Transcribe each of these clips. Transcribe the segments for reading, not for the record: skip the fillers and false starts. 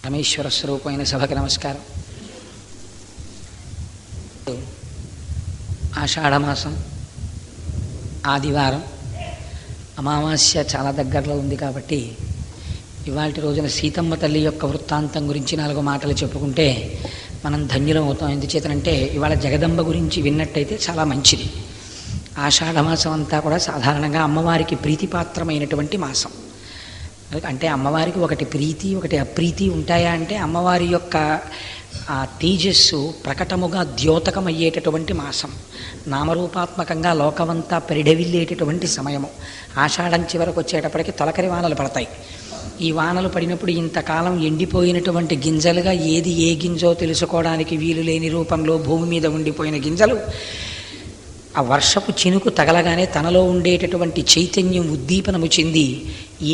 పరమేశ్వర స్వరూపమైన సభకి నమస్కారం. ఆషాఢమాసం ఆదివారం అమావాస్య చాలా దగ్గరలో ఉంది కాబట్టి ఇవాళ రోజున సీతమ్మ తల్లి యొక్క వృత్తాంతం గురించి 4 మాటలు చెప్పుకుంటే మనం ధన్యులం అవుతాం. ఎందుచేతనంటే ఇవాళ జగదంబ గురించి విన్నట్టయితే చాలా మంచిది. ఆషాఢమాసం అంతా కూడా సాధారణంగా అమ్మవారికి ప్రీతిపాత్రమైనటువంటి మాసం. అంటే అమ్మవారికి ఒకటి ప్రీతి ఒకటి అప్రీతి ఉంటాయా అంటే అమ్మవారి యొక్క ఆ తేజస్సు ప్రకటముగా ద్యోతకమయ్యేటటువంటి మాసం, నామరూపాత్మకంగా లోకమంతా పరిఢవిల్లేటటువంటి సమయము. ఆషాఢం చివరకు వచ్చేటప్పటికి తొలకరి వానలు పడతాయి. ఈ వానలు పడినప్పుడు ఇంతకాలం ఎండిపోయినటువంటి గింజలుగా ఏది ఏ గింజో తెలుసుకోవడానికి వీలు లేని రూపంలో భూమి మీద ఉండిపోయిన గింజలు ఆ వర్షపు చినుకు తగలగానే తనలో ఉండేటటువంటి చైతన్యం ఉద్దీపనము చెంది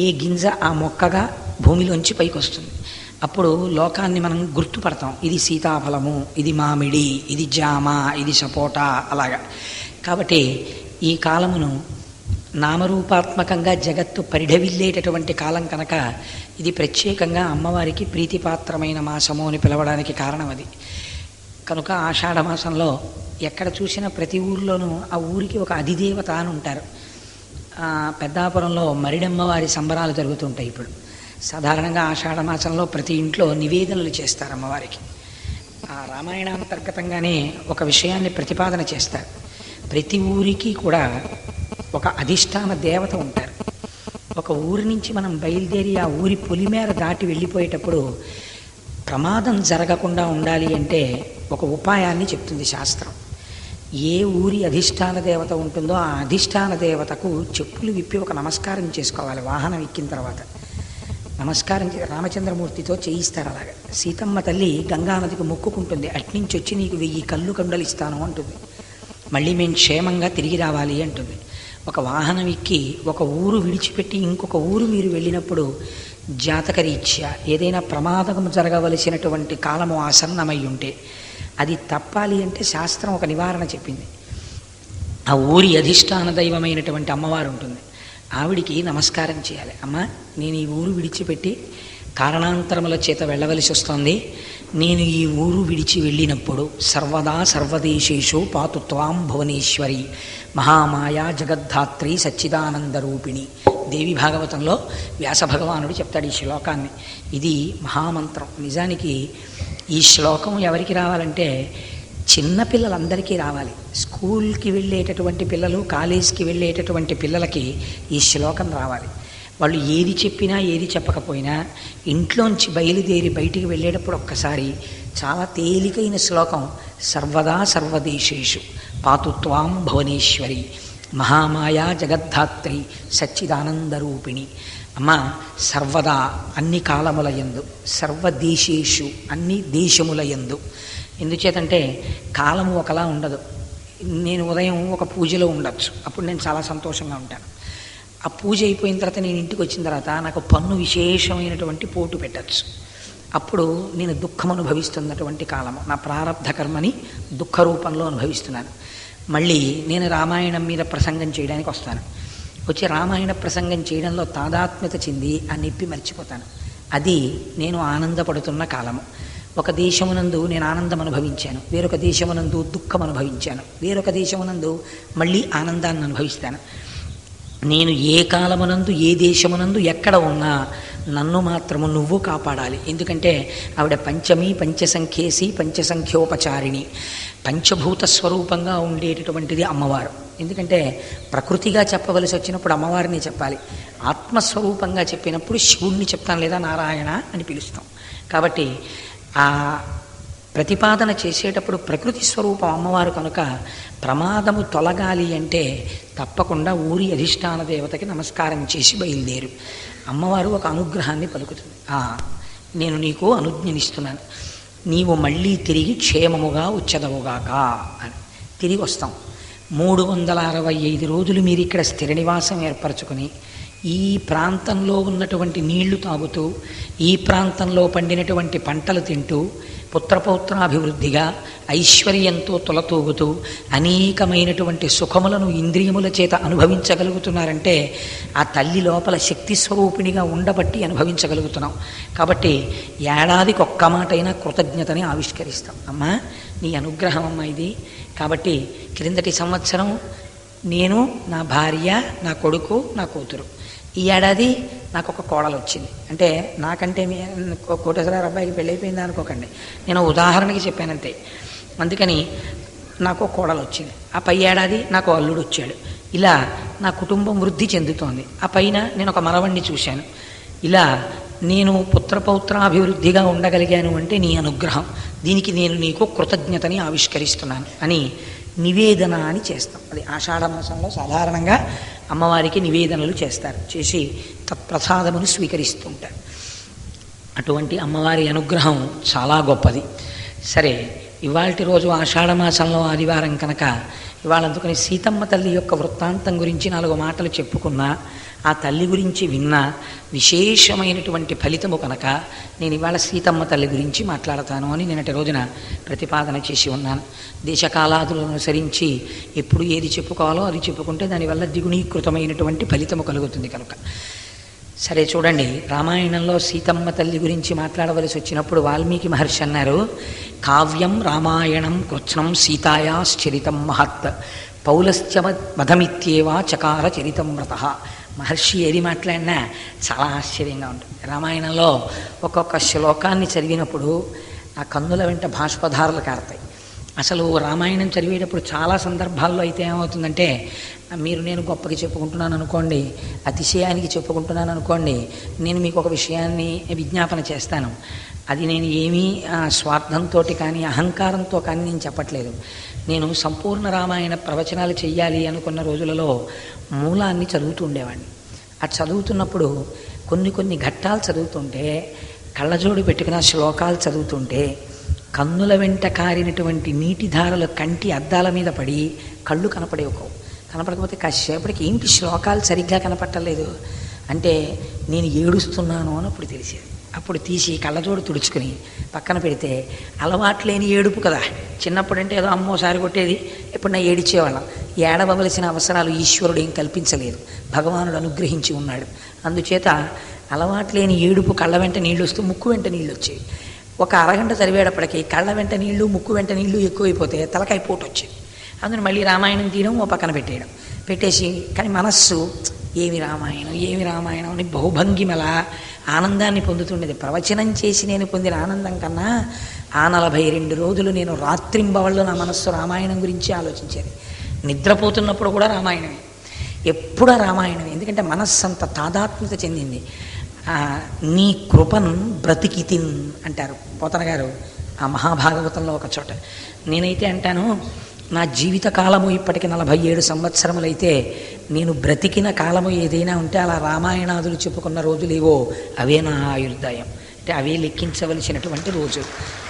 ఏ గింజ ఆ మొక్కగా భూమిలోంచి పైకి వస్తుంది. అప్పుడు లోకాన్ని మనం గుర్తుపడతాం. ఇది సీతాఫలము, ఇది మామిడి, ఇది జామ, ఇది సపోటా, అలాగా. కాబట్టి ఈ కాలమును నామరూపాత్మకంగా జగత్తు పరిఢవిల్లేటటువంటి కాలం కనుక ఇది ప్రత్యేకంగా అమ్మవారికి ప్రీతిపాత్రమైన మాసము అని పిలవడానికి కారణం అది. కనుక ఆషాఢమాసంలో ఎక్కడ చూసినా ప్రతి ఊరిలోనూ ఆ ఊరికి ఒక అధిదేవత అని ఉంటారు. పెద్దాపురంలో మరిడమ్మవారి సంబరాలు జరుగుతుంటాయి. ఇప్పుడు సాధారణంగా ఆషాఢమాసంలో ప్రతి ఇంట్లో నివేదనలు చేస్తారు అమ్మవారికి. ఆ రామాయణాంతర్గతంగానే ఒక విషయాన్ని ప్రతిపాదన చేస్తారు. ప్రతి ఊరికి కూడా ఒక అధిష్టాన దేవత ఉంటారు. ఒక ఊరి నుంచి మనం బయలుదేరి ఆ ఊరి పొలిమేర దాటి వెళ్ళిపోయేటప్పుడు ప్రమాదం జరగకుండా ఉండాలి అంటే ఒక ఉపాయాన్ని చెప్తుంది శాస్త్రం. ఏ ఊరి అధిష్టాన దేవత ఉంటుందో ఆ అధిష్టాన దేవతకు చెప్పులు విప్పి ఒక నమస్కారం చేసుకోవాలి. వాహనం ఎక్కిన తర్వాత నమస్కారం రామచంద్రమూర్తితో చేయిస్తారు. అలాగా సీతమ్మ తల్లి గంగానదికి మొక్కుకుంటుంది. అట్నుంచి వచ్చి నీకు 1000 కళ్ళు కండలు ఇస్తాను అంటుంది. మళ్ళీ మేము క్షేమంగా తిరిగి రావాలి అంటుంది. ఒక వాహనం ఎక్కి ఒక ఊరు విడిచిపెట్టి ఇంకొక ఊరు మీరు వెళ్ళినప్పుడు జాతకరీత్యా ఏదైనా ప్రమాదం జరగవలసినటువంటి కాలము ఆసన్నమై ఉంటే అది తప్పాలి అంటే శాస్త్రం ఒక నివారణ చెప్పింది. ఆ ఊరి అధిష్టాన దైవమైనటువంటి అమ్మవారు ఉంటుంది. ఆవిడికి నమస్కారం చేయాలి. అమ్మ, నేను ఈ ఊరు విడిచిపెట్టి కారణాంతరముల చేత వెళ్ళవలసి వస్తుంది. నేను ఈ ఊరు విడిచి వెళ్ళినప్పుడు సర్వదా సర్వదేశేషు పాతు త్వాం భువనేశ్వరి మహామాయా జగద్ధాత్రి సచ్చిదానందరూపిణి. దేవి భాగవతంలో వ్యాస భగవానుడు చెప్తాడు ఈ శ్లోకాన్ని. ఇది మహామంత్రం. నిజానికి ఈ శ్లోకం ఎవరికి రావాలంటే చిన్నపిల్లలందరికీ రావాలి. స్కూల్కి వెళ్ళేటటువంటి పిల్లలు, కాలేజీకి వెళ్ళేటటువంటి పిల్లలకి ఈ శ్లోకం రావాలి. వాళ్ళు ఏది చెప్పినా ఏది చెప్పకపోయినా ఇంట్లోంచి బయలుదేరి బయటికి వెళ్ళేటప్పుడు ఒక్కసారి చాలా తేలికైన శ్లోకం సర్వదా సర్వదేశేషు పాతు త్వాం భువనేశ్వరి మహామాయా జగద్ధాత్రి సచ్చిదానందరూపిణి. అమ్మ, సర్వదా అన్ని కాలముల యందు, సర్వదేశేషు అన్ని దేశముల యందు. ఎందుచేతంటే కాలము ఒకలా ఉండదు. నేను ఉదయం ఒక పూజలో ఉండొచ్చు, అప్పుడు నేను చాలా సంతోషంగా ఉంటాను. ఆ పూజ అయిపోయిన తర్వాత నేను ఇంటికి వచ్చిన తర్వాత నాకు పన్ను విశేషమైనటువంటి పోటు పెట్టచ్చు. అప్పుడు నేను దుఃఖం అనుభవిస్తున్నటువంటి కాలము. నా ప్రారబ్ధ కర్మని దుఃఖ రూపంలో అనుభవిస్తున్నాను. మళ్ళీ నేను రామాయణం మీద ప్రసంగం చేయడానికి వస్తాను. వచ్చి రామాయణ ప్రసంగం చేయడంలో తాదాత్మ్యత చెంది ఆ నొప్పి మర్చిపోతాను. అది నేను ఆనందపడుతున్న కాలము. ఒక దేశమునందు నేను ఆనందం అనుభవించాను, వేరొక దేశమునందు దుఃఖం అనుభవించాను, వేరొక దేశమునందు మళ్ళీ ఆనందాన్ని అనుభవిస్తాను. నేను ఏ కాలమునందు ఏ దేశమునందు ఎక్కడ ఉన్నా నన్ను మాత్రము నువ్వు కాపాడాలి. ఎందుకంటే ఆవిడ పంచమి పంచసంఖ్యేసి పంచసంఖ్యోపచారిణి, పంచభూత స్వరూపంగా ఉండేటటువంటిది అమ్మవారు. ఎందుకంటే ప్రకృతిగా చెప్పవలసి వచ్చినప్పుడు అమ్మవారిని చెప్పాలి, ఆత్మస్వరూపంగా చెప్పినప్పుడు శివుణ్ణి చెప్తాను లేదా నారాయణ అని పిలుస్తాం. కాబట్టి ఆ ప్రతిపాదన చేసేటప్పుడు ప్రకృతి స్వరూపం అమ్మవారు కనుక ప్రమాదము తొలగాలి అంటే తప్పకుండా ఊరి అధిష్టాన దేవతకి నమస్కారం చేసి బయలుదేరు. అమ్మవారు ఒక అనుగ్రహాన్ని పలుకుతుంది. నేను నీకు అనుజ్ఞనిస్తున్నాను, నీవు మళ్ళీ తిరిగి క్షేమముగా వచ్చదవుగాక అని. తిరిగి వస్తాం. 365 రోజులు మీరు ఇక్కడ స్థిర నివాసం ఏర్పరచుకొని ఈ ప్రాంతంలో ఉన్నటువంటి నీళ్లు తాగుతూ, ఈ ప్రాంతంలో పండినటువంటి పంటలు తింటూ, పుత్రపౌత్రాభివృద్ధిగా ఐశ్వర్యంతో తొలతూగుతూ అనేకమైనటువంటి సుఖములను ఇంద్రియముల చేత అనుభవించగలుగుతున్నారంటే ఆ తల్లి లోపల శక్తి స్వరూపిణిగా ఉండబట్టి అనుభవించగలుగుతున్నాం. కాబట్టి ఏడాదికి ఒక్క మాటైనా కృతజ్ఞతని ఆవిష్కరిస్తాం. అమ్మా నీ అనుగ్రహం అమ్మ ఇది. కాబట్టి క్రిందటి సంవత్సరం నేను, నా భార్య, నా కొడుకు, నా కూతురు, ఈ ఏడాది నాకు ఒక కోడలు వచ్చింది. అంటే నాకంటే కోటేశ్వరరావు అబ్బాయికి పెళ్ళైపోయిందా అనుకోకండి, నేను ఉదాహరణకి చెప్పానంతే. అందుకని నాకు ఒక కోడలు వచ్చింది. ఆ పై ఏడాది నాకు అల్లుడు వచ్చాడు. ఇలా నా కుటుంబం వృద్ధి చెందుతోంది. ఆ పైన నేను ఒక మనవణ్ణి చూశాను. ఇలా నేను పుత్రపౌత్రాభివృద్ధిగా ఉండగలిగాను అంటే నీ అనుగ్రహం. దీనికి నేను నీకు కృతజ్ఞతని ఆవిష్కరిస్తున్నాను అని నివేదన అని చేస్తాం. అది ఆషాఢ మాసంలో సాధారణంగా అమ్మవారికి నివేదనలు చేస్తారు. చేసి తత్ప్రసాదమును స్వీకరిస్తూ ఉంటారు. అటువంటి అమ్మవారి అనుగ్రహం చాలా గొప్పది. సరే, ఇవాల్టి రోజు ఆషాఢ మాసంలో ఆదివారం కనుక ఇవాళ అందుకని సీతమ్మ తల్లి యొక్క వృత్తాంతం గురించి 4 మాటలు చెప్పుకున్నా, ఆ తల్లి గురించి విన్నా విశేషమైనటువంటి ఫలితము కనుక నేను ఇవాళ సీతమ్మ తల్లి గురించి మాట్లాడతాను అని నిన్నటి రోజున ప్రతిపాదన చేసి ఉన్నాను. దేశకాలాదులను అనుసరించి ఎప్పుడు ఏది చెప్పుకోవాలో అది చెప్పుకుంటే దానివల్ల ద్విగుణీకృతమైనటువంటి ఫలితము కలుగుతుంది కనుక. సరే చూడండి, రామాయణంలో సీతమ్మ తల్లి గురించి మాట్లాడవలసి వచ్చినప్పుడు వాల్మీకి మహర్షి అన్నారు, కావ్యం రామాయణం కృత్స్నం సీతాయాశ్చరితం మహత్ పౌలశ్చ వధమిత్యేవా చకార చరితం వ్రత. మహర్షి ఏది మాట్లాడినా చాలా ఆశ్చర్యంగా ఉంటుంది. రామాయణంలో ఒక్కొక్క శ్లోకాన్ని చదివినప్పుడు ఆ కన్నుల వెంట బాష్పధారలు కారుతాయి. అసలు రామాయణం చదివేటప్పుడు చాలా సందర్భాల్లో అయితే ఏమవుతుందంటే, మీరు నేను గొప్పకి చెప్పుకుంటున్నాను అనుకోండి, అతిశయానికి చెప్పుకుంటున్నాను అనుకోండి, నేను మీకు ఒక విషయాన్ని విజ్ఞాపన చేస్తాను. అది నేను ఏమీ స్వార్థంతో కానీ అహంకారంతో కానీ నేను చెప్పట్లేదు. నేను సంపూర్ణ రామాయణ ప్రవచనాలు చెయ్యాలి అనుకున్న రోజులలో మూలాన్ని చదువుతూ ఉండేవాడిని. ఆ చదువుతున్నప్పుడు కొన్ని ఘట్టాలు చదువుతుంటే, కళ్ళజోడు పెట్టుకున్న శ్లోకాలు చదువుతుంటే కన్నుల వెంట కారినటువంటి నీటి ధారలు కంటి అద్దాల మీద పడి కళ్ళు కనపడేవు. కనపడకపోతే కాసేపటికి ఏంటి శ్లోకాలు సరిగ్గా కనపట్టలేదు అంటే నేను ఏడుస్తున్నాను అని అప్పుడు తెలిసేది. అప్పుడు తీసి కళ్ళజోడు తుడుచుకుని పక్కన పెడితే అలవాట్లేని ఏడుపు కదా. చిన్నప్పుడు అంటే ఏదో అమ్మోసారి కొట్టేది, ఎప్పుడన్నా ఏడిచేవాళ్ళం. ఏడవలసిన అవసరాలు ఈశ్వరుడు ఏం కల్పించలేదు, భగవానుడు అనుగ్రహించి ఉన్నాడు. అందుచేత అలవాట్లేని ఏడుపు కళ్ళ వెంట నీళ్ళు వస్తూ ముక్కు వెంట నీళ్ళు వచ్చేవి. ఒక అరగంట చదివేటప్పటికి కళ్ళ వెంట నీళ్లు ముక్కు వెంట నీళ్లు ఎక్కువైపోతే తలకాయ పోటు వచ్చేది. అందులో మళ్ళీ రామాయణం తీయడం ఓ పక్కన పెట్టేసి కానీ మనస్సు ఏమి రామాయణం అని బహుభంగిమల ఆనందాన్ని పొందుతుండేది. ప్రవచనం చేసి నేను పొందిన ఆనందం కన్నా ఆ 42 రోజులు నేను రాత్రింబవళ్ళు నా మనస్సు రామాయణం గురించి ఆలోచించేది. నిద్రపోతున్నప్పుడు కూడా రామాయణమే, ఎప్పుడూ రామాయణమే. ఎందుకంటే మనస్సు అంత తాదాత్మ్యత చెందింది. నీ కృపన్ బ్రతికితిన్ అంటారు పోతన గారు ఆ మహాభాగవతంలో ఒక చోట. నేనైతే అంటాను, నా జీవిత కాలము ఇప్పటికి 47 సంవత్సరములైతే నేను బ్రతికిన కాలము ఏదైనా ఉంటే అలా రామాయణాదులు చెప్పుకున్న రోజులేవో అవే నా ఆయుర్దాయం. అంటే అవే లెక్కించవలసినటువంటి రోజు.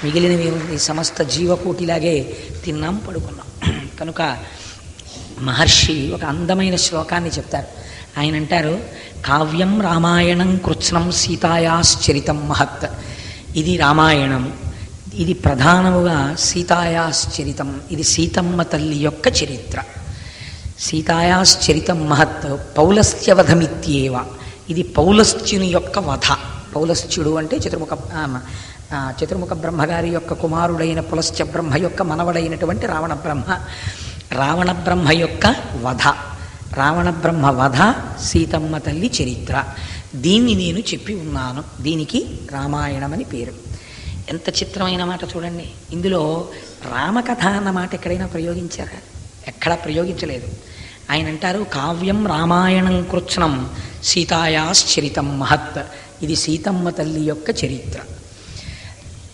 మిగిలినవి ఈ సమస్త జీవకోటిలాగే తిన్నాం పడుకున్నాం. కనుక మహర్షి ఒక అందమైన శ్లోకాన్ని చెప్తారు. ఆయన అంటారు, కావ్యం రామాయణం కృత్స్నం సీతాయాశ్చరితం మహత్. ఇది రామాయణం, ఇది ప్రధానముగా సీతాయాశ్చరితం, ఇది సీతమ్మ తల్లి యొక్క చరిత్ర. సీతాయాశ్చరితం మహత్ పౌలస్త్య వధమిత్యేవ, ఇది పౌలస్త్యుని యొక్క వధ. పౌలస్త్యుడు అంటే చతుర్ముఖ బ్రహ్మగారి యొక్క కుమారుడైన పులస్త్య బ్రహ్మ యొక్క మనవడైనటువంటి రావణ బ్రహ్మ యొక్క వధ. రావణ బ్రహ్మ వధ సీతమ్మ తల్లి చరిత్ర. దీన్ని నేను చెప్పి ఉన్నాను. దీనికి రామాయణం అని పేరు. ఎంత చిత్రమైన మాట చూడండి. ఇందులో రామకథ అన్న మాట ఎక్కడైనా ప్రయోగించారా? ఎక్కడా ప్రయోగించలేదు. ఆయన అంటారు, కావ్యం రామాయణం కృత్స్నం సీతాయాశ్చరితం మహత్, ఇది సీతమ్మ తల్లి యొక్క చరిత్ర.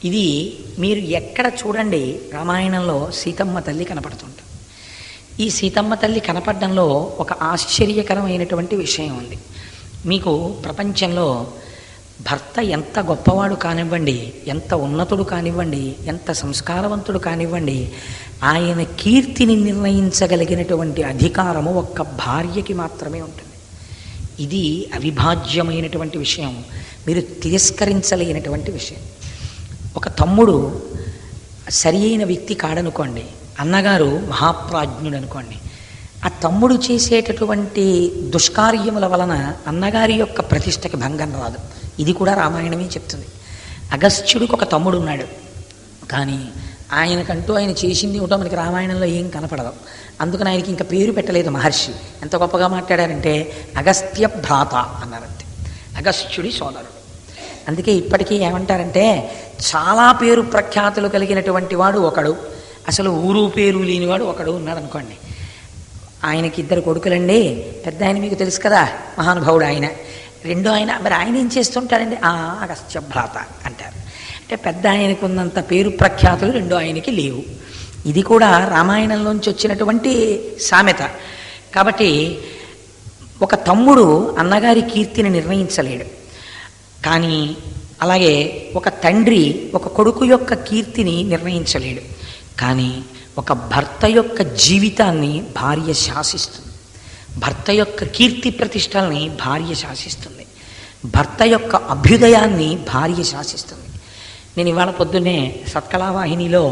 ఇది మీరు ఎక్కడ చూడండి రామాయణంలో సీతమ్మ తల్లి కనపడుతుంటుంది. ఈ సీతమ్మ తల్లి కనపడడంలో ఒక ఆశ్చర్యకరమైనటువంటి విషయం ఉంది. మీకు ప్రపంచంలో భర్త ఎంత గొప్పవాడు కానివ్వండి, ఎంత ఉన్నతుడు కానివ్వండి, ఎంత సంస్కారవంతుడు కానివ్వండి, ఆయన కీర్తిని నిర్ణయించగలిగినటువంటి అధికారము ఒక్క భార్యకి మాత్రమే ఉంటుంది. ఇది అవిభాజ్యమైనటువంటి విషయం, మీరు తిరస్కరించలేనటువంటి విషయం. ఒక తమ్ముడు సరి అయిన వ్యక్తి కాడనుకోండి, అన్నగారు మహాప్రాజ్ఞుడు అనుకోండి, ఆ తమ్ముడు చేసేటటువంటి దుష్కార్యముల వలన అన్నగారి యొక్క ప్రతిష్టకి భంగం రాదు. ఇది కూడా రామాయణమే చెప్తుంది. అగస్త్యుడికి ఒక తమ్ముడు ఉన్నాడు, కానీ ఆయనకంటూ ఆయన చేసింది ఏమిటో మనకి రామాయణంలో ఏం కనపడదు. అందుకని ఆయనకి ఇంకా పేరు పెట్టలేదు మహర్షి. ఎంత గొప్పగా మాట్లాడారంటే అగస్త్య భ్రాత అన్నారంతే, అగస్త్యుడి సోదరుడు. అందుకే ఇప్పటికీ ఏమంటారంటే చాలా పేరు ప్రఖ్యాతులు కలిగినటువంటి వాడు ఒకడు, అసలు ఊరు పేరు లేనివాడు ఒకడు ఉన్నాడు అనుకోండి. ఆయనకి 2 కొడుకులండి. పెద్ద ఆయన మీకు తెలుసు కదా, మహానుభావుడు ఆయన. రెండో ఆయన, మరి ఆయన ఏం చేస్తుంటారండి? అగస్త్య భ్రాత అంటారు. అంటే పెద్ద ఆయనకు ఉన్నంత పేరు ప్రఖ్యాతులు రెండో ఆయనకి లేవు. ఇది కూడా రామాయణంలోంచి వచ్చినటువంటి సామెత. కాబట్టి ఒక తమ్ముడు అన్నగారి కీర్తిని నిర్ణయించలేడు, కానీ అలాగే ఒక తండ్రి ఒక కొడుకు యొక్క కీర్తిని నిర్ణయించలేడు. కానీ ఒక భర్త యొక్క జీవితాన్ని భార్య శాసిస్తుంది. భర్త యొక్క కీర్తి ప్రతిష్టల్ని భార్య శాసిస్తుంది. భర్త యొక్క అభ్యుదయాన్ని భార్య శాసిస్తుంది. నేను ఇవాళ పొద్దున్నే సత్కళావాహినిలో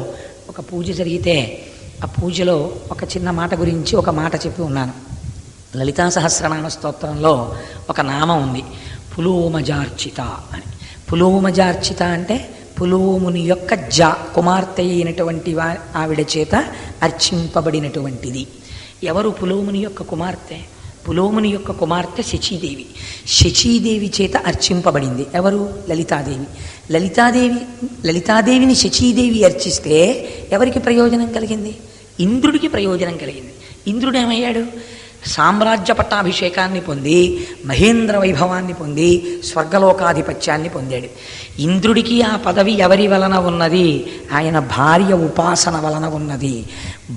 ఒక పూజ జరిగితే ఆ పూజలో ఒక చిన్న మాట గురించి ఒక మాట చెప్పి ఉన్నాను. లలితా సహస్రనామ స్తోత్రంలో ఒక నామం ఉంది, పులోమజార్చిత అని. పులోమజార్చిత అంటే పులోముని యొక్క కుమార్తె అయినటువంటి ఆవిడ చేత అర్చింపబడినటువంటిది. ఎవరు పులోముని యొక్క కుమార్తె? పులోముని యొక్క కుమార్తె శచీదేవి. శచీదేవి చేత అర్చింపబడింది. ఎవరు? లలితాదేవి. లలితాదేవిని శచీదేవి అర్చిస్తే ఎవరికి ప్రయోజనం కలిగింది? ఇంద్రుడికి ప్రయోజనం కలిగింది. ఇంద్రుడు ఏమయ్యాడు? సామ్రాజ్య పట్టాభిషేకాన్ని పొంది, మహేంద్ర వైభవాన్ని పొంది, స్వర్గలోకాధిపత్యాన్ని పొందాడు. ఇంద్రుడికి ఆ పదవి ఎవరి వలన ఉన్నది? ఆయన భార్య ఉపాసన వలన ఉన్నది.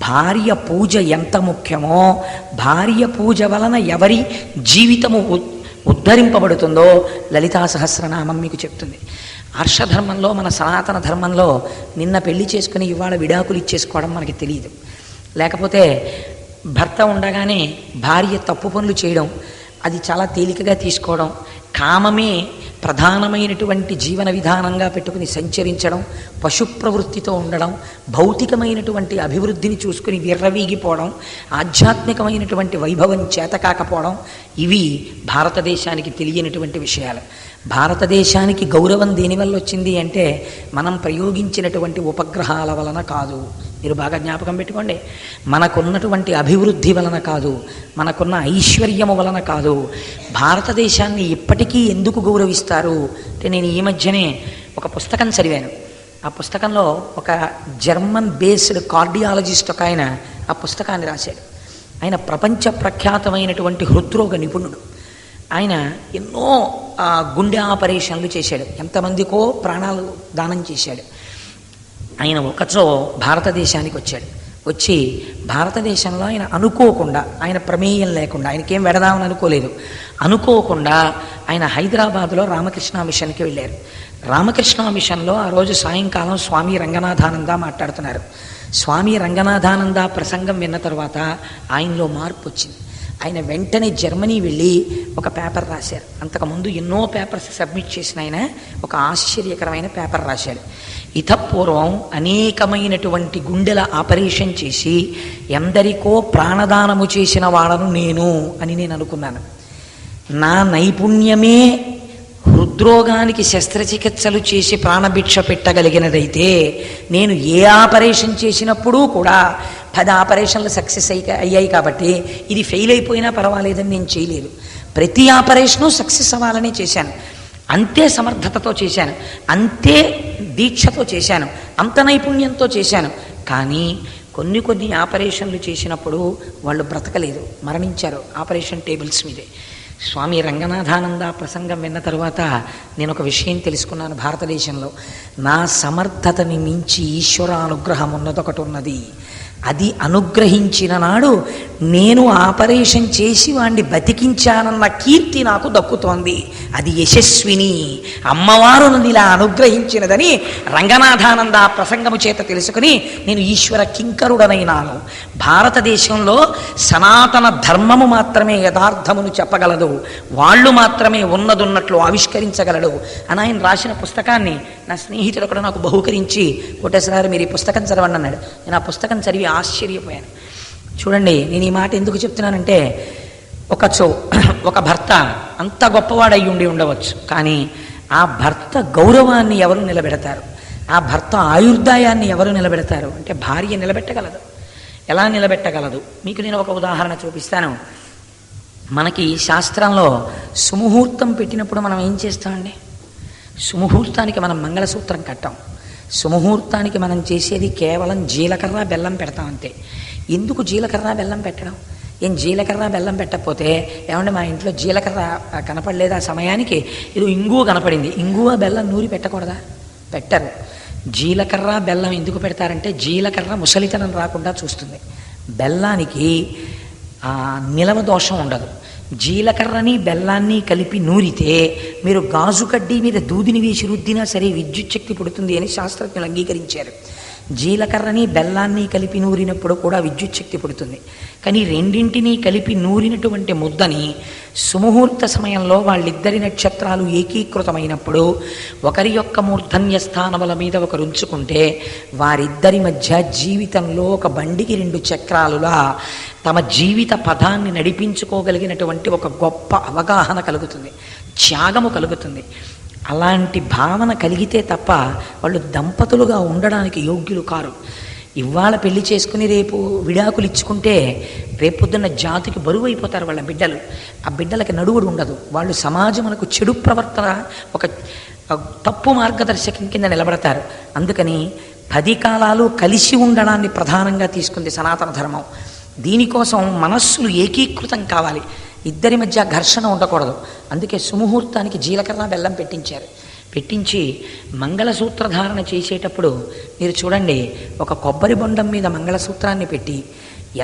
భార్య పూజ ఎంత ముఖ్యమో, భార్య పూజ వలన ఎవరి జీవితము ఉద్ధరింపబడుతుందో లలితా సహస్రనామం మీకు చెప్తుంది. హర్షధర్మంలో, మన సనాతన ధర్మంలో నిన్న పెళ్లి చేసుకుని ఇవాళ విడాకులు ఇచ్చేసుకోవడం మనకి తెలియదు. లేకపోతే భర్త ఉండగానే భార్య తప్పు పనులు చేయడం, అది చాలా తేలికగా తీసుకోవడం, కామమే ప్రధానమైనటువంటి జీవన విధానంగా పెట్టుకుని సంచరించడం, పశు ప్రవృత్తితో ఉండడం, భౌతికమైనటువంటి అభివృద్ధిని చూసుకుని విర్రవీగిపోవడం, ఆధ్యాత్మికమైనటువంటి వైభవం చేతకాకపోవడం, ఇవి భారతదేశానికి తెలియనటువంటి విషయాలు. భారతదేశానికి గౌరవం దేనివల్ల వచ్చింది అంటే మనం ప్రయోగించినటువంటి ఉపగ్రహాల వలన కాదు. మీరు బాగా జ్ఞాపకం పెట్టుకోండి. మనకున్నటువంటి అభివృద్ధి వలన కాదు, మనకున్న ఐశ్వర్యము వలన కాదు. భారతదేశాన్ని ఇప్పటికీ ఎందుకు గౌరవిస్తారు అంటే, నేను ఈ మధ్యనే ఒక పుస్తకం చదివాను. ఆ పుస్తకంలో ఒక జర్మన్ బేస్డ్ కార్డియాలజిస్ట్ ఒక ఆయన ఆ పుస్తకాన్ని రాశాడు. ఆయన ప్రపంచ ప్రఖ్యాతమైనటువంటి హృద్రోగ నిపుణుడు. ఆయన ఎన్నో గుండె ఆపరేషన్లు చేశాడు, ఎంతమందికో ప్రాణాలు దానం చేశాడు. ఆయన ఒకచో భారతదేశానికి వచ్చాడు. వచ్చి భారతదేశంలో ఆయన అనుకోకుండా, ఆయన ప్రమేయం లేకుండా, ఆయనకేం వెడదామని అనుకోలేదు, అనుకోకుండా ఆయన హైదరాబాద్లో రామకృష్ణ మిషన్కి వెళ్ళారు. రామకృష్ణ మిషన్లో ఆ రోజు సాయంకాలం స్వామి రంగనాథానంద మాట్లాడుతున్నారు. స్వామి రంగనాథానంద ప్రసంగం విన్న తర్వాత ఆయనలో మార్పు వచ్చింది. ఆయన వెంటనే జర్మనీ వెళ్ళి ఒక పేపర్ రాశారు. అంతకుముందు ఎన్నో పేపర్స్ సబ్మిట్ చేసిన ఆయన ఒక ఆశ్చర్యకరమైన పేపర్ రాశాడు. ఇతపూర్వం అనేకమైనటువంటి గుండెల ఆపరేషన్ చేసి ఎందరికో ప్రాణదానము చేసిన వాడను నేను అని నేను అనుకున్నాను. నా నైపుణ్యమే హృద్రోగానికి శస్త్రచికిత్సలు చేసి ప్రాణభిక్ష పెట్టగలిగినదైతే, నేను ఏ ఆపరేషన్ చేసినప్పుడూ కూడా 10 ఆపరేషన్లు సక్సెస్ అయ్యాయి కాబట్టి ఇది ఫెయిల్ అయిపోయినా పర్వాలేదని నేను చేయలేదు. ప్రతి ఆపరేషను సక్సెస్ అవ్వాలని చేశాను. అంతే సమర్థతతో చేశాను, అంతే దీక్షతో చేశాను, అంత నైపుణ్యంతో చేశాను. కానీ కొన్ని ఆపరేషన్లు చేసినప్పుడు వాళ్ళు బ్రతకలేదు, మరణించారు ఆపరేషన్ టేబుల్స్ మీదే. స్వామి రంగనాథానంద ప్రసంగం విన్న తరువాత నేను ఒక విషయం తెలుసుకున్నాను. భారతదేశంలో నా సమర్థతని మించి ఈశ్వరానుగ్రహం ఉన్నదొకటి ఉన్నది. అది అనుగ్రహించిన నాడు నేను ఆపరేషన్ చేసి వాణ్ణి బతికించానన్న కీర్తి నాకు దక్కుతోంది. అది యశస్విని, అమ్మవారు నన్ను ఇలా అనుగ్రహించినదని రంగనాథానంద ఆ ప్రసంగము చేత తెలుసుకుని నేను ఈశ్వర కింకరుడనైనాను. భారతదేశంలో సనాతన ధర్మము మాత్రమే యథార్థమును చెప్పగలదు, వాళ్ళు మాత్రమే ఉన్నదున్నట్లు ఆవిష్కరించగలడు అని ఆయన రాసిన పుస్తకాన్ని నా స్నేహితుడు కూడా నాకు బహుకరించి, కోటేశ్వరారు మీరు ఈ పుస్తకం చదవండి అన్నాడు. నేను ఆ పుస్తకం చదివి ఆశ్చర్యపోయాను. చూడండి, నేను ఈ మాట ఎందుకు చెప్తున్నానంటే, ఒక భర్త అంత గొప్పవాడై ఉండి ఉండవచ్చు, కానీ ఆ భర్త గౌరవాన్ని ఎవరు నిలబెడతారు, ఆ భర్త ఆయుర్దాయాన్ని ఎవరు నిలబెడతారు అంటే భార్య నిలబెట్టగలదు. ఎలా నిలబెట్టగలదు? మీకు నేను ఒక ఉదాహరణ చూపిస్తాను. మనకి శాస్త్రంలో సుముహూర్తం పెట్టినప్పుడు మనం ఏం చేస్తామండి? సుముహూర్తానికి మనం మంగళసూత్రం కట్టాం. సుముహూర్తానికి మనం చేసేది కేవలం జీలకర్ర బెల్లం పెడతాం అంతే. ఎందుకు జీలకర్ర బెల్లం పెట్టడం? ఏం జీలకర్ర బెల్లం పెట్టకపోతే ఏమంటే మా ఇంట్లో జీలకర్ర కనపడలేదు ఆ సమయానికి, ఇది ఇంగువ కనపడింది, ఇంగువ బెల్లం నూరి పెట్టకూడదా? పెట్టరు. జీలకర్ర బెల్లం ఎందుకు పెడతారంటే జీలకర్ర ముసలితనం రాకుండా చూస్తుంది. బెల్లానికి నిలవ దోషం ఉండదు. జీలకర్రని బెల్లాన్ని కలిపి నూరితే మీరు గాజు కడ్డీ మీద దూదిని వేసి రుద్దినా సరే విద్యుత్ శక్తి పుడుతుంది అని శాస్త్రజ్ఞులు అంగీకరించారు. జీలకర్రని బెల్లాన్ని కలిపి నూరినప్పుడు కూడా విద్యుత్ శక్తి పుడుతుంది. కానీ రెండింటినీ కలిపి నూరినటువంటి ముద్దని సుముహూర్త సమయంలో వాళ్ళిద్దరి నక్షత్రాలు ఏకీకృతమైనప్పుడు ఒకరి యొక్క మూర్ధన్య స్థానముల మీద ఒకరు ఉంచుకుంటే వారిద్దరి మధ్య జీవితంలో ఒక బండికి 2 చక్రాలులా తమ జీవిత పదాన్ని నడిపించుకోగలిగినటువంటి ఒక గొప్ప అవగాహన కలుగుతుంది, త్యాగము కలుగుతుంది. అలాంటి భావన కలిగితే తప్ప వాళ్ళు దంపతులుగా ఉండడానికి యోగ్యులు కారు. ఇవాళ పెళ్లి చేసుకుని రేపు విడాకులు ఇచ్చుకుంటే రేపొద్దున్న జాతికి బరువు అయిపోతారు వాళ్ళ బిడ్డలు. ఆ బిడ్డలకి నడువుడు ఉండదు. వాళ్ళు సమాజమునకు చెడు ప్రవర్తన, ఒక తప్పు మార్గదర్శకం కింద నిలబడతారు. అందుకని 10 కాలాలు కలిసి ఉండడాన్ని ప్రధానంగా తీసుకుంది సనాతన ధర్మం. దీనికోసం మనస్సులు ఏకీకృతం కావాలి, ఇద్దరి మధ్య ఘర్షణ ఉండకూడదు. అందుకే సుముహూర్తానికి జీలకర్ర బెల్లం పెట్టించి మంగళసూత్రధారణ చేసేటప్పుడు మీరు చూడండి, ఒక కొబ్బరి బొండం మీద మంగళసూత్రాన్ని పెట్టి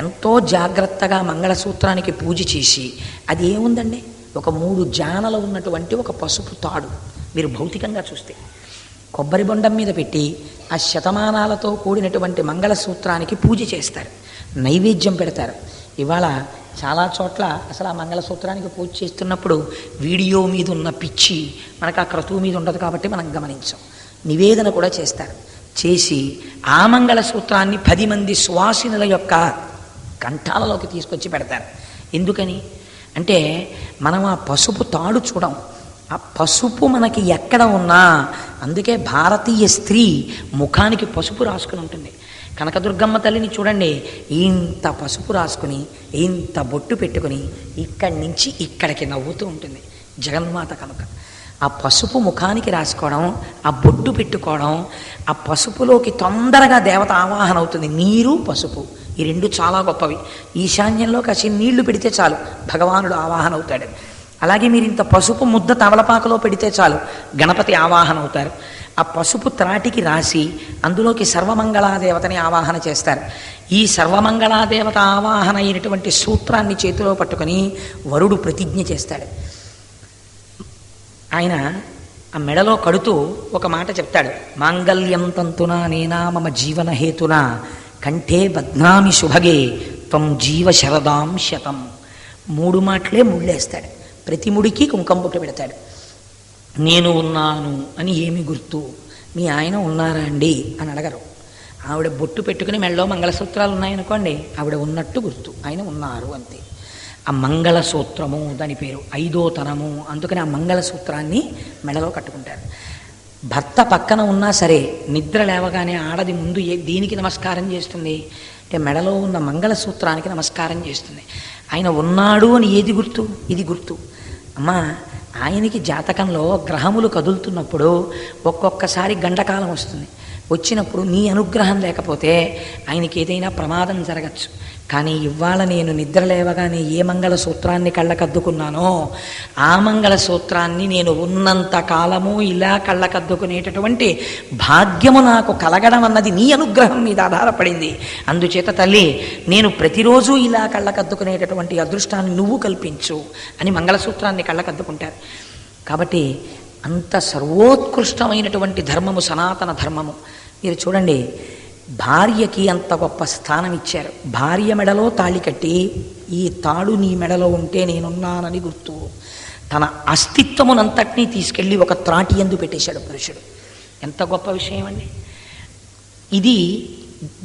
ఎంతో జాగ్రత్తగా మంగళసూత్రానికి పూజ చేసి, అది ఏముందండి, ఒక 3 జానలు ఉన్నటువంటి ఒక పసుపు తాడు. మీరు భౌతికంగా చూస్తే కొబ్బరి బొండం మీద పెట్టి ఆ శతమానాలతో కూడినటువంటి మంగళసూత్రానికి పూజ చేస్తారు, నైవేద్యం పెడతారు. ఇవాళ చాలా చోట్ల అసలు ఆ మంగళసూత్రానికి పూజ చేస్తున్నప్పుడు వీడియో మీద ఉన్న పిచ్చి మనకు ఆ క్రతువు మీద ఉండదు కాబట్టి మనం గమనించాం. నివేదన కూడా చేస్తారు. చేసి ఆ మంగళసూత్రాన్ని 10 మంది సువాసినుల యొక్క కంఠాలలోకి తీసుకొచ్చి పెడతారు. ఎందుకని అంటే మనం ఆ పసుపు తాడు చూడం, ఆ పసుపు మనకి ఎక్కడ ఉన్నా. అందుకే భారతీయ స్త్రీ ముఖానికి పసుపు రాసుకుని ఉంటుంది. కనకదుర్గమ్మ తల్లిని చూడండి, ఇంత పసుపు రాసుకుని ఇంత బొట్టు పెట్టుకుని ఇక్కడి నుంచి ఇక్కడికి నవ్వుతూ ఉంటుంది జగన్మాత. కనుక ఆ పసుపు ముఖానికి రాసుకోవడం, ఆ బొట్టు పెట్టుకోవడం, ఆ పసుపులోకి తొందరగా దేవత ఆవాహన అవుతుంది. నీరు పసుపు ఈ 2 చాలా గొప్పవి. ఈశాన్యంలో కాసి నీళ్లు పెడితే చాలు భగవానుడు ఆవాహన అవుతాడు. అలాగే మీరు ఇంత పసుపు ముద్ద తమలపాకలో పెడితే చాలు గణపతి ఆవాహన అవుతారు. ఆ పసుపు త్రాటికి రాసి అందులోకి సర్వమంగళాదేవతని ఆవాహన చేస్తారు. ఈ సర్వమంగళాదేవత ఆవాహన అయినటువంటి సూత్రాన్ని చేతిలో పట్టుకొని వరుడు ప్రతిజ్ఞ చేస్తాడు. ఆయన ఆ మెడలో కడుతూ ఒక మాట చెప్తాడు, మాంగళ్యం తంతునా నేనా మమ జీవన హేతునా కంఠే బధ్నామి శుభగే త్వం జీవ శరదాం శతం. 3 మాటలే ముళ్ళేస్తాడు. ప్రతి ముడికి కుంకం బొట్టు పెడతాడు. నేను ఉన్నాను అని ఏమి గుర్తు, మీ ఆయన ఉన్నారా అండి అని అడగరు. ఆవిడ బొట్టు పెట్టుకుని మెడలో మంగళసూత్రాలు ఉన్నాయనుకోండి, ఆవిడ ఉన్నట్టు గుర్తు, ఆయన ఉన్నారు అంతే. ఆ మంగళసూత్రము దాని పేరు, 5వ తనము. అందుకని ఆ మంగళసూత్రాన్ని మెడలో కట్టుకుంటారు. భర్త పక్కన ఉన్నా సరే నిద్ర లేవగానే ఆడది ముందు దీనికి నమస్కారం చేస్తుంది అంటే మెడలో ఉన్న మంగళసూత్రానికి నమస్కారం చేస్తుంది. ఆయన ఉన్నాడు అని ఏది గుర్తు? ఇది గుర్తు. అమ్మా, ఆయనకి జాతకంలో గ్రహములు కదులుతున్నప్పుడు ఒక్కొక్కసారి గండకాలం వస్తుంది, వచ్చినప్పుడు నీ అనుగ్రహం లేకపోతే ఆయనకి ఏదైనా ప్రమాదం జరగచ్చు. కానీ ఇవాళ నేను నిద్ర లేవగానే ఏ మంగళసూత్రాన్ని కళ్ళకద్దుకున్నానో ఆ మంగళసూత్రాన్ని నేను ఉన్నంత కాలము ఇలా కళ్ళకద్దుకునేటటువంటి భాగ్యము నాకు కలగడం అన్నది నీ అనుగ్రహం మీద ఆధారపడింది. అందుచేత తల్లి, నేను ప్రతిరోజు ఇలా కళ్ళకద్దుకునేటటువంటి అదృష్టాన్ని నువ్వు కల్పించు అని మంగళసూత్రాన్ని కళ్ళకద్దుకుంటారు. కాబట్టి అంత సర్వోత్కృష్టమైనటువంటి ధర్మము సనాతన ధర్మము. మీరు చూడండి, భార్యకి అంత గొప్ప స్థానం ఇచ్చారు. భార్య మెడలో తాళి కట్టి, ఈ తాడు నీ మెడలో ఉంటే నేనున్నానని గుర్తు. తన అస్తిత్వమునంతటినీ తీసుకెళ్ళి ఒక త్రాటి యందు పెట్టేశాడు పురుషుడు. ఎంత గొప్ప విషయం అండి ఇది.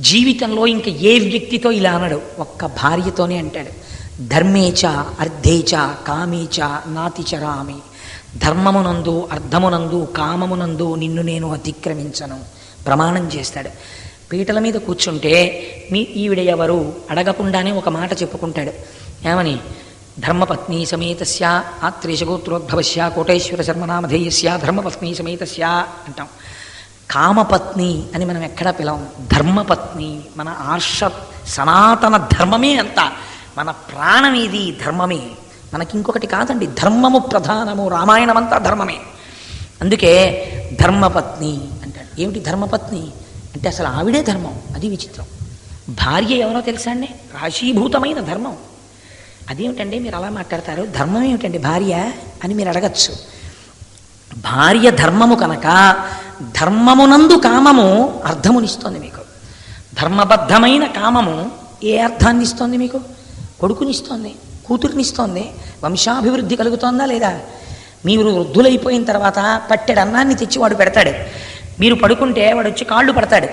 జీవితంలో ఇంక ఏ వ్యక్తితో ఇలా అనడు, ఒక్క భార్యతోనే అంటాడు. ధర్మేచ అర్ధేచ కామేచ నాతిచరామి. ధర్మమునందు అర్థమునందు కామమునందు నిన్ను నేను అతిక్రమించను ప్రమాణం చేస్తాడు. పీటల మీద కూర్చుంటే ఈవిడ ఎవరు అడగకుండానే ఒక మాట చెప్పుకుంటాడు. ఏమని? ధర్మపత్ని సమేతస్య ఆత్రేషగోత్రోద్భవస్య కోటేశ్వర శర్మనామధేయస్య ధర్మపత్ని సమేతస్య అంటాం. కామపత్ని అని మనం ఎక్కడా పిలవం. ధర్మపత్ని మన ఆర్ష సనాతన ధర్మమే అంతా. మన ప్రాణం ఇది ధర్మమే, మనకింకొకటి కాదండి. ధర్మము ప్రధానము, రామాయణం అంతా ధర్మమే. అందుకే ధర్మపత్ని అంటాడు. ఏమిటి ధర్మపత్ని అంటే? అసలు ఆవిడే ధర్మం. అది విచిత్రం. భార్య ఎవరో తెలుసా అండి? రాశీభూతమైన ధర్మం. అదేమిటండి మీరు అలా మాట్లాడతారు? ధర్మం ఏమిటండి భార్య అని మీరు అడగచ్చు. భార్య ధర్మము కనుక ధర్మమునందు కామము అర్థమునిస్తోంది మీకు. ధర్మబద్ధమైన కామము ఏ అర్థాన్ని ఇస్తోంది మీకు? కొడుకునిస్తోంది, కూతురునిస్తోంది. వంశాభివృద్ధి కలుగుతోందా లేదా? మీరు వృద్ధులైపోయిన తర్వాత పట్టెడు అన్నాన్ని తెచ్చి వాడు పెడతాడు. మీరు పడుకుంటే వాడు వచ్చి కాళ్ళు పడతాడు.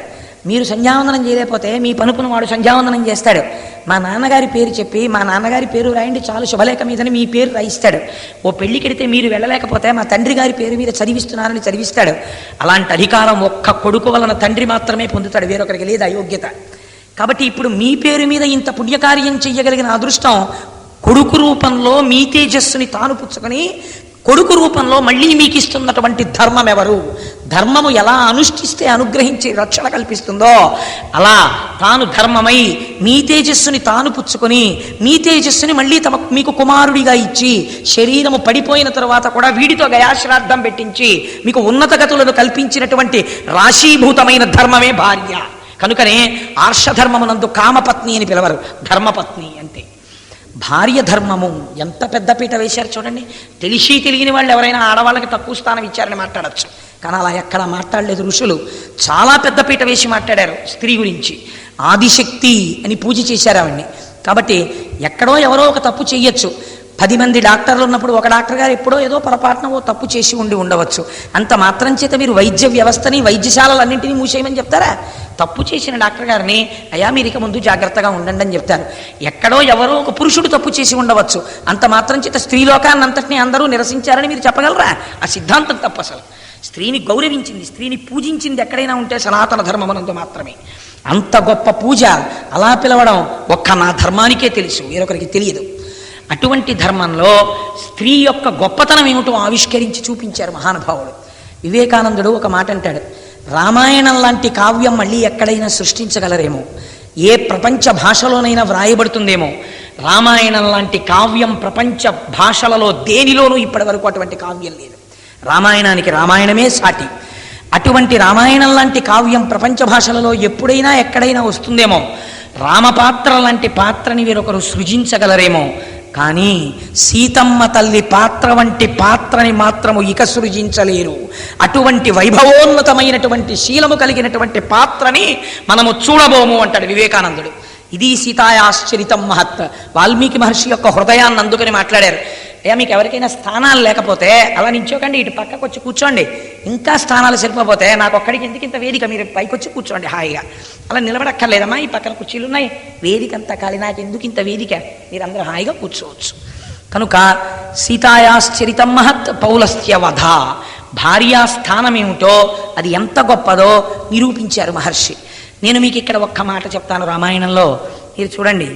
మీరు సంధ్యావందనం చేయలేకపోతే మీ పనుపును వాడు సంధ్యావందనం చేస్తాడు. మా నాన్నగారి పేరు చెప్పి, మా నాన్నగారి పేరు రాయండి చాలు శుభలేఖ మీదని మీ పేరు రాయిస్తాడు. ఓ పెళ్ళికెడితే మీరు వెళ్ళలేకపోతే మా తండ్రి గారి పేరు మీద చదివిస్తున్నారని చదివిస్తాడు. అలాంటి అధికారం ఒక్క కొడుకు వలన తండ్రి మాత్రమే పొందుతాడు, వేరొకరికి లేదు అయోగ్యత. కాబట్టి ఇప్పుడు మీ పేరు మీద ఇంత పుణ్యకార్యం చెయ్యగలిగిన అదృష్టం కొడుకు రూపంలో మీ తేజస్సుని తాను పుచ్చుకొని కొడుకు రూపంలో మళ్ళీ మీకు ఇస్తున్నటువంటి ధర్మం ఎవరు? ధర్మము ఎలా అనుష్ఠిస్తే అనుగ్రహించి రక్షణ కల్పిస్తుందో అలా తాను ధర్మమై మీ తేజస్సుని తాను పుచ్చుకొని మీ తేజస్సుని మళ్ళీ మీకు కుమారుడిగా ఇచ్చి శరీరము పడిపోయిన తర్వాత కూడా వీడితో గయాశ్రాద్ధం పెట్టించి మీకు ఉన్నత గతులను కల్పించినటువంటి రాశీభూతమైన ధర్మమే భార్య. కనుకనే ఆర్షధర్మమునందు కామపత్ని అని పిలవరు, ధర్మపత్ని అంతే. భార్య ధర్మము ఎంత పెద్ద పీట వేశారు చూడండి. తెలిసి తెలియని వాళ్ళు ఎవరైనా ఆడవాళ్ళకి తక్కువ స్థానం ఇచ్చారని మాట్లాడచ్చు, కానీ అలా ఎక్కడ మాట్లాడలేదు. ఋషులు చాలా పెద్ద పీట వేసి మాట్లాడారు స్త్రీ గురించి. ఆదిశక్తి అని పూజ చేశారు ఆవిడ్ని. కాబట్టి ఎక్కడో ఎవరో ఒక తప్పు చెయ్యొచ్చు. 10 మంది డాక్టర్లు ఉన్నప్పుడు ఒక డాక్టర్ గారు ఎప్పుడో ఏదో పొరపాటున ఓ తప్పు చేసి ఉండవచ్చు. అంత మాత్రం చేత మీరు వైద్య వ్యవస్థని వైద్యశాలలన్నింటినీ మూసేయమని చెప్తారా? తప్పు చేసిన డాక్టర్ గారిని అయ్యా మీరు ఇక ముందు జాగ్రత్తగా ఉండండి అని చెప్తారు. ఎక్కడో ఎవరో ఒక పురుషుడు తప్పు చేసి ఉండవచ్చు, అంత మాత్రం చేత స్త్రీలోకాన్ని అంతటినీ అందరూ నిరసించారని మీరు చెప్పగలరా? ఆ సిద్ధాంతం తప్పు. అసలు స్త్రీని గౌరవించింది, స్త్రీని పూజించింది ఎక్కడైనా ఉంటే సనాతన ధర్మమునందు మాత్రమే. అంత గొప్ప పూజ అలా పిలవడం ఒక్క నా ధర్మానికే తెలుసు, వేరొకరికి తెలియదు. అటువంటి ధర్మంలో స్త్రీ యొక్క గొప్పతనం ఏమిటో ఆవిష్కరించి చూపించారు మహానుభావుడు. వివేకానందుడు ఒక మాట అంటాడు, రామాయణం లాంటి కావ్యం మళ్ళీ ఎక్కడైనా సృష్టించగలరేమో, ఏ ప్రపంచ భాషలోనైనా వ్రాయబడుతుందేమో. రామాయణం లాంటి కావ్యం ప్రపంచ భాషలలో దేనిలోనూ ఇప్పటి వరకు అటువంటి కావ్యం లేదు. రామాయణానికి రామాయణమే సాటి. అటువంటి రామాయణం లాంటి కావ్యం ప్రపంచ భాషలలో ఎప్పుడైనా ఎక్కడైనా వస్తుందేమో. రామపాత్ర లాంటి పాత్రని వేరొకరు సృజించగలరేమో, కానీ సీతమ్మ తల్లి పాత్ర వంటి పాత్రని మాత్రము ఇక సృజించలేరు. అటువంటి వైభవోన్నతమైనటువంటి శీలము కలిగినటువంటి పాత్రని మనము చూడబోము అంటాడు వివేకానందుడు. ఇది సీతాయాశ్చరితం మహత్. వాల్మీకి మహర్షి యొక్క హృదయాన్ని అందుకని మాట్లాడారు. అయ్యా మీకు ఎవరికైనా స్థానాలు లేకపోతే అలా నించోకండి, ఇటు పక్కకు వచ్చి కూర్చోండి. ఇంకా స్థానాలు సరిపోతే నాకు ఒక్కడికి ఎందుకు ఇంత వేదిక, మీరు పైకి వచ్చి కూర్చోండి హాయిగా. అలా నిలబడక్కర్లేదమ్మా, ఈ పక్కన కుర్చీలు ఉన్నాయి, వేదిక అంతా ఖాళీ, నాకు ఎందుకు ఇంత వేదిక, మీరందరూ హాయిగా కూర్చోవచ్చు. కనుక సీతాయాశ్చరితం మహత్ పౌలస్త్య వధ, భార్యా స్థానం ఏమిటో అది ఎంత గొప్పదో నిరూపించారు మహర్షి. నేను మీకు ఇక్కడ ఒక్క మాట చెప్తాను. రామాయణంలో మీరు చూడండి,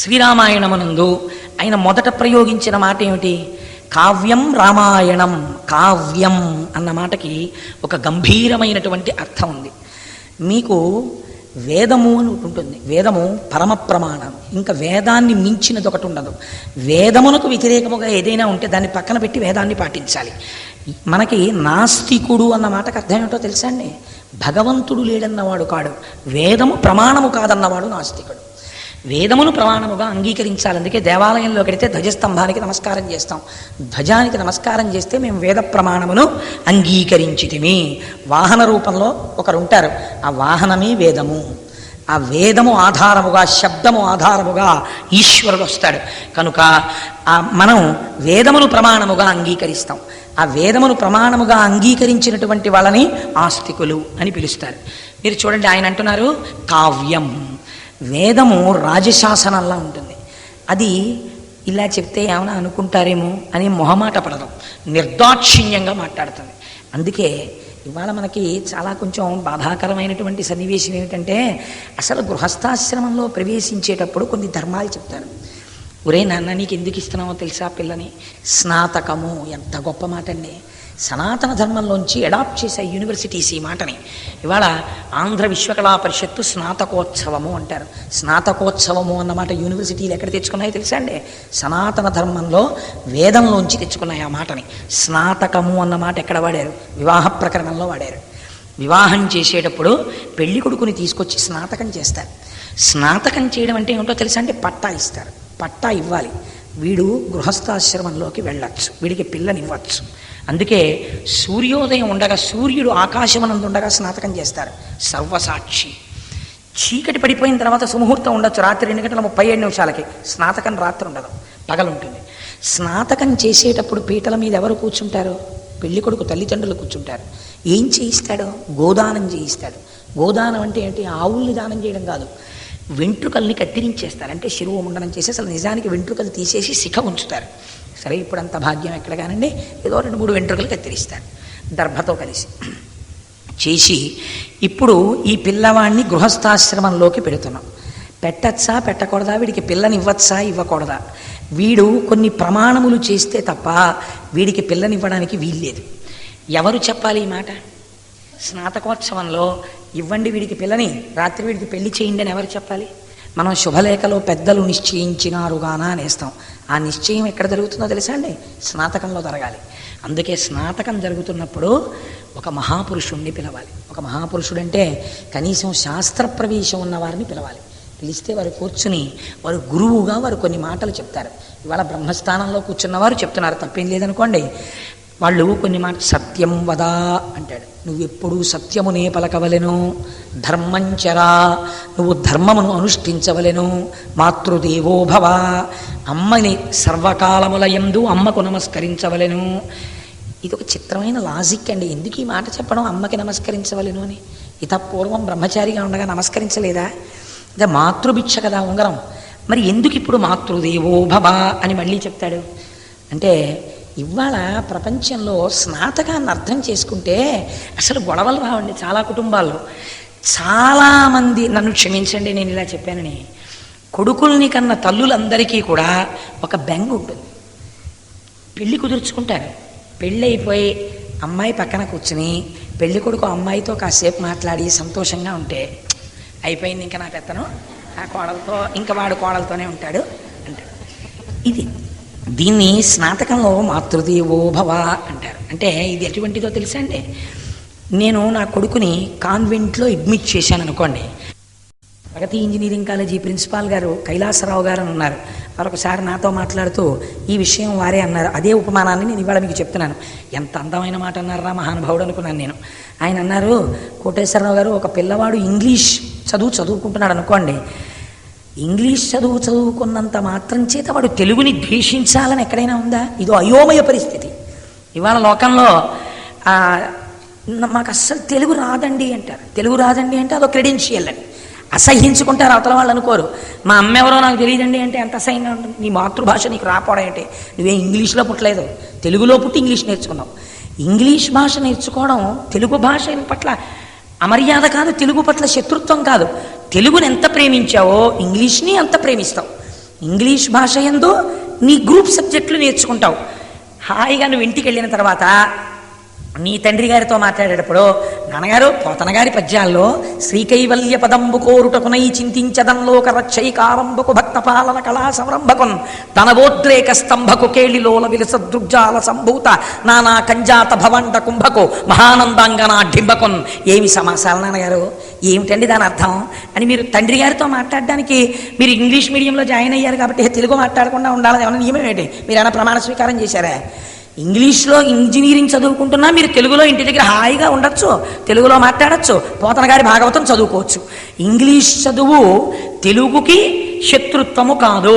శ్రీరామాయణమునందు ఆయన మొదట ప్రయోగించిన మాట ఏమిటి? కావ్యం రామాయణం. కావ్యం అన్న మాటకి ఒక గంభీరమైనటువంటి అర్థం ఉంది. మీకు వేదము అని ఉంటుంది. వేదము పరమ ప్రమాణం. ఇంకా వేదాన్ని మించినది ఒకటి ఉండదు. వేదమునకు వ్యతిరేకముగా ఏదైనా ఉంటే దాన్ని పక్కన పెట్టి వేదాన్ని పాటించాలి. మనకి నాస్తికుడు అన్న మాటకు అర్థం ఏమిటో తెలుసా అండి? భగవంతుడు లేడన్నవాడు కాడు, వేదము ప్రమాణము కాదన్నవాడు నాస్తికుడు. వేదమును ప్రమాణముగా అంగీకరించాలి. అందుకే దేవాలయంలోకి వెడితే ధ్వజస్తంభానికి నమస్కారం చేస్తాం. ధ్వజానికి నమస్కారం చేస్తే మేము వేద ప్రమాణమును అంగీకరించితిమి. వాహన రూపంలో ఒకరు ఉంటారు, ఆ వాహనమే వేదము. ఆ వేదము ఆధారముగా, శబ్దము ఆధారముగా ఈశ్వరుడు వస్తాడు. కనుక మనం వేదమును ప్రమాణముగా అంగీకరిస్తాం. ఆ వేదమును ప్రమాణముగా అంగీకరించినటువంటి వాళ్ళని ఆస్తికులు అని పిలుస్తారు. మీరు చూడండి, ఆయన అంటున్నారు కావ్యం. వేదము రాజశాసనంలా ఉంటుంది. అది ఇలా చెప్తే ఏమైనా అనుకుంటారేమో అని మొహమాట పడదు, నిర్దాక్షిణ్యంగా మాట్లాడుతుంది. అందుకే ఇవాళ మనకి చాలా కొంచెం బాధాకరమైనటువంటి సన్నివేశం ఏమిటంటే, అసలు గృహస్థాశ్రమంలో ప్రవేశించేటప్పుడు కొన్ని ధర్మాలు చెప్తారు. ఒరే నాన్న, నీకు ఎందుకు ఇస్తున్నావో తెలుసా పిల్లని? స్నాతకము. ఎంత గొప్ప మాట అండి! సనాతన ధర్మంలోంచి అడాప్ట్ చేసే యూనివర్సిటీస్ ఈ మాటని. ఇవాళ ఆంధ్ర విశ్వకళా పరిషత్తు స్నాతకోత్సవము అంటారు. స్నాతకోత్సవము అన్నమాట యూనివర్సిటీలు ఎక్కడ తెచ్చుకున్నాయో తెలుసా అండి? సనాతన ధర్మంలో వేదంలోంచి తెచ్చుకున్నాయి ఆ మాటని. స్నాతకము అన్నమాట ఎక్కడ వాడారు? వివాహ ప్రకరణంలో వాడారు. వివాహం చేసేటప్పుడు పెళ్లి కొడుకుని తీసుకొచ్చి స్నాతకం చేస్తారు. స్నాతకం చేయడం అంటే ఏమిటో తెలుసా అంటే పట్టా ఇస్తారు. పట్టా ఇవ్వాలి. వీడు గృహస్థాశ్రమంలోకి వెళ్ళచ్చు, వీడికి పిల్లనివ్వచ్చు. అందుకే సూర్యోదయం ఉండగా, సూర్యుడు ఆకాశమనందు ఉండగా స్నాతకం చేస్తారు. సర్వసాక్షి. చీకటి పడిపోయిన తర్వాత సుముహూర్తం ఉండొచ్చు, రాత్రి 2:37 స్నాతకం రాత్రి ఉండదు, పగలుంటుంది. స్నాతకం చేసేటప్పుడు పీటల మీద ఎవరు కూర్చుంటారు? పెళ్లి కొడుకు తల్లిదండ్రులు కూర్చుంటారు. ఏం చేయిస్తాడు? గోదానం చేయిస్తాడు. గోదానం అంటే ఏంటి? ఆవుల్ని దానం చేయడం కాదు, వెంట్రుకల్ని కత్తిరించేస్తారు. అంటే శిరోముండనం చేసి అసలు నిజానికి వెంట్రుకలు తీసేసి శిఖ ఉంచుతారు. సరే, ఇప్పుడు అంత భాగ్యం ఎక్కడ కానండి, ఏదో 2-3 వెంట్రుకలు కత్తిరిస్తారు దర్భతో కలిసి చేసి. ఇప్పుడు ఈ పిల్లవాడిని గృహస్థాశ్రమంలోకి పెడుతున్నాం. పెట్టచ్చా పెట్టకూడదా? వీడికి పిల్లనివ్వచ్చా ఇవ్వకూడదా? వీడు కొన్ని ప్రమాణములు చేస్తే తప్ప వీడికి పిల్లనివ్వడానికి వీల్లేదు. ఎవరు చెప్పాలి ఈ మాట? స్నాతకోత్సవంలో ఇవ్వండి వీడికి పిల్లని, రాత్రి వీడికి పెళ్లి చేయండి అని ఎవరు చెప్పాలి? మనం శుభలేఖలో పెద్దలు నిశ్చయించినారుగానా అనేస్తాం. ఆ నిశ్చయం ఎక్కడ జరుగుతుందో తెలుసా అండి? స్నాతకంలో జరగాలి. అందుకే స్నాతకం జరుగుతున్నప్పుడు ఒక మహాపురుషుణ్ణి పిలవాలి. ఒక మహాపురుషుడు అంటే కనీసం శాస్త్ర ప్రవేశం ఉన్న వారిని పిలవాలి. పిలిస్తే వారు కూర్చుని, వారు గురువుగా వారు కొన్ని మాటలు చెప్తారు. ఇవాళ బ్రహ్మస్థానంలో కూర్చున్నవారు చెప్తున్నారు, తప్పేం లేదనుకోండి. వాళ్ళు కొన్ని మాట, సత్యం వదా అంటాడు, నువ్వెప్పుడూ సత్యమునే పలకవలెను. ధర్మంచరా, నువ్వు ధర్మమును అనుష్ఠించవలెను. మాతృదేవో భవ, అమ్మని సర్వకాలములయందు అమ్మకు నమస్కరించవలెను. ఇది ఒక చిత్రమైన లాజిక్ అండి. ఎందుకు ఈ మాట చెప్పడం, అమ్మకి నమస్కరించవలెను అని? ఇతపూర్వం బ్రహ్మచారిగా ఉండగా నమస్కరించలేదా? అదే మాతృభిక్ష కదా ఉంగరం. మరి ఎందుకు ఇప్పుడు మాతృదేవో భవ అని మళ్ళీ చెప్తాడు అంటే, ఇవాళ ప్రపంచంలో స్నాతకాన్ని అర్థం చేసుకుంటే అసలు గొడవలు రావండి. చాలా కుటుంబాల్లో చాలామంది, నన్ను క్షమించండి నేను ఇలా చెప్పానని, కొడుకుల్ని కన్న తల్లులందరికీ కూడా ఒక బెంగ ఉంటుంది. పెళ్ళి కుదుర్చుకుంటారు. పెళ్ళి అయిపోయి అమ్మాయి పక్కన కూర్చుని పెళ్ళి కొడుకు అమ్మాయితో కాసేపు మాట్లాడి సంతోషంగా ఉంటే అయిపోయింది, ఇంకా నా పెత్తనం ఆ కోడలతో, ఇంకా వాడు కోడలతోనే ఉంటాడు అంటాడు. దీన్ని స్నాతకంలో మాతృదేవో భవ అంటారు. అంటే ఇది ఎటువంటిదో తెలుసా అండి? నేను నా కొడుకుని కాన్వెంట్లో అడ్మిట్ చేశాను అనుకోండి. ప్రగతి ఇంజనీరింగ్ కాలేజీ ప్రిన్సిపాల్ గారు కైలాసరావు గారు అని ఉన్నారు. వారు ఒకసారి నాతో మాట్లాడుతూ ఈ విషయం వారే అన్నారు. అదే ఉపమానాన్ని నేను ఇవాళ మీకు చెప్తున్నాను. ఎంత అందమైన మాట అన్నారా మహానుభావుడు అనుకున్నాను నేను. ఆయన అన్నారు, కోటేశ్వరరావు గారు, ఒక పిల్లవాడు ఇంగ్లీష్ చదువుకుంటున్నాడు అనుకోండి. ఇంగ్లీష్ చదువుకున్నంత మాత్రం చేత వాడు తెలుగుని ద్వేషించాలని ఎక్కడైనా ఉందా? ఇదో అయోమయ పరిస్థితి ఇవాళ లోకంలో. మాకు అస్సలు తెలుగు రాదండి అంటారు. తెలుగు రాదండి అంటే అదో క్రెడెన్షియల్ అని అసహ్యించుకుంటారు. అవతల వాళ్ళు అనుకోరు, మా అమ్మ ఎవరో నాకు తెలియదండి అంటే ఎంత అసహ్యంగా ఉంటుంది. నీ మాతృభాష నీకు రాపోవడం అంటే, నువ్వే ఇంగ్లీష్లో పుట్టలేదు, తెలుగులో పుట్టి ఇంగ్లీష్ నేర్చుకున్నావు. ఇంగ్లీష్ భాష నేర్చుకోవడం తెలుగు భాష పట్ల అమర్యాద కాదు, తెలుగు పట్ల శత్రుత్వం కాదు. తెలుగుని ఎంత ప్రేమించావో ఇంగ్లీష్ని అంత ప్రేమిస్తావు. ఇంగ్లీష్ భాష యందు నీ గ్రూప్ సబ్జెక్టులు నేర్చుకుంటావు. హాయిగా నువ్వు ఇంటికి వెళ్ళిన తర్వాత నీ తండ్రి గారితో మాట్లాడేటప్పుడు, నాన్నగారు పోతన గారి పద్యాల్లో శ్రీకైవల్య పదంబు కోరుటకునై చింతించదంలోక రక్షైకారంభకు భక్త పాలన కళా సంరంభకున్ తనవోద్రేక స్తంభకు కేళిలోల విలస దృగ్జాల సంభూత నానా కంజాత భవంట కుంభకు మహానందాంగన డింబకున్. ఏమి సమాసాలు నాన్నగారు, ఏమిటండి దాని అర్థం అని మీరు తండ్రి గారితో మాట్లాడడానికి, మీరు ఇంగ్లీష్ మీడియంలో జాయిన్ అయ్యారు కాబట్టి తెలుగు మాట్లాడకుండా ఉండాలని ఏమైనా నియమం ఏంటి? మీరు ఏమైనా ప్రమాణ స్వీకారం చేశారా? ఇంగ్లీష్లో ఇంజనీరింగ్ చదువుకుంటున్నా మీరు తెలుగులో ఇంటి దగ్గర హాయిగా ఉండొచ్చు, తెలుగులో మాట్లాడచ్చు, పోతన గారి భాగవతం చదువుకోవచ్చు. ఇంగ్లీష్ చదువు తెలుగుకి శత్రుత్వము కాదు.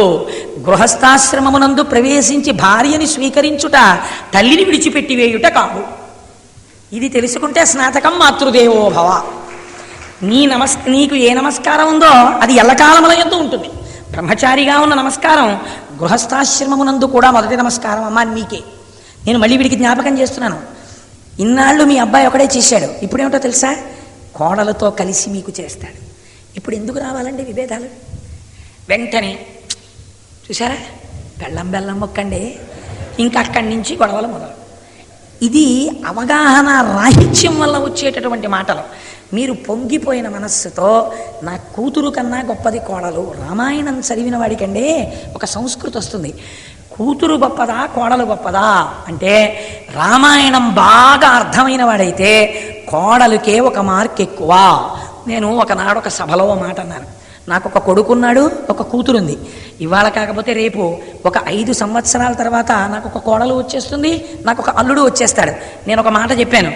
గృహస్థాశ్రమమునందు ప్రవేశించి భార్యని స్వీకరించుట తల్లిని విడిచిపెట్టి వేయుట కాదు. ఇది తెలుసుకుంటే స్నాతకం మాతృదేవోభవ. నీకు ఏ నమస్కారం ఉందో అది ఎల్లకాలముల యందు ఉంటుంది. బ్రహ్మచారిగా ఉన్న నమస్కారం గృహస్థాశ్రమమునందు కూడా మొదటి నమస్కారం అమ్మా నీకే. నేను మళ్ళీ వీడికి జ్ఞాపకం చేస్తున్నాను. ఇన్నాళ్ళు మీ అబ్బాయి ఒకడే చేశాడు, ఇప్పుడేమిటో తెలుసా? కోడలతో కలిసి మీకు చేస్తాడు. ఇప్పుడు ఎందుకు రావాలండి విభేదాలు? వెంటనే చూసారా, బెల్లం మొక్కండి, ఇంకా అక్కడి నుంచి గొడవలు మొదలు. ఇది అవగాహన రాహిత్యం వల్ల వచ్చేటటువంటి మాటలు. మీరు పొంగిపోయిన మనస్సుతో నా కూతురు కన్నా గొప్పది కోడలు, రామాయణం చదివిన వాడికండే ఒక సంస్కృతి వస్తుంది. కూతురు గొప్పదా కోడలు గొప్పదా అంటే, రామాయణం బాగా అర్థమైన వాడైతే కోడలుకే ఒక మార్క్ ఎక్కువ. నేను ఒకనాడు ఒక సభలో మాట అన్నాను, నాకు ఒక కొడుకున్నాడు, ఒక కూతురుంది. ఇవాళ కాకపోతే రేపు ఒక 5 సంవత్సరాల తర్వాత నాకు ఒక కోడలు వచ్చేస్తుంది, నాకు ఒక అల్లుడు వచ్చేస్తాడు. నేను ఒక మాట చెప్పాను,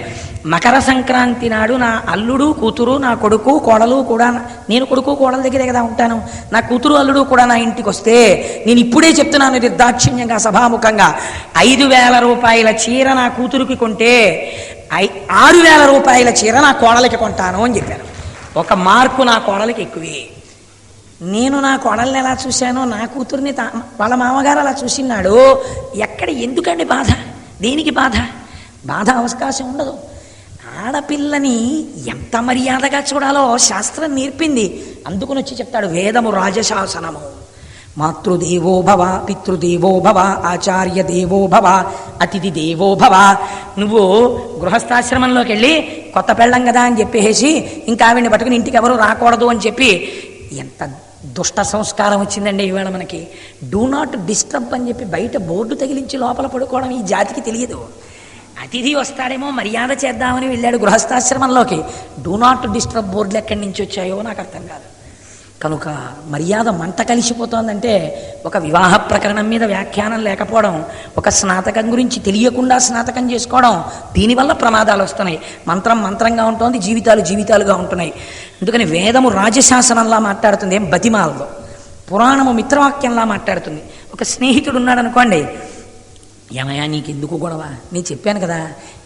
మకర సంక్రాంతి నాడు నా అల్లుడు కూతురు, నా కొడుకు కోడలు కూడా, నేను కొడుకు కోడల దగ్గరే కదా ఉంటాను, నా కూతురు అల్లుడు కూడా నా ఇంటికి వస్తే, నేను ఇప్పుడే చెప్తున్నాను నిర్దాక్షిణ్యంగా సభాముఖంగా, 5,000 రూపాయల చీర నా కూతురుకి కొంటే 6,000 రూపాయల చీర నా కోడలికి కొంటాను అని చెప్పాను. ఒక మార్కు నా కోడలికి ఎక్కువే. నేను నా కోడల్ని ఎలా చూశానో నా కూతుర్ని వాళ్ళ మామగారు అలా చూసినాడు. ఎక్కడ ఎందుకండి బాధ? దేనికి బాధ అవకాశం ఉండదు. ఆడపిల్లని ఎంత మర్యాదగా చూడాలో శాస్త్రం నేర్పింది. అందుకుని వచ్చి చెప్తాడు వేదము రాజశాసనము. మాతృదేవో భవ, పితృదేవో భవ, ఆచార్య దేవో భవ, అతిథి దేవో భవ. నువ్వు గృహస్థాశ్రమంలోకి వెళ్ళి కొత్త పెళ్ళం కదా అని చెప్పేసి ఇంకా ఆవిడ్ని పట్టుకుని ఇంటికి ఎవరు రాకూడదు అని చెప్పి, ఎంత దుష్ట సంస్కారం వచ్చిందండి ఇవాళ మనకి. డూ నాట్ డిస్టర్బ్ అని చెప్పి బయట బోర్డు తగిలించి లోపల పడుకోవడం ఈ జాతికి తెలియదు. అతిథి వస్తాడేమో మర్యాద చేద్దామని వెళ్ళాడు గృహస్థాశ్రమంలోకి, డూ నాట్ డిస్టర్బ్ బోర్డులు ఎక్కడి నుంచి వచ్చాయో నాకు అర్థం కాదు. కనుక మర్యాద మంట కలిసిపోతోందంటే ఒక వివాహ ప్రకరణం మీద వ్యాఖ్యానం లేకపోవడం, ఒక స్నాతకం గురించి తెలియకుండా స్నాతకం చేసుకోవడం, దీనివల్ల ప్రమాదాలు వస్తున్నాయి. మంత్రంగా ఉంటుంది, జీవితాలుగా ఉంటున్నాయి. అందుకని వేదము రాజశాసనంలా మాట్లాడుతుంది, ఏం బతిమాలదో. పురాణము మిత్రవాక్యంలా మాట్లాడుతుంది. ఒక స్నేహితుడు ఉన్నాడు అనుకోండి, ఏమయ్యా నీకెందుకు గొడవ, నేను చెప్పాను కదా,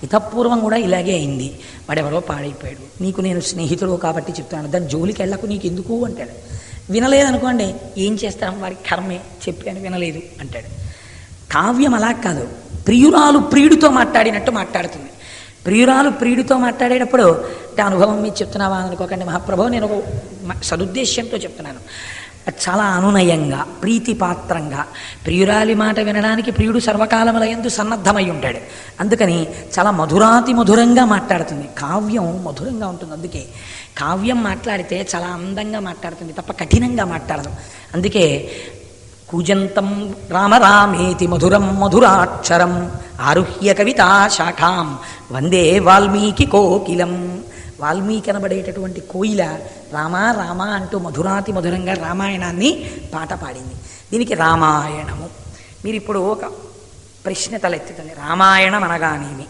ఇతపూర్వం కూడా ఇలాగే అయింది, వాడెవరో పాడైపోయాడు, నీకు నేను స్నేహితుడు కాబట్టి చెప్తాను, దాని జోలికి వెళ్ళకు నీకెందుకు అంటాడు. వినలేదనుకోండి, ఏం చేస్తాం, వాడికి కర్మే, చెప్పాను వినలేదు అంటాడు. కావ్యం అలా కాదు, ప్రియురాలు ప్రియుడితో మాట్లాడినట్టు మాట్లాడుతుంది. ప్రియురాలు ప్రియుడితో మాట్లాడేటప్పుడు అంటే అనుభవం మీరు చెప్తున్నావా అని అనుకోకండి మహాప్రభు, నేను ఒక సదుద్దేశ్యంతో చెప్తున్నాను. చాలా అనునయంగా ప్రీతిపాత్రంగా ప్రియురాలి మాట వినడానికి ప్రియుడు సర్వకాలముల యందు సన్నద్ధమై ఉంటాడు. అందుకని చాలా మధురంగా మాట్లాడుతుంది. కావ్యం మధురంగా ఉంటుంది. అందుకే కావ్యం మాట్లాడితే చాలా అందంగా మాట్లాడుతుంది తప్ప కఠినంగా మాట్లాడదు. అందుకే కూజంతం రామరామేతి మధురం మధురాక్షరం ఆరుహ్య కవితా శాఖాం వందే వాల్మీకి కోకిలం. వాల్మీకి అనబడేటటువంటి కోయిల రామ అంటూ మధురంగా రామాయణాన్ని పాట పాడింది. దీనికి రామాయణము. మీరు ఇప్పుడు ఒక ప్రశ్న తలెత్తుతుంది, రామాయణం అనగానేమి?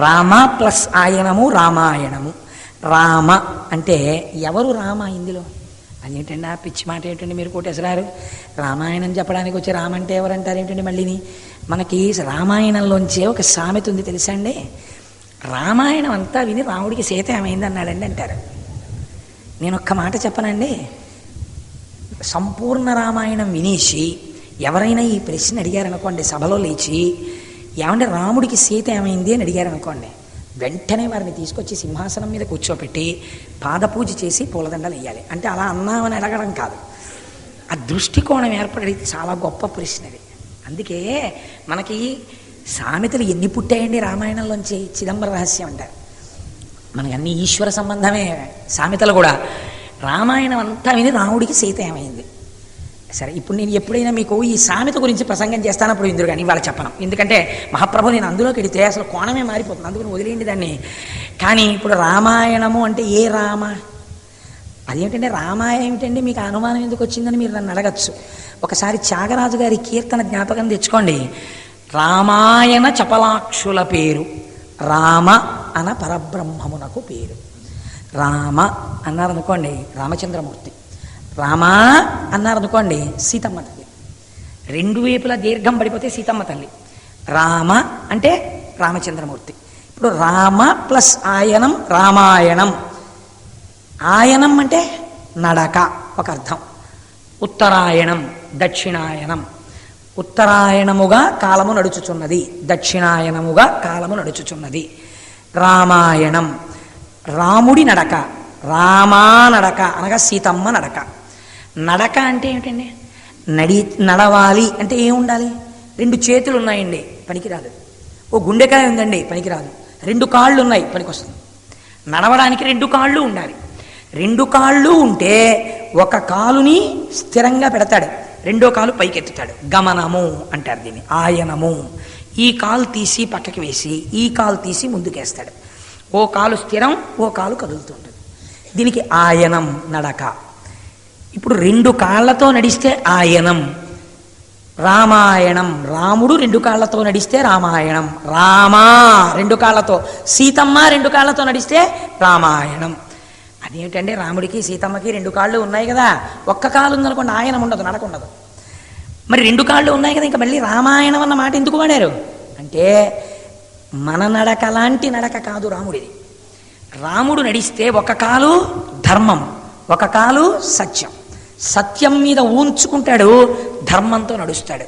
రామ ప్లస్ ఆయనము రామాయణము. రామ అంటే ఎవరు రామ ఇందులో? అదేంటండి ఆ పిచ్చి మాట ఏంటండి మీరు కోటేశ్వరారు? రామాయణం చెప్పడానికి వచ్చి రామ అంటే ఎవరంటారు ఏంటండి? మళ్ళీని మనకి రామాయణంలోంచే ఒక సామెత ఉంది తెలుసా అండి? రామాయణం అంతా విని రాముడికి సీత ఏమైంది అన్నాడండి అంటారు. నేను ఒక్క మాట చెప్పనండి, సంపూర్ణ రామాయణం వినేసి ఎవరైనా ఈ ప్రశ్న అడిగారనుకోండి సభలో లేచి, ఏమంటే రాముడికి సీత ఏమైంది అని అడిగారనుకోండి, వెంటనే వారిని తీసుకొచ్చి సింహాసనం మీద కూర్చోపెట్టి పాదపూజ చేసి పూలదండలు వేయాలి. అంటే అలా అన్నామని అడగడం కాదు, ఆ దృష్టికోణం ఏర్పడేది చాలా గొప్ప ప్రశ్నది. అందుకే మనకి సామెతలు ఎన్ని పుట్టాయండి రామాయణంలోంచి? చిదంబర రహస్యం అంటారు. మనకి అన్ని ఈశ్వర సంబంధమే సామెతలు కూడా. రామాయణం అంతా విని రాముడికి సీత ఏమైంది? సరే, ఇప్పుడు నేను ఎప్పుడైనా మీకు ఈ సామెత గురించి ప్రసంగం చేస్తానప్పుడు ఇందులో కానీ ఇవాళ చెప్పను. ఎందుకంటే మహాప్రభు నేను అందులోకి వెడితే అసలు కోణమే మారిపోతుంది, అందుకని వదిలేయండి దాన్ని. కానీ ఇప్పుడు రామాయణము అంటే ఏ రామ? అదేమిటంటే రామాయణం ఏమిటండి మీకు అనుమానం ఎందుకు వచ్చిందని మీరు నన్ను అడగచ్చు. ఒకసారి త్యాగరాజు గారి కీర్తన జ్ఞాపకం తెచ్చుకోండి. రామాయణ చపలాక్షుల పేరు, రామ అన పరబ్రహ్మమునకు పేరు. రామ అన్నారనుకోండి రామచంద్రమూర్తి, రామా అన్నారనుకోండి సీతమ్మ తల్లి. రెండు వైపులా దీర్ఘం పడిపోతే సీతమ్మ తల్లి. రామ అంటే రామచంద్రమూర్తి. ఇప్పుడు రామ ప్లస్ ఆయనం రామాయణం. ఆయనం అంటే నడక ఒక అర్థం. ఉత్తరాయణం దక్షిణాయనం. ఉత్తరాయణముగా కాలము నడుచుచున్నది, దక్షిణాయనముగా కాలము నడుచుచున్నది. రామాయణం రాముడి నడక, రామా నడక అనగా సీతమ్మ నడక. నడక అంటే ఏమిటండి? నడవాలి అంటే ఏముండాలి? రెండు చేతులు ఉన్నాయండి, పనికిరాదు. ఓ గుండెకాయ ఉందండి, పనికిరాదు. రెండు కాళ్ళు ఉన్నాయి, పనికొస్తుంది. నడవడానికి రెండు కాళ్ళు ఉండాలి. రెండు కాళ్ళు ఉంటే ఒక కాలుని స్థిరంగా పెడతాడు, రెండో కాలు పైకెత్తుతాడు. గమనము అంటారు దీన్ని, ఆయనము. ఈ కాలు తీసి పక్కకి వేసి ఈ కాలు తీసి ముందుకేస్తాడు. ఓ కాలు స్థిరం, ఓ కాలు కదులుతుంటుంది. దీనికి ఆయనం నడక. ఇప్పుడు రెండు కాళ్ళతో నడిస్తే ఆయనం. రామాయణం రాముడు రెండు కాళ్ళతో నడిస్తే రామాయణం. రామా రెండు కాళ్ళతో, సీతమ్మ రెండు కాళ్ళతో నడిస్తే రామాయణం. అదేంటంటే రాముడికి సీతమ్మకి రెండు కాళ్ళు ఉన్నాయి కదా, ఒక్క కాలు ఉందనుకోండి ఆయనం ఉండదు, నడక ఉండదు. మరి రెండు కాళ్ళు ఉన్నాయి కదా, ఇంకా మళ్ళీ రామాయణం అన్న మాట ఎందుకు వాడారు అంటే మన నడక లాంటి నడక కాదు రాముడిది. రాముడు నడిస్తే ఒక కాలు ధర్మం, ఒక కాలు సత్యం. సత్యం మీద ఊంచుకుంటాడు, ధర్మంతో నడుస్తాడు.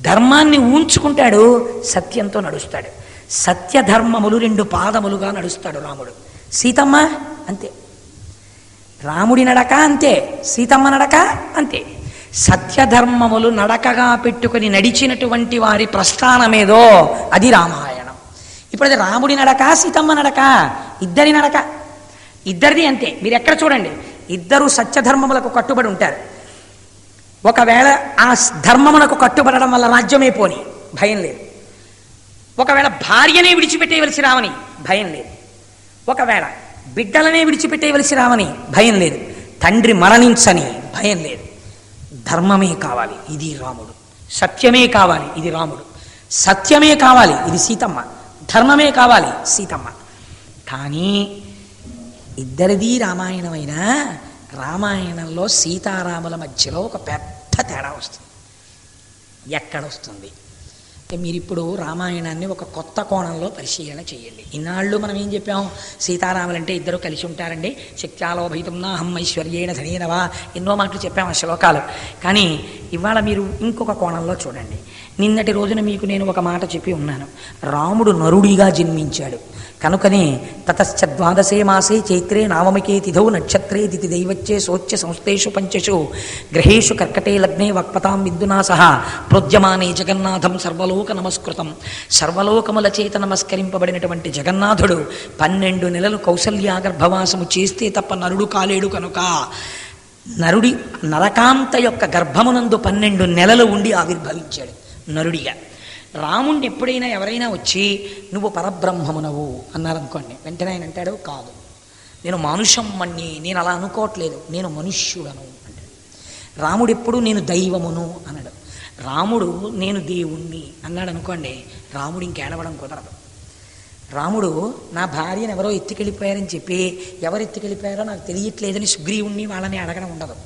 ధర్మాన్ని ఊంచుకుంటాడు, సత్యంతో నడుస్తాడు. సత్యధర్మములు రెండు పాదములుగా నడుస్తాడు రాముడు. సీతమ్మ అంతే. రాముడి నడక అంతే, సీతమ్మ నడక అంతే. సత్యధర్మములు నడకగా పెట్టుకుని నడిచినటువంటి వారి ప్రస్థానమేదో అది రామాయణం. ఇప్పుడు అది రాముడి నడక, సీతమ్మ నడక, ఇద్దరి నడక, ఇద్దరిది అంతే. మీరు ఎక్కడ చూడండి, ఇద్దరు సత్యధర్మములకు కట్టుబడి ఉంటారు. ఒకవేళ ఆ ధర్మమునకు కట్టుబడడం వల్ల రాజ్యమే పోని భయం లేదు. ఒకవేళ భార్యనే విడిచిపెట్టేయవలసి రావని భయం లేదు. ఒకవేళ బిడ్డలనే విడిచిపెట్టేయవలసి రావని భయం లేదు. తండ్రి మరణించని భయం లేదు. ధర్మమే కావాలి, ఇది రాముడు. సత్యమే కావాలి, ఇది రాముడు. సత్యమే కావాలి, ఇది సీతమ్మ. ధర్మమే కావాలి, సీతమ్మ. కానీ ఇద్దరిది రామాయణమైనా రామాయణంలో సీతారాముల మధ్యలో ఒక పెద్ద తేడా వస్తుంది. ఎక్కడొస్తుంది? మీరు ఇప్పుడు రామాయణాన్ని ఒక కొత్త కోణంలో పరిశీలన చేయండి. ఇన్నాళ్ళు మనం ఏం చెప్పాం? సీతారాములంటే ఇద్దరు కలిసి ఉంటారండి, శక్త్యాలోభయితం నాహం ఐశ్వర్యేణ ధనేనవా, ఎన్నో మాటలు చెప్పాము ఆ శ్లోకాలు. కానీ ఇవాళ మీరు ఇంకొక కోణంలో చూడండి. నిన్నటి రోజున మీకు నేను ఒక మాట చెప్పి ఉన్నాను. రాముడు నరుడిగా జన్మించాడు కనుకనే తతశ్చ ద్వాదశే మాసే చైత్రే నామమికే తిథౌ నక్షత్రే దితి దైవచ్చే సోచ్య సంస్థేషు పంచషు గ్రహేషు కర్కటే లగ్నే వక్పతాం విద్యునా సహ ప్రోద్యమానే జగన్నాథం సర్వలోక నమస్కృతం. సర్వలోకముల చేత నమస్కరింపబడినటువంటి జగన్నాథుడు 12 నెలలు కౌసల్యా గర్భవాసము చేస్తే తప్ప నరుడు కాలేడు కనుక నరుడి నరకాంత యొక్క గర్భమునందు 12 నెలలు ఉండి ఆవిర్భవించాడు నరుడిగా. రాముణ్ణి ఎప్పుడైనా ఎవరైనా వచ్చి నువ్వు పరబ్రహ్మమునవు అన్నారనుకోండి, వెంటనే ఆయన అంటాడు, కాదు నేను మానుషమ్మణ్ణి, నేను అలా అనుకోవట్లేదు, నేను మనుష్యుడను అంటాడు. రాముడు ఎప్పుడు నేను దైవమును అన్నాడు. రాముడు నేను దేవుణ్ణి అన్నాడు అనుకోండి, రాముడు ఇంకేడవడం కుదరదు. రాముడు నా భార్యను ఎవరో ఎత్తుకెళ్ళిపోయారని చెప్పి ఎవరు ఎత్తుకెళ్ళిపోయారో నాకు తెలియట్లేదని సుగ్రీవుణ్ణి వాళ్ళని అడగడం ఉండదు.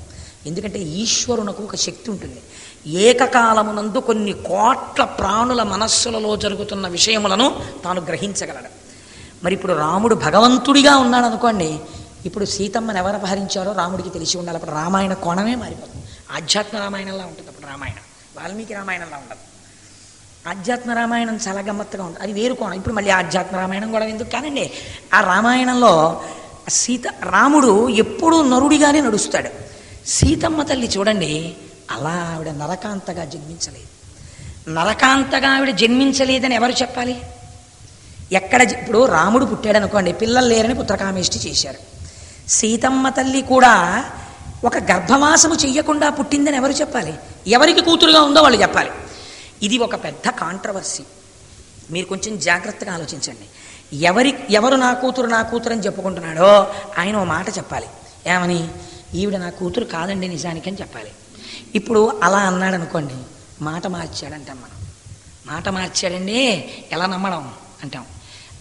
ఎందుకంటే ఈశ్వరునకు ఒక శక్తి ఉంటుంది. ఏకకాలమునందు కొన్ని కోట్ల ప్రాణుల మనస్సులలో జరుగుతున్న విషయములను తాను గ్రహించగలడు. మరి ఇప్పుడు రాముడు భగవంతుడిగా ఉన్నాడు అనుకోండి, ఇప్పుడు సీతమ్మను ఎవరు అపహరించారో రాముడికి తెలిసి ఉండాలి. అప్పుడు రామాయణ కోణమే మారిపోతుంది. ఆధ్యాత్మ రామాయణంలా ఉంటుంది అప్పుడు రామాయణం, వాల్మీకి రామాయణంలా ఉండదు. ఆధ్యాత్మ రామాయణం చాలా గమ్మత్తుగా ఉంటుంది, అది వేరు కోణం. ఇప్పుడు మళ్ళీ ఆధ్యాత్మ రామాయణం కూడా ఎందుకు కానండి. ఆ రామాయణంలో రాముడు ఎప్పుడూ నరుడిగానే నడుస్తాడు. సీతమ్మ తల్లి చూడండి, అలా ఆవిడ నరకాంతగా జన్మించలేదు. నరకాంతగా ఆవిడ జన్మించలేదని ఎవరు చెప్పాలి? ఇప్పుడు రాముడు పుట్టాడు అనుకోండి, పిల్లలు లేరని పుత్రకామేష్టి చేశారు. సీతమ్మ తల్లి కూడా ఒక గర్భవాసము చెయ్యకుండా పుట్టిందని ఎవరు చెప్పాలి? ఎవరికి కూతురుగా ఉందో వాళ్ళు చెప్పాలి. ఇది ఒక పెద్ద కాంట్రవర్సీ. మీరు కొంచెం జాగ్రత్తగా ఆలోచించండి. ఎవరు నా కూతురు అని చెప్పుకుంటున్నాడో ఆయన ఓ మాట చెప్పాలి. ఏమని? ఈవిడ నా కూతురు కాదండి నిజానికి అని చెప్పాలి. ఇప్పుడు అలా అన్నాడు అనుకోండి, మాట మార్చాడంటాం మనం. మాట మార్చాడండి, ఎలా నమ్మడం అంటాం.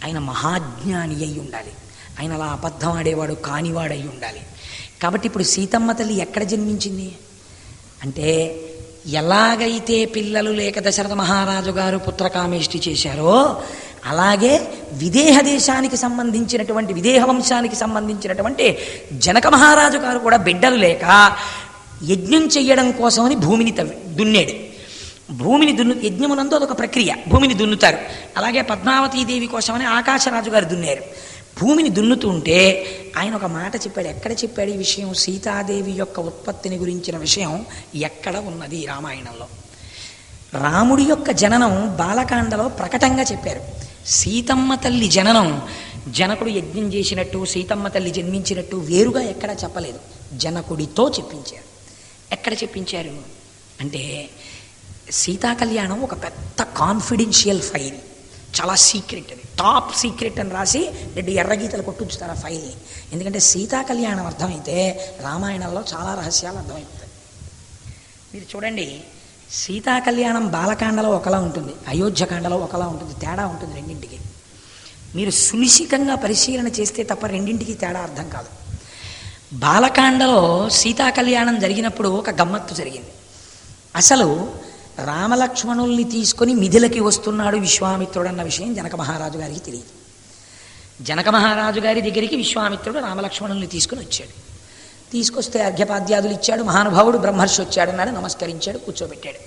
ఆయన మహాజ్ఞాని అయి ఉండాలి. ఆయన అలా అబద్ధం ఆడేవాడు కానివాడు అయి ఉండాలి. కాబట్టి ఇప్పుడు సీతమ్మ తల్లి ఎక్కడ జన్మించింది అంటే, ఎలాగైతే పిల్లలు లేక దశరథ మహారాజు గారు పుత్రకామేష్టి చేశారో అలాగే విదేహ దేశానికి సంబంధించినటువంటి విదేహ వంశానికి సంబంధించినటువంటి జనక మహారాజు గారు కూడా బిడ్డలు లేక యజ్ఞం చెయ్యడం కోసమని భూమిని దున్నాడు. భూమిని యజ్ఞమునందు అదొక ప్రక్రియ, భూమిని దున్నుతారు. అలాగే పద్మావతీదేవి కోసమని ఆకాశరాజు గారు దున్నారు. భూమిని దున్నుతుంటే ఆయన ఒక మాట చెప్పాడు. ఎక్కడ చెప్పాడు ఈ విషయం? సీతాదేవి యొక్క ఉత్పత్తిని గురించిన విషయం ఎక్కడ ఉన్నది రామాయణంలో? రాముడి యొక్క జననం బాలకాండలో ప్రకటంగా చెప్పారు. సీతమ్మ తల్లి జననం జనకుడు యజ్ఞం చేసినట్టు సీతమ్మ తల్లి జన్మించినట్టు వేరుగా ఎక్కడా చెప్పలేదు. జనకుడితో చెప్పించారు. ఎక్కడ చెప్పించారు అంటే, సీతా కళ్యాణం ఒక పెద్ద కాన్ఫిడెన్షియల్ ఫైల్, చాలా సీక్రెట్, అది టాప్ సీక్రెట్ అని రాసి 2 ఎర్రగీతలు కొట్టుంచుతారు ఆ ఫైల్ని. ఎందుకంటే సీతా కళ్యాణం అర్థమైతే రామాయణంలో చాలా రహస్యాలు అర్థమైపోతాయి. మీరు చూడండి, సీతా కళ్యాణం బాలకాండలో ఒకలా ఉంటుంది, అయోధ్యకాండలో ఒకలా ఉంటుంది. తేడా ఉంటుంది రెండింటికి. మీరు సునిశ్చితంగా పరిశీలన చేస్తే తప్ప రెండింటికి తేడా అర్థం కాదు. బాలకాండలో సీతా కళ్యాణం జరిగినప్పుడు ఒక గమ్మత్తు జరిగింది. అసలు రామలక్ష్మణుల్ని తీసుకొని మిథిలకి వస్తున్నాడు విశ్వామిత్రుడు అన్న విషయం జనక మహారాజు గారికి తెలియదు. జనక మహారాజు గారి దగ్గరికి విశ్వామిత్రుడు రామలక్ష్మణుల్ని తీసుకుని వచ్చాడు. తీసుకొస్తే అర్ఘ్యపాద్యాదులు ఇచ్చాడు. మహానుభావుడు బ్రహ్మర్షి వచ్చాడు, అన్నాడు, నమస్కరించాడు, కూర్చోబెట్టాడు.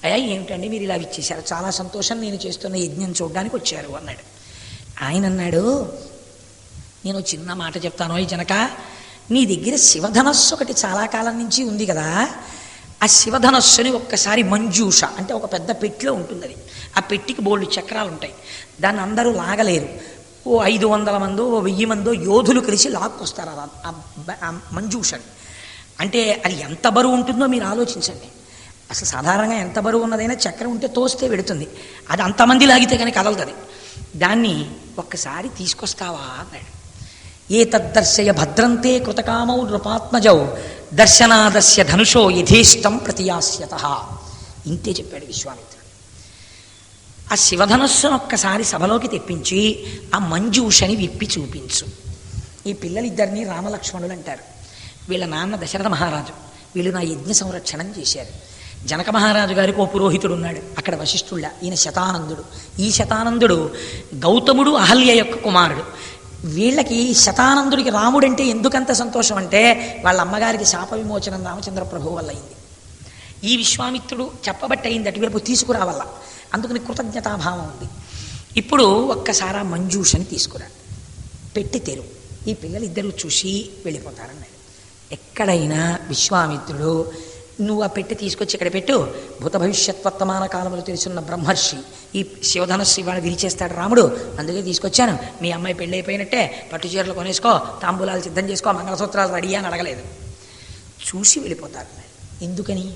అయ్యా ఏమిటండి మీరు ఇలా ఇచ్చేశారు, చాలా సంతోషం, నేను చేస్తున్న యజ్ఞం చూడడానికి వచ్చారు అన్నాడు. ఆయన అన్నాడు, నేను చిన్న మాట చెప్తాను, ఈ జనక, నీ దగ్గర శివధనస్సు ఒకటి చాలా కాలం నుంచి ఉంది కదా, ఆ శివధనస్సుని ఒక్కసారి మంజూష అంటే ఒక పెద్ద పెట్టిలో ఉంటుంది. అది ఆ పెట్టికి బోల్డ్ చక్రాలు ఉంటాయి. దాన్ని అందరూ లాగలేరు. ఓ 500 మందో 1000 మందో యోధులు కలిసి లాక్కొస్తారు ఆ మంజూషని. అంటే అది ఎంత బరువు ఉంటుందో మీరు ఆలోచించండి. అసలు సాధారణంగా ఎంత బరువు ఉన్నదైనా చక్రం ఉంటే తోస్తే పెడుతుంది. అది అంతమంది లాగితే కానీ కదలతుంది. దాన్ని ఒక్కసారి తీసుకొస్తావా అన్నాడు. ఏ తద్దర్శయ భద్రంతే కృతకామౌ నృపాత్మజౌ దర్శనాదస్య ధనుషో యథేష్టం ప్రతియాస్యత. ఇంతే చెప్పాడు విశ్వామిత్రుడు. ఆ శివధనుస్సును ఒక్కసారి సభలోకి తెప్పించి ఆ మంజూషని విప్పి చూపించు. ఈ పిల్లలిద్దరినీ రామలక్ష్మణులు అంటారు. వీళ్ళ నాన్న దశరథ మహారాజు. వీళ్ళు నా యజ్ఞ సంరక్షణం చేశారు. జనక మహారాజు గారికి ఓ పురోహితుడు ఉన్నాడు అక్కడ, వశిష్ఠుళ్ళ. ఈయన శతానందుడు. ఈ శతానందుడు గౌతముడు అహల్య యొక్క కుమారుడు. వీళ్ళకి శతానందుడికి రాముడంటే ఎందుకంత సంతోషం అంటే, వాళ్ళ అమ్మగారికి శాప విమోచనం రామచంద్ర ప్రభువు వల్ల అయింది. ఈ విశ్వామిత్రుడు చెప్పబట్టి అయింది, అటువైపు తీసుకురావల్ల. అందుకని కృతజ్ఞతాభావం ఉంది. ఇప్పుడు ఒక్కసారి మంజూషని తీసుకురా, పెట్టి తెరువు. ఈ పిల్లలు ఇద్దరు చూసి వెళ్ళిపోతారన్నాడు. ఎక్కడైనా విశ్వామిత్రుడు, నువ్వు ఆ పెట్టి తీసుకొచ్చి ఇక్కడ పెట్టు, భూత భవిష్యత్ వర్తమాన కాలంలో తెలుసున్న బ్రహ్మర్షి ఈ శివధనస్సు ఇవాళ విరిచేస్తాడు రాముడు, అందుకే తీసుకొచ్చాను, మీ అమ్మాయి పెళ్ళి అయిపోయినట్టే, పట్టు చీరలు కొనేసుకో, తాంబూలాలు సిద్ధం చేసుకో, మంగళసూత్రాలు రెడీ అని అడగలేదు. చూసి వెళ్ళిపోతారు. ఎందుకని?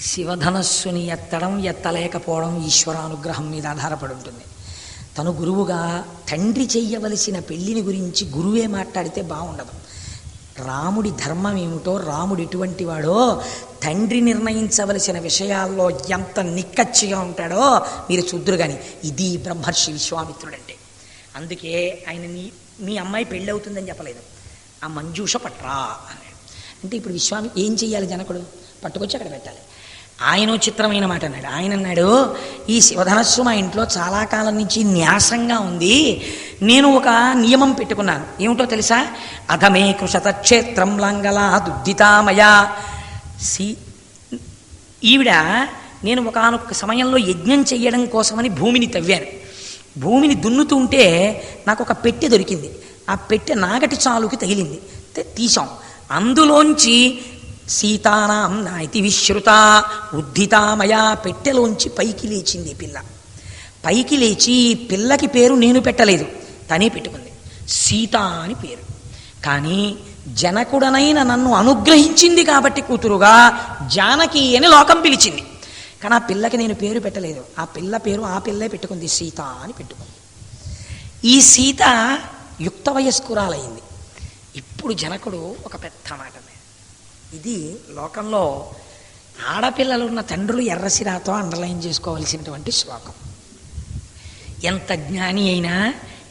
శివధనస్సుని ఎత్తడం ఎత్తలేకపోవడం ఈశ్వరానుగ్రహం మీద ఆధారపడి ఉంటుంది. తను గురువుగా తండ్రి చెయ్యవలసిన పెళ్లిని గురించి గురువే మాట్లాడితే బాగుండదు. రాముడి ధర్మం ఏమిటో, రాముడు ఎటువంటి వాడో, తండ్రి నిర్ణయించవలసిన విషయాల్లో ఎంత నిక్కచ్చిగా ఉంటాడో మీరు చూద్దురు. కానీ ఇది బ్రహ్మర్షి విశ్వామిత్రుడు అంటే. అందుకే ఆయన మీ అమ్మాయి పెళ్ళి అవుతుందని చెప్పలేదు, ఆ మంజూష పట్రా అన్నాడు. అంటే ఇప్పుడు ఏం చెయ్యాలి? జనకుడు పట్టుకొచ్చి అక్కడ పెట్టాలి. ఆయన చిత్రమైన మాట అన్నాడు. ఆయన అన్నాడు, ఈ శివధనస్సు మా ఇంట్లో చాలా కాలం నుంచి న్యాసంగా ఉంది, నేను ఒక నియమం పెట్టుకున్నాను. ఏమిటో తెలుసా? అధమే కృషతక్షేత్రం లంగలా దుద్దితామయా. ఈవిడ నేను ఒకానొక సమయంలో యజ్ఞం చెయ్యడం కోసమని భూమిని తవ్వాను. భూమిని దున్నుతుంటే నాకు ఒక పెట్టె దొరికింది. ఆ పెట్టె నాగటి చాలుకి తగిలింది, తీసాం. అందులోంచి సీతానాం నాయితి విశ్రుత ఉద్ధితామయా, పెట్టెలోంచి పైకి లేచింది పిల్ల. పైకి లేచి పిల్లకి పేరు నేను పెట్టలేదు, తనే పెట్టుకుంది, సీత అని పేరు. కానీ జనకుడనైన నన్ను అనుగ్రహించింది కాబట్టి కూతురుగా జానకి అని లోకం పిలిచింది. కానీ ఆ పిల్లకి నేను పేరు పెట్టలేదు, ఆ పిల్ల పేరు ఆ పిల్లే పెట్టుకుంది, సీత అని పెట్టుకుంది. ఈ సీత యుక్త వయస్కురాలైంది. ఇప్పుడు జనకుడు ఒక పెద్ద మాట, ఇది లోకంలో ఆడపిల్లలు ఉన్న తండ్రులు ఎర్రసిరాతో అండర్లైన్ చేసుకోవలసినటువంటి శ్లోకం. ఎంత జ్ఞాని అయినా,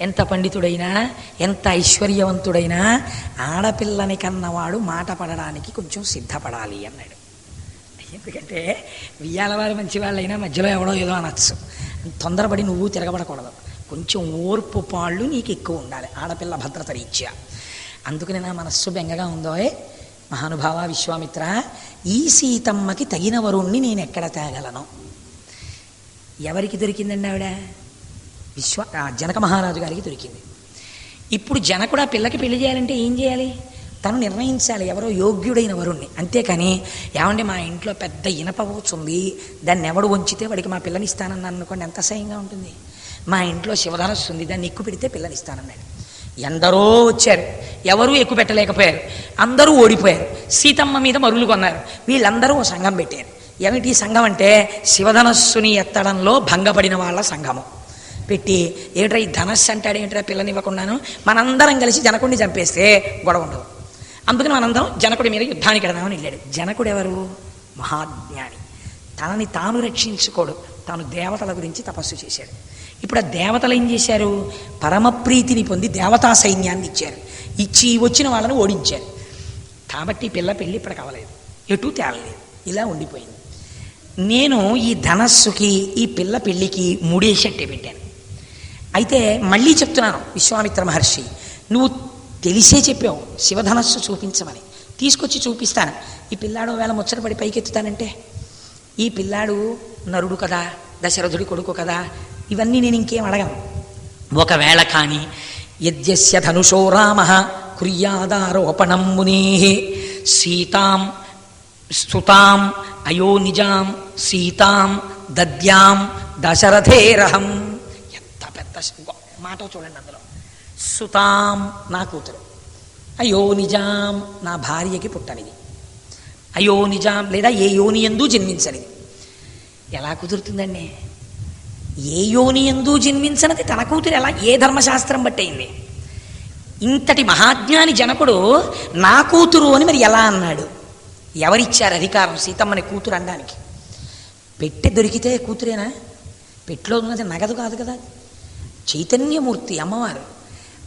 ఎంత పండితుడైనా, ఎంత ఐశ్వర్యవంతుడైనా ఆడపిల్లని కన్నవాడు మాట పడడానికి కొంచెం సిద్ధపడాలి అన్నాడు. ఎందుకంటే వియ్యాలవారు మంచి వాళ్ళైనా మధ్యలో ఎవడో ఏదో అనొచ్చు, తొందరపడి నువ్వు తిరగబడకూడదు, కొంచెం ఓర్పు పాళ్ళు నీకు ఎక్కువ ఉండాలి ఆడపిల్ల భద్రత రీత్యా. అందుకని నా మనస్సు బెంగగా ఉందో, మహానుభావ విశ్వామిత్ర, ఈ సీతమ్మకి తగిన వరుణ్ణి నేను ఎక్కడ తేగలను? ఎవరికి దొరికిందండి ఆవిడ? జనక మహారాజు గారికి దొరికింది. ఇప్పుడు జనకుడు ఆ పిల్లకి పెళ్లి చేయాలంటే ఏం చేయాలి? తను నిర్ణయించాలి ఎవరో యోగ్యుడైన వరుణ్ణి. అంతేకాని ఏమంటే మా ఇంట్లో పెద్ద ఇనపవచ్చుంది, దాన్ని ఎవడు వంచితే వాడికి మా పిల్లని ఇస్తానని అనుకోండి, ఎంత అసహ్యంగా ఉంటుంది. మా ఇంట్లో శివధనస్సు ఉంది, దాన్ని ఎక్కువ పెడితే పిల్లని ఇస్తానన్నాడు. ఎందరో వచ్చారు, ఎవరూ ఎక్కువ పెట్టలేకపోయారు, అందరూ ఓడిపోయారు. సీతమ్మ మీద మరులు కొన్నారు. వీళ్ళందరూ ఓ సంఘం పెట్టారు. ఏమిటి సంఘం అంటే శివధనస్సుని ఎత్తడంలో భంగపడిన వాళ్ళ సంఘము పెట్టి, ఏమిట్రా ఈ ధనస్సు అంటాడు, ఏమిట్రా పిల్లనివ్వకుండాను, మనందరం కలిసి జనకుడిని చంపేస్తే గొడవ ఉండదు, అందుకని మనందరం జనకుడి మీద యుద్ధానికి వెడదామని వెళ్ళాడు. జనకుడు ఎవరు? మహాజ్ఞాని. తనని తాను రక్షించుకోడు, తాను దేవతల గురించి తపస్సు చేశాడు. ఇప్పుడు ఆ దేవతలు ఏం చేశారు? పరమప్రీతిని పొంది దేవతా సైన్యాన్ని ఇచ్చారు, ఇచ్చి వచ్చిన వాళ్ళని ఓడించారు. కాబట్టి పిల్ల పెళ్ళి ఇప్పుడు కావలేదు, ఎటు తేలలేదు, ఇలా ఉండిపోయింది. నేను ఈ ధనస్సుకి ఈ పిల్ల పెళ్ళికి ముడేసట్టే పెట్టాను. అయితే మళ్ళీ చెప్తున్నాను, విశ్వామిత్ర మహర్షి, నువ్వు తెలిసే చెప్పావు శివధనస్సు చూపించమని, తీసుకొచ్చి చూపిస్తాను. ఈ పిల్లాడు వేళ ముచ్చటపడి పైకెత్తుతానంటే, ఈ పిల్లాడు నరుడు కదా, దశరథుడి కొడుకు కదా, ఇవన్నీ నేను ఇంకేం అడగను. ఒకవేళ కానీ యద్యస్య ధనుషో రామ కుర్యాదారోపణం మునే సీతాం స్తుతాం అయోనిజాం సీతాం దద్యాం దశరథేరహం. ఎంత పెద్ద మాట చూడండి అందులో. సుతాం నా కూతురు, అయోనిజాం నా భార్యకి పుట్టనిది, అయోనిజాం లేదా ఏ యోని యందు జన్మించనిది. ఎలా కుదురుతుందండి? ఏ యోని యందు జన్మించనిది తన కూతురు ఎలా, ఏ ధర్మశాస్త్రం బట్టయింది? ఇంతటి మహాజ్ఞాని జనకుడు నా కూతురు అని మరి ఎలా అన్నాడు? ఎవరిచ్చారు అధికారం సీతమ్మని కూతురు అనడానికి? పెట్టె దొరికితే కూతురేనా? పెట్టులో ఉన్నది నగదు కాదు కదా, చైతన్యమూర్తి అమ్మవారు.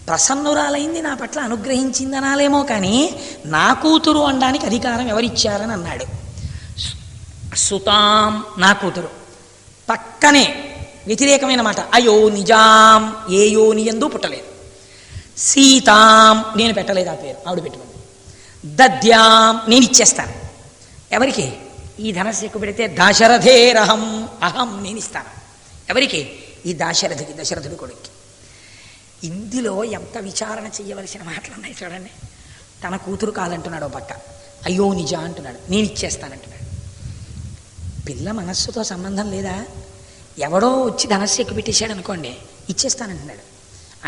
ప్రసన్నురాలైంది, నా పట్ల అనుగ్రహించింది అనాలేమో, కానీ నా కూతురు అనడానికి అధికారం ఎవరిచ్చారని అన్నాడు. సుతాం నా కూతురు. పక్కనే వ్యతిరేకమైన మాట, అయో నిజాం ఏ యోని యందు పుట్టలేదు. సీతాం నేను పెట్టలేదు ఆ పేరు, ఆవిడ పెట్టుకుంది. దద్యాం నేను ఇచ్చేస్తాను. ఎవరికి? ఈ ధనస్సు ఎక్కువ పెడితే దశరథేరహం, అహం నేను ఇస్తాను. ఎవరికి? ఈ దాశరథికి, దశరథుడి కొడుక్కి. ఇందులో ఎంత విచారణ చెయ్యవలసిన మాటలు ఉన్నాయి చూడండి. తన కూతురు కాదంటున్నాడు ఓ పక్క, అయ్యో నిజ అంటున్నాడు, నేను ఇచ్చేస్తానంటున్నాడు. పిల్ల మనస్సుతో సంబంధం లేదా? ఎవడో వచ్చి ధనస్సు ఎక్కువ పెట్టేశాడు అనుకోండి, ఇచ్చేస్తానంటున్నాడు.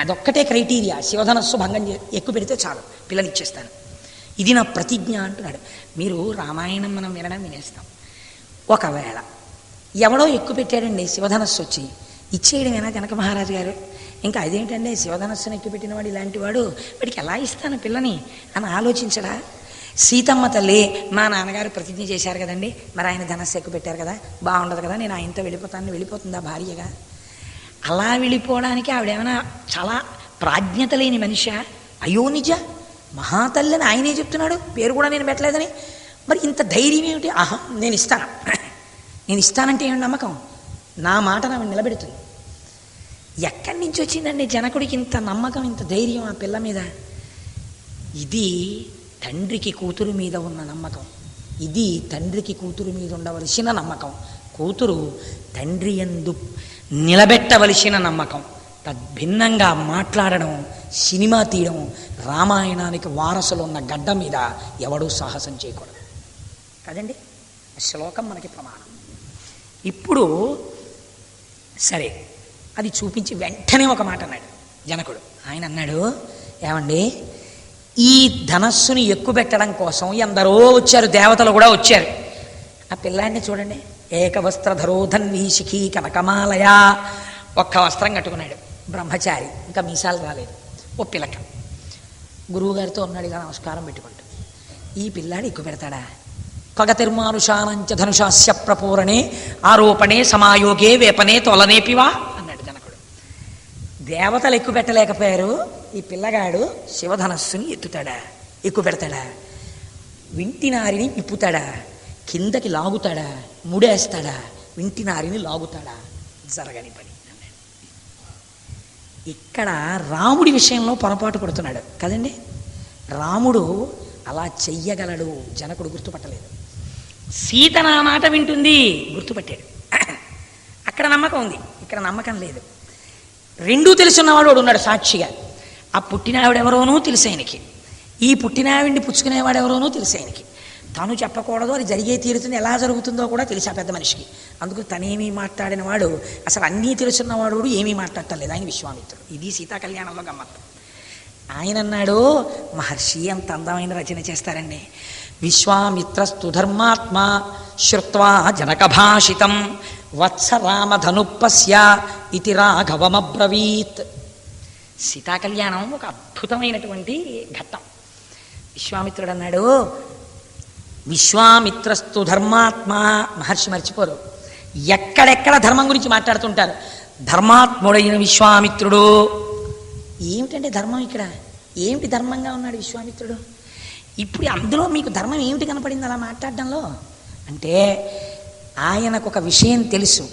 అదొక్కటే క్రైటీరియా, శివధనస్సు భంగం ఎక్కువ పెడితే చాలు, పిల్లని ఇచ్చేస్తాను, ఇది నా ప్రతిజ్ఞ అంటున్నాడు. మీరు రామాయణం మనం వినడం వినేస్తాం. ఒకవేళ ఎవడో ఎక్కువ పెట్టాడండి శివధనస్సు వచ్చి, ఇచ్చేయడమేనా జనక మహారాజు గారు? ఇంకా అదేంటంటే శివధనస్సును ఎక్కువ పెట్టినవాడు ఇలాంటి వాడు, వాడికి ఎలా ఇస్తాను పిల్లని అని ఆలోచించడా? సీతమ్మ తల్లి, మా నాన్నగారు ప్రతిజ్ఞ చేశారు కదండి, మరి ఆయన ధనస్సు ఎక్కువ పెట్టారు కదా, బాగుండదు కదా, నేను ఆయనతో వెళ్ళిపోతాను, వెళ్ళిపోతుందా భార్యగా? అలా వెళ్ళిపోవడానికి ఆవిడేమైనా చాలా ప్రాజ్ఞత లేని మనిషి? అయ్యో నిజ మహాతల్లి అని ఆయనే చెప్తున్నాడు, పేరు కూడా నేను పెట్టలేదని. మరి ఇంత ధైర్యం ఏమిటి? ఆహా నేను ఇస్తాను, నేను ఇస్తానంటే ఏమి నమ్మకం? నా మాట నా నిలబెడుతుంది. ఎక్కడి నుంచి వచ్చిందండి జనకుడికి ఇంత నమ్మకం, ఇంత ధైర్యం ఆ పిల్ల మీద? ఇది తండ్రికి కూతురు మీద ఉన్న నమ్మకం, ఇది తండ్రికి కూతురు మీద ఉండవలసిన నమ్మకం. కూతురు తండ్రి యందు నిలబెట్టవలసిన నమ్మకం. తద్భిన్నంగా మాట్లాడడం, సినిమా తీయడం, రామాయణానికి వారసులు ఉన్న గడ్డ మీద ఎవడూ సాహసం చేయకూడదు. కదండి. ఆ శ్లోకం మనకి ప్రమాణం. ఇప్పుడు సరే అది చూపించి వెంటనే ఒక మాట అన్నాడు జనకుడు. ఆయన అన్నాడు, ఏమండి ఈ ధనస్సుని ఎక్కుపెట్టడం కోసం ఎందరో వచ్చారు, దేవతలు కూడా వచ్చారు. ఆ పిల్లాడిని చూడండి, ఏకవస్త్రధరో ధన్వీ శిఖీ కనకమాలయ, ఒక్క వస్త్రం కట్టుకున్నాడు, బ్రహ్మచారి, ఇంకా మీసాలు రాలేదు, ఓ పిలక. గురువుగారితో ఉన్నాడు ఇలా నమస్కారం పెట్టుకుంటూ. ఈ పిల్లాడు ఎక్కువ పెడతాడా? పగతిర్మానుషానంచ ధనుషాస్య ప్రపూరణే ఆరోపణే సమాయోగే వేపనే తొలనేపివా అన్నాడు జనకుడు. దేవతలు ఎక్కువ పెట్టలేకపోయారు, ఈ పిల్లగాడు శివధనస్సుని ఎత్తుతాడా, ఎక్కువ పెడతాడా? వింటినారిని ఇప్పుతాడా, కిందకి లాగుతాడా, ముడేస్తాడా, వింటినారిని లాగుతాడా? జరగని పని అన్నాడు. ఇక్కడ రాముడి విషయంలో పొరపాటు పడుతున్నాడు కదండి. రాముడు అలా చెయ్యగలడు, జనకుడు గుర్తుపట్టలేదు. సీత నా మాట వింటుంది, గుర్తుపట్టాడు. అక్కడ నమ్మకం ఉంది, ఇక్కడ నమ్మకం లేదు. రెండూ తెలుసున్నవాడు వాడు ఉన్నాడు సాక్షిగా. ఆ పుట్టినావిడెవరోనూ తెలుసు ఆయనకి, ఈ పుట్టినావిడిని పుచ్చుకునేవాడు ఎవరోనూ తెలుసు ఆయనకి. తను చెప్పకూడదు, అది జరిగే తీరుతుంది, ఎలా జరుగుతుందో కూడా తెలుసు ఆ పెద్ద మనిషికి. అందుకు తనేమీ మాట్లాడిన వాడు, అసలు అన్నీ తెలుసున్నవాడు ఏమీ మాట్లాడటలేదు, ఆయన విశ్వామిత్రుడు. ఇది సీతా కళ్యాణంలో గమ్మత్తు. ఆయన అన్నాడు, మహర్షి అంత అందమైన రచన చేస్తారండి. విశ్వామిత్రస్తు ధర్మాత్మ శ్రుత్వా జనకభాషితం వత్స రామధనుపస్య ఇతి రాఘవమబ్రవీత్. సీతా కళ్యాణం ఒక అద్భుతమైనటువంటి ఘట్టం. విశ్వామిత్రుడు అన్నాడు, విశ్వామిత్రస్తు ధర్మాత్మ. మహర్షి మర్చిపోరు, ఎక్కడెక్కడ ధర్మం గురించి మాట్లాడుతుంటారు. ధర్మాత్ముడైన విశ్వామిత్రుడు. ఏమిటంటే ధర్మం ఇక్కడ? ఏమిటి ధర్మంగా ఉన్నాడు విశ్వామిత్రుడు? ఇప్పుడు అందులో మీకు ధర్మం ఏమిటి కనపడింది అలా మాట్లాడడంలో? అంటే ఆయనకు ఒక విషయం తెలుసు,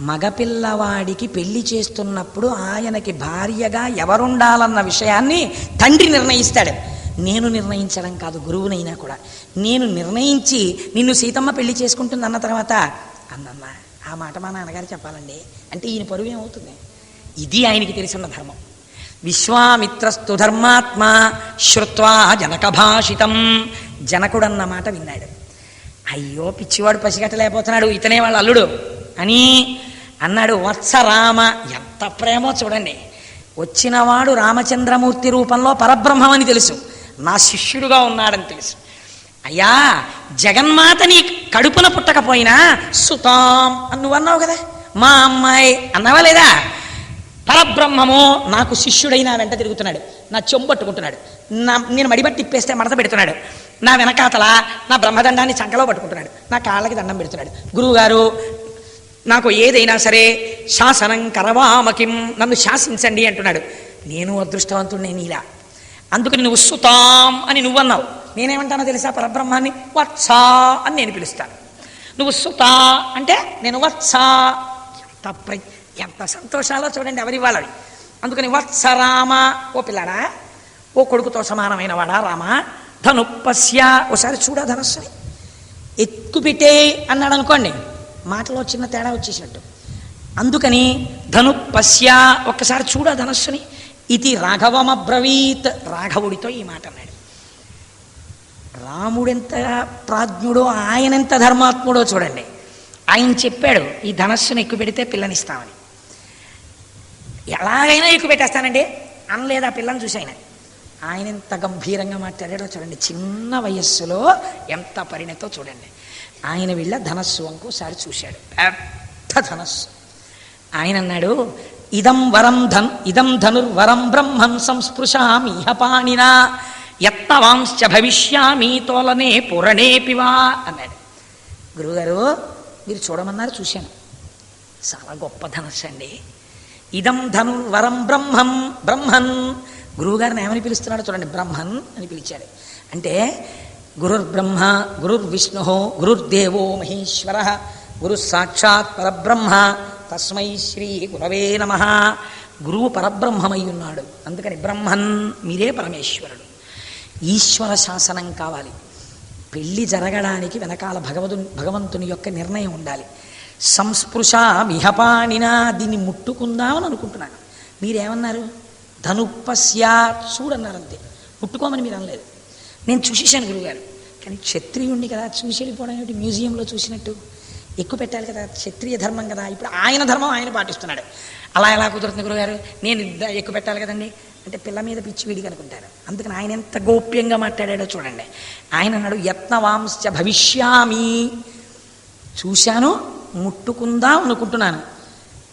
మగపిల్లవాడికి పెళ్లి చేస్తున్నప్పుడు ఆయనకి భార్యగా ఎవరుండాలన్న విషయాన్ని తండ్రి నిర్ణయిస్తాడు. నేను నిర్ణయించడం కాదు, గురువునైనా కూడా నేను నిర్ణయించి నిన్ను సీతమ్మ పెళ్లి చేసుకుంటుంది అన్న తర్వాత, అన్నమ్మ ఆ మాట మా నాన్నగారు చెప్పాలండి అంటే ఈయన పరువు ఏమవుతుంది? ఇది ఆయనకి తెలిసిన ధర్మం. విశ్వామిత్రస్తు ధర్మాత్మ శ్రుత్వా జనకభాషితం. జనకుడన్న మాట విన్నాడు. అయ్యో పిచ్చివాడు పసిగట్టలేకపోతున్నాడు, ఇతనే వాళ్ళ అల్లుడు అని అన్నాడు. వత్స రామ, ఎంత ప్రేమో చూడండి. వచ్చినవాడు రామచంద్రమూర్తి రూపంలో పరబ్రహ్మమని తెలుసు, నా శిష్యుడుగా ఉన్నాడని తెలుసు. అయ్యా జగన్మాత నీ కడుపున పుట్టకపోయినా సుతాం అని నువ్వు అన్నావు కదా, మా అమ్మాయి అన్నావా లేదా? పరబ్రహ్మము నాకు శిష్యుడైన వెంట తిరుగుతున్నాడు, నా చెంబట్టుకుంటున్నాడు, నేను మడిబట్టి తిప్పేస్తే మడత పెడుతున్నాడు, నా వెనకాతల నా బ్రహ్మదండాన్ని చంకలో పట్టుకుంటున్నాడు, నా కాళ్ళకి దండం పెడుతున్నాడు. గురువుగారు నాకు ఏదైనా సరే శాసనం కరవామకిం, నన్ను శాసించండి అంటున్నాడు. నేను అదృష్టవంతుడిని నీలా, అందుకని నువ్వు సుతాం అని నువ్వన్నావు. నేనేమంటానో తెలుసా? పరబ్రహ్మాన్ని వత్సా అని నేను పిలుస్తాను. నువ్వు సుతా అంటే నేను వత్సా. ఎంత సంతోషాలో చూడండి ఎవరి వాళ్ళవి. అందుకని వత్సరామ, ఓ పిల్లాడా, ఓ కొడుకుతో సమానమైన వాడా రామ, ధనుపస్య, ఓసారి చూడా ధనస్సుని ఎక్కుపెట్టే అన్నాడు అనుకోండి, మాటలో చిన్న తేడా వచ్చేసినట్టు. అందుకని ధనుపస్య, ఒక్కసారి చూడా ధనస్సుని. ఇది రాఘవమబ్రవీత్, రాఘవుడితో ఈ మాట అన్నాడు. రాముడెంత ప్రాజ్ఞుడో ఆయనెంత ధర్మాత్ముడో చూడండి. ఆయన చెప్పాడు ఈ ధనస్సును ఎక్కువ పెడితే పిల్లనిస్తామని. ఎలాగైనా ఎక్కువ పెట్టేస్తానండి అనలేదు ఆ పిల్లని చూసి ఆయన ఎంత గంభీరంగా మాట్లాడాడో చూడండి. చిన్న వయస్సులో ఎంత పరిణతో చూడండి. ఆయన వీళ్ళ ధనస్సు ఇంకోసారి చూశాడు, పెద్ద ధనస్సు. ఆయన అన్నాడు, ఇదం ధనుర్వరం బ్రహ్మం సంస్పృశామి పాణినా యత్నవాంశ్చ భవిష్యామి తోలనే పురణేపివా అన్నాడు. గురువుగారు మీరు చూడమన్నారు, చూశాను, చాలా గొప్ప ధనస్సు అండి. ఇదం ధనుర్వరం బ్రహ్మన్. గురువుగారిని ఏమని పిలుస్తున్నాడు చూడండి, బ్రహ్మన్ అని పిలిచాడు. అంటే గురుర్బ్రహ్మ గురుర్విష్ణు గురుర్దేవో మహేశ్వర గురు సాక్షాత్ పరబ్రహ్మ తస్మై శ్రీ గురవే నమః. గురువు పరబ్రహ్మమై ఉన్నాడు, అందుకని బ్రహ్మన్, మీరే పరమేశ్వరుడు. ఈశ్వర శాసనం కావాలి. పెళ్ళి జరగడానికి వెనకాల భగవంతుని యొక్క నిర్ణయం ఉండాలి. సంస్పృశామిహపాణినా, దీన్ని ముట్టుకుందామని అనుకుంటున్నాను. మీరేమన్నారు? ధనుపస్య చూడన్నారు, అంతే. ముట్టుకోమని మీరు అనలేదు. నేను చూసేశాను గురువుగారు, కానీ క్షత్రియుణ్ణి కదా చూసి వెళ్ళిపోవడం ఏమిటి మ్యూజియంలో చూసినట్టు? ఎక్కువ పెట్టాలి కదా, క్షత్రియ ధర్మం కదా. ఇప్పుడు ఆయన ధర్మం ఆయన పాటిస్తున్నాడు. అలా ఎలా కుదురుతుంది గురుగారు? నేను ఎక్కువ పెట్టాలి కదండి అంటే పిల్ల మీద పిచ్చి వీడికి అనుకుంటారు. అందుకని ఆయన ఎంత గోప్యంగా మాట్లాడాడో చూడండి. ఆయన అన్నాడు, యత్నవాంశ భవిష్యామి. చూశాను, ముట్టుకుందాం అనుకుంటున్నాను.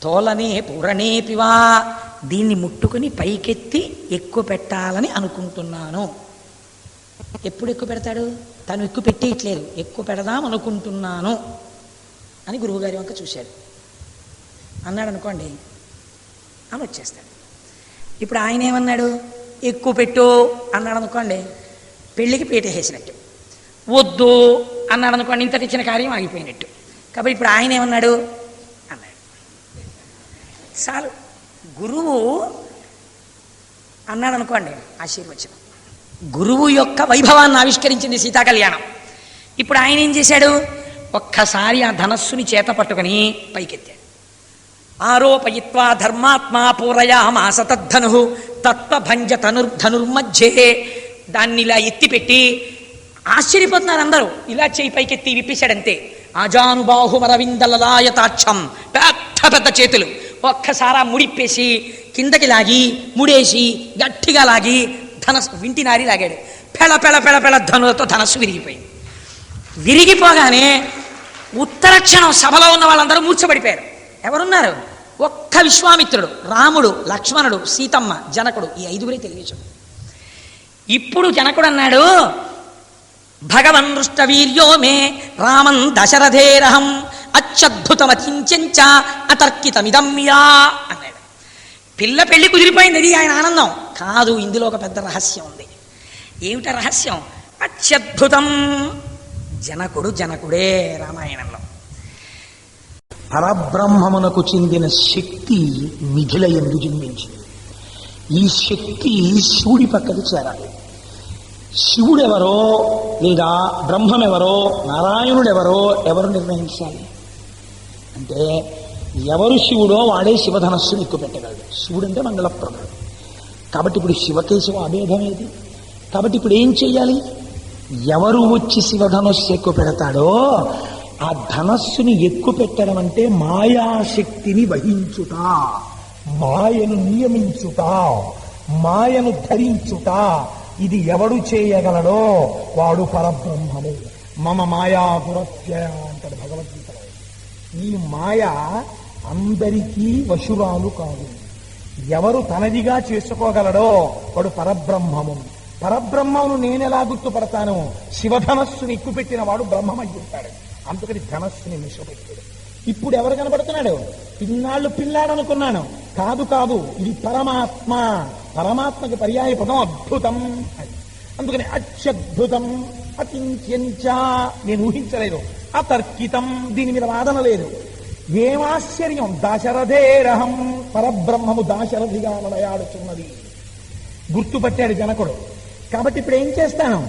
తోలనే పూరణే పివా, దీన్ని ముట్టుకుని పైకెత్తి ఎక్కువ పెట్టాలని అనుకుంటున్నాను. ఎప్పుడు ఎక్కువ పెడతాడు? తను ఎక్కువ పెట్టేయట్లేదు, ఎక్కువ పెడదాం అనుకుంటున్నాను అని గురువుగారి వంక చూశాడు. అన్నాడు అనుకోండి, అని వచ్చేస్తాడు. ఇప్పుడు ఆయన ఏమన్నాడు? ఎక్కువ పెట్టు అన్నాడు అనుకోండి, పెళ్ళికి పీట వేసినట్టు. వద్దు అన్నాడు అనుకోండి, ఇంత తెచ్చిన కార్యం ఆగిపోయినట్టు. కాబట్టి ఇప్పుడు ఆయన ఏమన్నాడు అన్నాడు. చాలు, గురువు అన్నాడు అనుకోండి, ఆశీర్వచనం. గురువు యొక్క వైభవాన్ని ఆవిష్కరించింది సీతా కళ్యాణం. ఇప్పుడు ఆయన ఏం చేశాడు? ఒక్కసారి ఆ ధనస్సుని చేత పట్టుకుని పైకెత్తాడు. ఆరోపయిత్వా ధర్మాత్మా పూరయామాస తద్ధను తత్వభంజ ధనుర్మధ్యే. దాన్ని ఇలా ఎత్తిపెట్టి ఆశ్చర్యపోతున్నారు అందరూ. ఇలా చేయి పైకెత్తి విప్పిశాడంతే. ఆజానుబాహుమరవిందలలాయతాక్షం, పెద్ద పెద్ద చేతులు. ఒక్కసారి ముడిప్పేసి కిందకి లాగి ముడేసి గట్టిగా లాగి ధనస్సు వింటినారి లాగాడు. పెళ పెళ పెళ పెళ ధనులతో ధనస్సు విరిగిపోయింది. విరిగిపోగానే ఉత్తరక్షణం సభలో ఉన్న వాళ్ళందరూ మూర్ఛపడిపోయారు. ఎవరున్నారు? ఒక్క విశ్వామిత్రుడు, రాముడు, లక్ష్మణుడు, సీతమ్మ, జనకుడు. ఈ ఐదుగురే తెలియచు. ఇప్పుడు జనకుడు అన్నాడు, భగవన్ దృష్టవీర్యో మే రామన్ దశరథేరహం అత్యద్భుతమతించ అతర్కితమిదమ్యా అన్నాడు. పిల్ల పెళ్లి కుదిరిపోయింది, అది ఆయన ఆనందం కాదు. ఇందులో ఒక పెద్ద రహస్యం ఉంది. ఏమిట రహస్యం? అత్యద్భుతం. జనకుడు జనకుడే రామాయణంలో. పరబ్రహ్మమునకు చెందిన శక్తి మిథిల యందు జన్మించింది. ఈ శక్తి శివుడి పక్కకు చేరాలి. శివుడెవరో లేదా బ్రహ్మమెవరో నారాయణుడెవరో ఎవరు నిర్ణయించాలి అంటే, ఎవరు శివుడో వాడే శివధనస్సును ఎక్కువ పెట్టగలడు. శివుడు అంటే మంగళప్రదుడు. కాబట్టి ఇప్పుడు శివకేశవ అభేదం ఏది? కాబట్టి ఇప్పుడు ఏం చెయ్యాలి? ఎవరు వచ్చి శివధనస్సు ఎక్కువ పెడతాడో ఆ ధనస్సుని ఎక్కువ పెట్టడం అంటే మాయాశక్తిని వహించుట, మాయను నియమించుట, మాయను ధరించుట. ఇది ఎవడు చేయగలడో వాడు పరబ్రహ్మము. మమ మాయా దురత్యయ అంటాడు భగవద్గీతలో. ఈ మాయ అందరికీ వశురాలు కాదు. ఎవరు తనదిగా చేసుకోగలడో వాడు పరబ్రహ్మము. పరబ్రహ్మమును నేనెలా గుర్తుపడతాను? శివధనస్సుని ఎక్కుపెట్టిన వాడు బ్రహ్మమయ్యుంటాడు. అందుకని ధనస్సుని మిషపెట్టాడు. ఇప్పుడు ఎవరు కనబడుతున్నాడు? పిన్నాళ్ళు పిల్లాడనుకున్నాను, కాదు కాదు, ఇది పరమాత్మ. పరమాత్మకి పర్యాయ పదం అద్భుతం అని. అందుకని అత్యద్భుతం అతింత్యంచ. నేను ఊహించలేదు. అతర్కితం, దీని మీద వాదన లేదు. ఏమాశ్చర్యం! దాశరథేరహం, పరబ్రహ్మము దాశరథిగా నడయాడుతున్నది. గుర్తుపట్టాడు జనకుడు. కాబట్టి ఇప్పుడు ఏం చేస్తాను?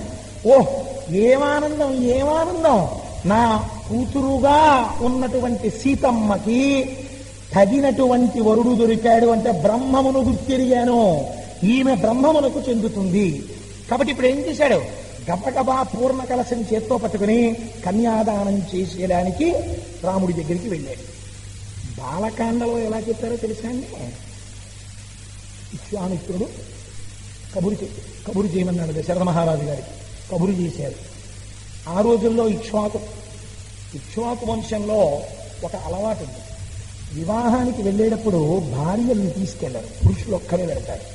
ఓహ్, ఏమానందం ఏమానందం! నా కూతురుగా ఉన్నటువంటి సీతమ్మకి తగినటువంటి వరుడు దొరికాడు అంటే బ్రహ్మమును గుర్తిరిగాను. ఈమె బ్రహ్మమునకు చెందుతుంది. కాబట్టి ఇప్పుడు ఏం చేశాడు? గబగబా పూర్ణ కలశం చేత్తో పట్టుకుని కన్యాదానం చేసేయడానికి రాముడి దగ్గరికి వెళ్ళాడు. బాలకాండలో ఎలా చెప్పారో తెలుసా అండి? విశ్వామిత్రుడు కబురు చేయమన్నాడు దశరథ మహారాజు గారికి. కబురు చేశారు. ఆ రోజుల్లో ఇక్ష్వాకు వంశంలో ఒక అలవాటు ఉంది. వివాహానికి వెళ్ళేటప్పుడు భార్యల్ని తీసుకెళ్లారు, పురుషులు ఒక్కరే వెళ్తారు.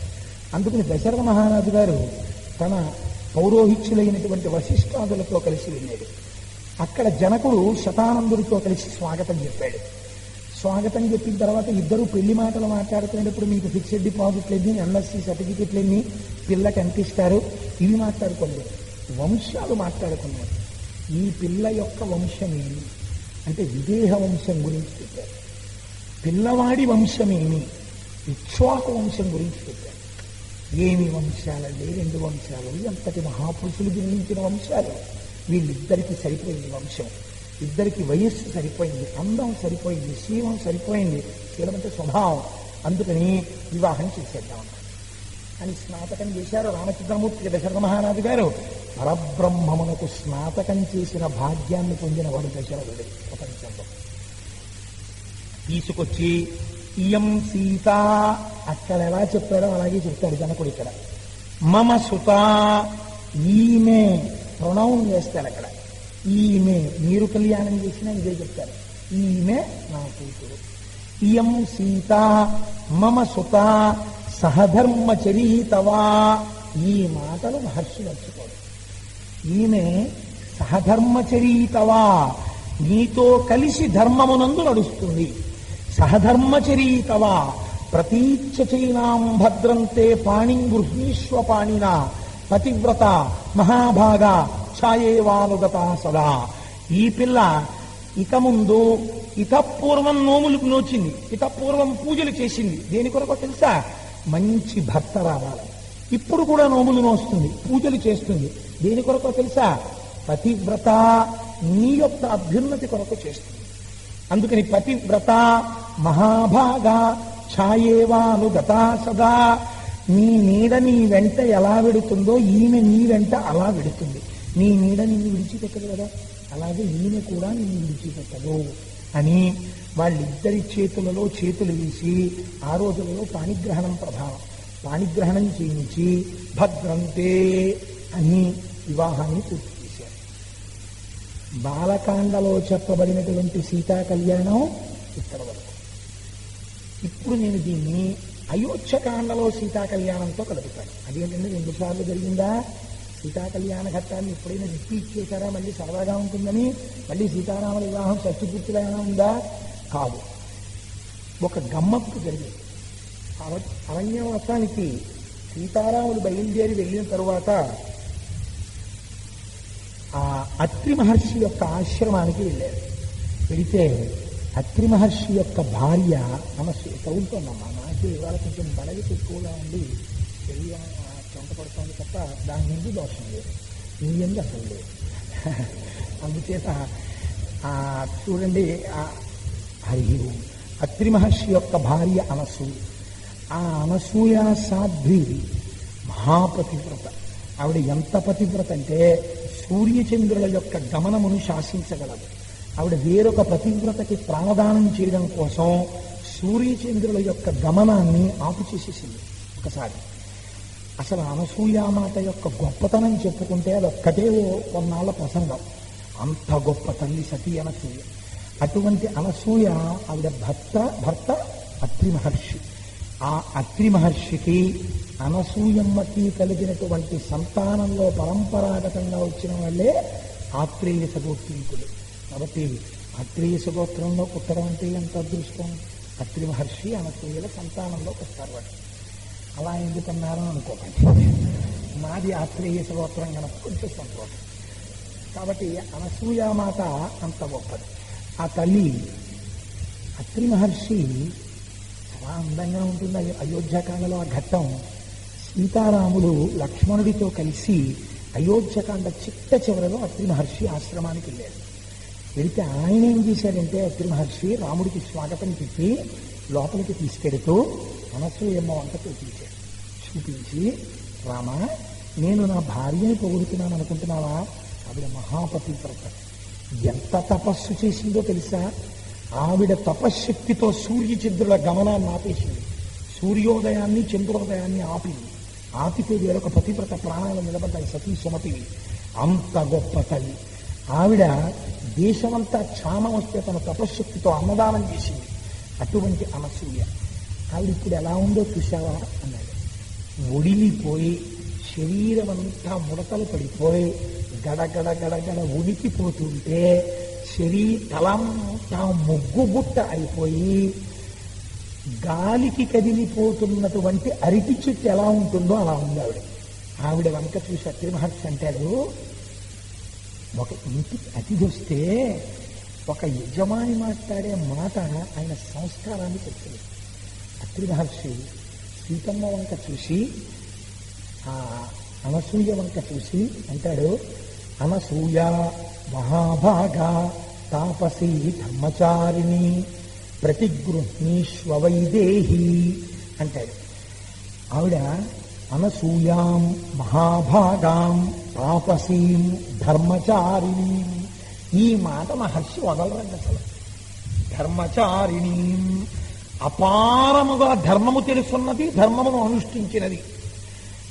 అందుకని దశరథ మహారాజు గారు తన పౌరోహిత్యులైనటువంటి వశిష్ఠాదులతో కలిసి వెళ్ళాడు. అక్కడ జనకుడు శతానందుడితో కలిసి స్వాగతం చెప్పాడు. స్వాగతం చెప్పిన తర్వాత ఇద్దరు పెళ్లి మాటలు మాట్లాడుకునేటప్పుడు మీకు ఫిక్స్డ్ డిపాజిట్లన్నీ, ఎన్ఎస్సి సర్టిఫికెట్లన్నీ పిల్లకి అంటిస్తారు, ఇవి మాట్లాడుకోండి. వంశాలు మాట్లాడుకున్నారు. ఈ పిల్ల యొక్క వంశమేమి అంటే విదేహ వంశం గురించి చెప్పారు. పిల్లవాడి వంశమేమి? ఇక్ష్వాకు వంశం గురించి చెప్పారు. ఏమి వంశాలండి? 2 వంశాలు. ఎంతటి మహాపురుషులు జన్మించిన వంశాలు. వీళ్ళిద్దరికి సరిపోయింది వంశం. ఇద్దరికి వయస్సు సరిపోయింది, అందం సరిపోయింది, శీలం సరిపోయింది. శీలం అంటే స్వభావం. అందుకని వివాహం చేసేద్దాం అని స్నాతకం చేశారు రామచంద్రమూర్తికి దశరథ మహారాజు గారు. పరబ్రహ్మమునకు స్నాతకం చేసిన భాగ్యాన్ని పొందిన వాడు దశరథుడు ప్రపంచంలో. తీసుకొచ్చి ఇయం సీత, అక్కడ ఎలా చెప్పాడో అలాగే చెప్తాడు జనకుడు ఇక్కడ. మమ సుత, ఈమె ప్రణవం వేస్తాడు అక్కడ. ఈమె, మీరు కళ్యాణం చేసినా ఇదే చెప్తారు, ఈమె నా కూతురు. ఇయం సీత మమ సుత సహధర్మచరీతవా. ఈ మాటలు మహర్షి మర్చిపోడు. ఈమె సహధర్మచరీతవా, నీతో కలిసి ధర్మమునందు నడుస్తుంది. సహధర్మచరీతవా ప్రతీచ్చ చైనాం భద్రంతే పాణిం గృహీష్వ పాణినా పతివ్రత మహాభాగ ఛాయేవానుగత సదా. ఈ పిల్ల ఇక ముందు ఇతపూర్వం నోములకు నోచింది, ఇతపూర్వం పూజలు చేసింది. దేని కొరకు తెలుసా? మంచి భర్త రావాలి. ఇప్పుడు కూడా నోములు నోస్తుంది, పూజలు చేస్తుంది. దేని కొరకు తెలుసా? పతివ్రత, నీ యొక్క అభ్యున్నతి కొరకు చేస్తుంది. అందుకని పతివ్రత మహాభాగ ఛాయేవానుగత సదా. నీ నీడ నీ వెంట ఎలా వెడుతుందో ఈమె నీ వెంట అలా వెడుతుంది. నీ నీడ నిన్ను విడిచిపెట్టదు కదా, అలాగే ఈమె కూడా నిన్ను విడిచిపెట్టదు అని వాళ్ళిద్దరి చేతులలో చేతులు వేసి ఆ రోజులలో పాణిగ్రహణం ప్రధానం. పాణిగ్రహణం చేయించి భద్రంతే అని వివాహాన్ని పూర్తి చేశారు. బాలకాండలో చెప్పబడినటువంటి సీతా కళ్యాణం ఇక్కడ వరకు. ఇప్పుడు నేను దీన్ని అయోధ్యకాండలో సీతా కళ్యాణంతో కలుపుతాను. అదేంటంటే 2 సార్లు జరిగిందా సీతా కళ్యాణ ఘట్టాన్ని? ఎప్పుడైనా రిపీట్ చేశారా? మళ్ళీ సరదాగా ఉంటుందని మళ్ళీ సీతారాముల వివాహం సత్యపూర్తిగా ఉందా? కాదు. ఒక గమ్మత్తు జరిగింది. అరణ్యవాసానికి సీతారాములు బయలుదేరి వెళ్ళిన తరువాత ఆ అత్రి మహర్షి యొక్క ఆశ్రమానికి వెళ్ళారు. వెళితే అత్రి మహర్షి యొక్క భార్య మనస్సు తగులుతోందమ్మా, నాకు ఇవాళ కొంచెం బడలి ఎక్కువగా ఉండి శరీరం చెంత పడుతోంది తప్ప దాని నుండి దోషం లేదు, నీ ఎందు అసలు లేదు. అందుచేత చూడండి, హరి అత్రి మహర్షి యొక్క భార్య అనసూయ. ఆ అనసూయ సాధ్వి మహాపతివ్రత. ఆవిడ ఎంత పతివ్రత అంటే సూర్యచంద్రుల యొక్క గమనమును శాసించగలదు. ఆవిడ వేరొక పతివ్రతకి ప్రాణదానం చేయడం కోసం సూర్యచంద్రుల యొక్క గమనాన్ని ఆపు చేసేసింది ఒకసారి. అసలు అనసూయామాత యొక్క గొప్పతనం చెప్పుకుంటే అదొక్కటే కొన్నాళ్ళ ప్రసంగం. అంత గొప్ప తల్లి సతీ అనసూయ. అటువంటి అనసూయ ఆవిడ భర్త అత్రి మహర్షి. ఆ అత్రి మహర్షికి అనసూయమ్మకి కలిగినటువంటి సంతానంలో పరంపరాగతంగా వచ్చిన వాళ్ళే ఆత్రేయ సగోత్రీకులు. కాబట్టి ఆత్రేయ సగోత్రంలో పుట్టడం అంటే ఎంత అదృష్టం. అత్రి మహర్షి అనసూయల సంతానంలోకి వస్తారు వాడు. అలా ఎందుకన్నారని అనుకోకండి, మాది ఆత్రేయ సగోత్రం కనుక కొంచెం సంతోషం. కాబట్టి అనసూయామాత అంత గొప్పది. ఆ తల్లి అత్రి మహర్షి చాలా అందంగా ఉంటుంది. అయోధ్యకాండలో ఆ ఘట్టం, సీతారాములు లక్ష్మణుడితో కలిసి అయోధ్యకాండ చిట్ట చివరలో అత్రి మహర్షి ఆశ్రమానికి వెళ్ళారు. వెళితే ఆయన ఏం చేశాడంటే అత్రి మహర్షి రాముడికి స్వాగతం చెప్పి లోపలికి తీసుకెడుతూ అనసూయమ్మ వంట చూపించి, రామ, నేను నా భార్యని పొగుడుతున్నాను అనుకుంటున్నావా? ఆవిడ మహాపతివ్రత. ఎంత తపస్సు చేసిందో తెలుసా? ఆవిడ తపశ్శక్తితో సూర్యచంద్రుల గమనాన్ని ఆపేసింది. సూర్యోదయాన్ని చంద్రోదయాన్ని ఆపింది. ఆపితే వేరొక పతివ్రత ప్రాణాలు నిలబడ్డాయి, సతీ సుమతివి. అంత గొప్ప తల్లి ఆవిడ. దేశమంతా క్షామం వస్తే తన తపశ్శక్తితో అన్నదానం చేసింది. అటువంటి అనసూయ ఆవిడ ఇప్పుడు ఎలా ఉందో చూశావా అన్నాడు. ఒడిలిపోయి శరీరం అంతా ముడతలు పడిపోయి గడగడ గడగడ ఉడికిపోతుంటే తలంతా ముగ్గుబుట్ట అయిపోయి గాలికి కదిలిపోతున్నటువంటి అరటి చెట్టు ఎలా ఉంటుందో అలా ఉంది ఆవిడ. ఆవిడ వంక చూసి అత్రి మహర్షి అంటాడు, ఒక ఇంటికి అతిథి వస్తే ఒక యజమాని మాట్లాడే మాట ఆయన సంస్కారాన్ని చెప్తుంది. అత్రి మహర్షి సీతమ్మ వంక చూసి ఆ అనసూయ వంక చూసి అంటాడు, అనసూయ మహాభాగ తాపసీ ధర్మచారిణి ప్రతిగృహ్ణీష్వ వైదేహి అంటాడు. ఆవిడ అనసూయాం మహాభాగాం తాపసీం ధర్మచారిణీం. ఈ మాట మహర్షి వదలరండి అసలు. ధర్మచారిణీం, అపారముగా ధర్మము తెలుసున్నది, ధర్మమును అనుష్ఠించినది.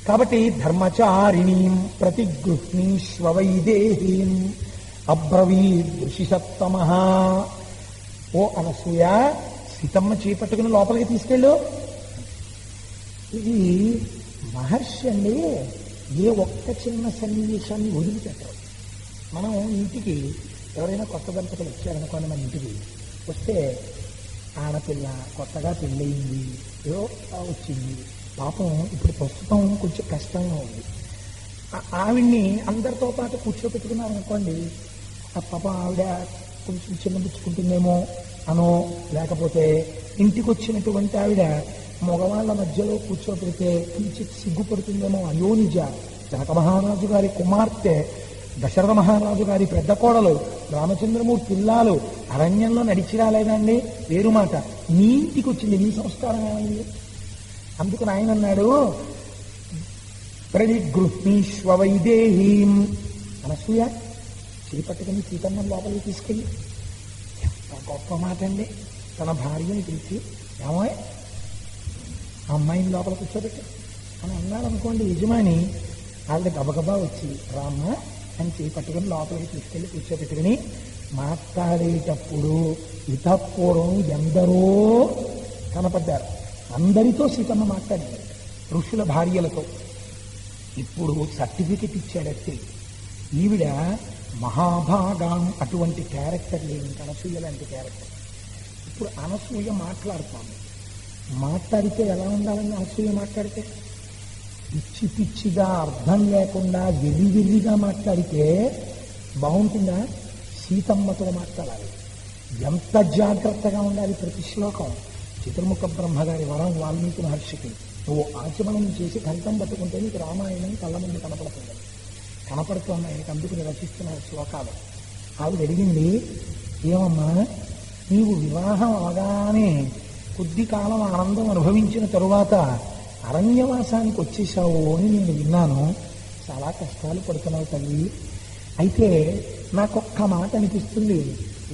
కాబట్టి ధర్మచారిణీం ప్రతిగృహ్ణీష్వ వైదేహీం అబ్రవీద్ ఋషిసత్తమః. ఓ అనసూయ, సీతమ్మ చేపట్టుకుని లోపలికి తీసుకెళ్ళు. ఇది మహర్షి అండి ఏ ఒక్క చిన్న సన్నివేశాన్ని వదిలిపెట్టరు. మనం ఇంటికి ఎవరైనా కొత్త దంపతులు వచ్చారనుకోండి, మన ఇంటికి వస్తే ఆడపిల్ల కొత్తగా పెళ్ళయింది, ఏదో వచ్చింది, పాపం ఇప్పుడు ప్రస్తుతం కొంచెం కష్టంగా ఉంది. ఆవిడ్ని అందరితో పాటు కూర్చోపెట్టుకున్నారు అనుకోండి, ఆ పాపం ఆవిడ కొంచెం చిన్నపుచ్చుకుంటుందేమో అనో, లేకపోతే ఇంటికి వచ్చినటువంటి ఆవిడ మగవాళ్ళ మధ్యలో కూర్చోపెడితే కించిత్ సిగ్గుపడుతుందేమో. అయోనిజ జనక మహారాజు గారి కుమార్తె, దశరథ మహారాజు గారి పెద్ద కోడలు, రామచంద్రమూర్తి ఇల్లాలు అరణ్యంలో నడిచి రాలేదండి, వేరు మాట. నీ ఇంటికి వచ్చింది, నీ సంస్కారం ఏమైంది? అందుకని ఆయన అన్నాడు, ప్రతిగృహ్ణీష్వ వైదేహీం. అనసూయ, చేపట్టుకుని సీతమ్మ లోపలికి తీసుకెళ్ళి. ఎంత గొప్ప మాట అండి. తన భార్యని పిలిచి, ఏమో ఆ అమ్మాయిని లోపల కూర్చోబెట్టి అని అన్నాడు అనుకోండి యజమాని. ఆవిడ గబగబా వచ్చి రామ్మ అని చేపట్టుకుని లోపలికి తీసుకెళ్ళి కూర్చోబెట్టుకుని మాట్లాడేటప్పుడు ఇతపూర్వం ఎందరో కనపడ్డారు. అందరితో సీతమ్మ మాట్లాడింది, ఋషుల భార్యలతో. ఇప్పుడు సర్టిఫికెట్ ఇచ్చాడట్టి. ఈవిడ మహాభాగం అటువంటి క్యారెక్టర్ లేని అనసూయ లాంటి క్యారెక్టర్. ఇప్పుడు అనసూయ మాట్లాడుతాము. మాట్లాడితే ఎలా ఉండాలని అనసూయ మాట్లాడితే? పిచ్చి పిచ్చిగా అర్థం లేకుండా వెర్రిగా మాట్లాడితే బాగుంటుందా? సీతమ్మతో మాట్లాడాలి. ఎంత జాగ్రత్తగా ఉండాలి ప్రతి శ్లోకం. చతుర్ముఖ బ్రహ్మగారి వరం వాల్మీకి మహర్షికి, నువ్వు ఆచమనం చేసి కంఠం పట్టుకుంటే నీకు రామాయణం కళ్ళ ముందు కనపడుతుంది. కనపడుతున్న ఆయనకి అందుకుని రచిస్తున్న శ్లోకాలు. ఆవిడ అడిగింది, ఏమమ్మా నీవు వివాహం అవగానే కొద్ది కాలం ఆనందం అనుభవించిన తరువాత అరణ్యవాసానికి వచ్చేసావు అని నేను విన్నాను. చాలా కష్టాలు పడుతున్నావు తల్లి. అయితే నాకొక్క మాట అనిపిస్తుంది,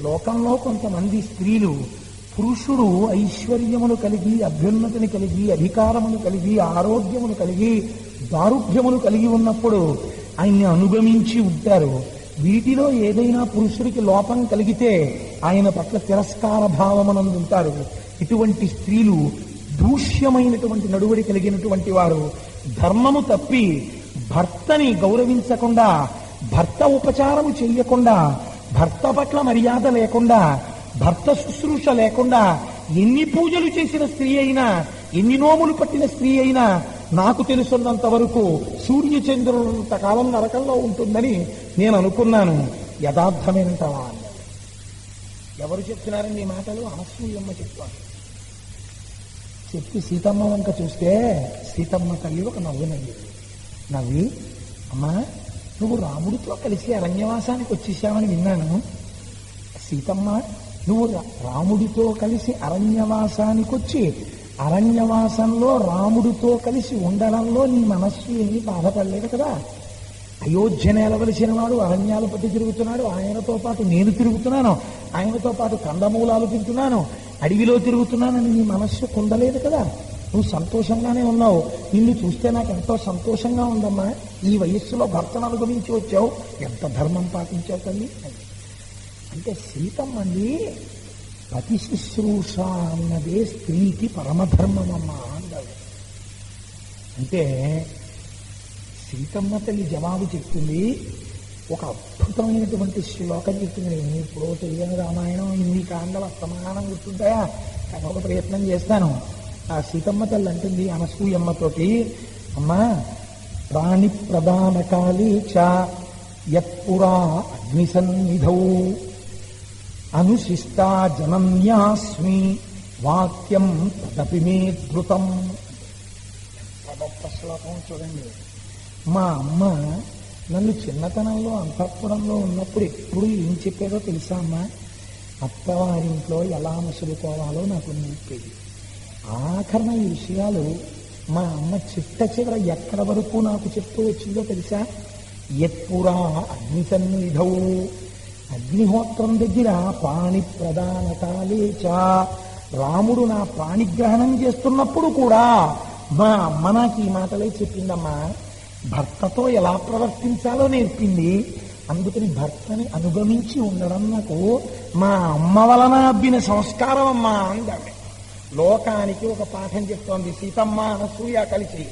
లోకంలో కొంతమంది స్త్రీలు పురుషుడు ఐశ్వర్యమును కలిగి, అభ్యున్నతిని కలిగి, అధికారమును కలిగి, ఆరోగ్యమును కలిగి, దారుఢ్యమును కలిగి ఉన్నప్పుడు ఆయన్ని అనుగమించి ఉంటారు. వీటిలో ఏదైనా పురుషుడికి లోపం కలిగితే ఆయన పట్ల తిరస్కార భావమునందు ఉంటారు. ఇటువంటి స్త్రీలు దూష్యమైనటువంటి నడువడి కలిగినటువంటి వారు. ధర్మము తప్పి భర్తని గౌరవించకుండా, భర్త ఉపచారము చెయ్యకుండా, భర్త పట్ల మర్యాద లేకుండా, భర్త శుశ్రూష లేకుండా ఎన్ని పూజలు చేసిన స్త్రీ అయినా, ఎన్ని నోములు పట్టిన స్త్రీ అయినా నాకు తెలుసున్నంత వరకు సూర్యచంద్రులంత కాలం నరకంలో ఉంటుందని నేను అనుకున్నాను. యథార్థమేనంటావా అన్నాడు. ఎవరు చెప్తున్నారండి ఈ మాటలు? అనసూయమ్మ చెప్తాను. చెప్పి సీతమ్మ వంక చూస్తే సీతమ్మ తల్లి ఒక నవ్వు నవ్వి, అమ్మా నువ్వు రాముడితో కలిసి అరణ్యవాసానికి వచ్చేసావని విన్నాను. సీతమ్మ, నువ్వు రాముడితో కలిసి అరణ్యవాసానికి వచ్చి అరణ్యవాసంలో రాముడితో కలిసి ఉండడంలో నీ మనస్సు ఏమీ బాధపడలేదు కదా? అయోధ్య నేలవలసిన వాడు అరణ్యాలు పట్టి తిరుగుతున్నాడు, ఆయనతో పాటు నేను తిరుగుతున్నాను, ఆయనతో పాటు కందమూలాలు తింటున్నాను, అడవిలో తిరుగుతున్నానని నీ మనస్సు కుండలేదు కదా? నువ్వు సంతోషంగానే ఉన్నావు. నిన్ను చూస్తే నాకు ఎంతో సంతోషంగా ఉందమ్మా. ఈ వయస్సులో భర్తను అనుగమించి వచ్చావు, ఎంత ధర్మం పాటించావు తల్లి. అంటే సీతమ్మంది పతి శుశ్రూష అన్నదే స్త్రీకి పరమధర్మమమ్మా అన్నాడు. అంటే సీతమ్మ తల్లి జవాబు చెప్తుంది. ఒక అద్భుతమైనటువంటి శ్లోకం చెప్తుంది. నేను ఇప్పుడు తెలియని రామాయణం ఇన్ని కాండలు అస్తమానం గుర్తుంటాయా? ఒక ప్రయత్నం చేస్తాను. ఆ సీతమ్మ తల్లి అంటుంది అనసూయమ్మతోటి, అమ్మా ప్రాణి ప్రధాన కాళీ చ యత్పురా అగ్నిసన్నిధౌ అనుశిష్టా జనన్యాస్మి వాక్యం తదపి మే ధృతం. గొప్ప శ్లోకం చూడండి. మా అమ్మ నన్ను చిన్నతనంలో అంతఃపురంలో ఉన్నప్పుడు ఎప్పుడు ఏం చెప్పేదో తెలుసా అమ్మా? అత్తవారింట్లో ఎలా మసులుకోవాలో నాకు నేర్పేది. ఆఖరణ ఈ విషయాలు మా అమ్మ చిట్ట చివర ఎక్కడ వరకు నాకు చెప్తూ వచ్చిందో తెలుసా? యత్పురా అగ్నిసన్నిధౌ, అగ్నిహోత్రం దగ్గర పాణి ప్రదాన కాలేచ, రాముడు నా పాణిగ్రహణం చేస్తున్నప్పుడు కూడా మా అమ్మ నాకు ఈ మాటలే చెప్పిందమ్మా. భర్తతో ఎలా ప్రవర్తించాలో నేర్పింది. అందుకని భర్తని అనుగమించి ఉండడం నాకు మా అమ్మ వలన అబ్బిన సంస్కారం అమ్మా అందామె. లోకానికి ఒక పాఠం చెప్తోంది సీతమ్మ అనసూయ కలిసి.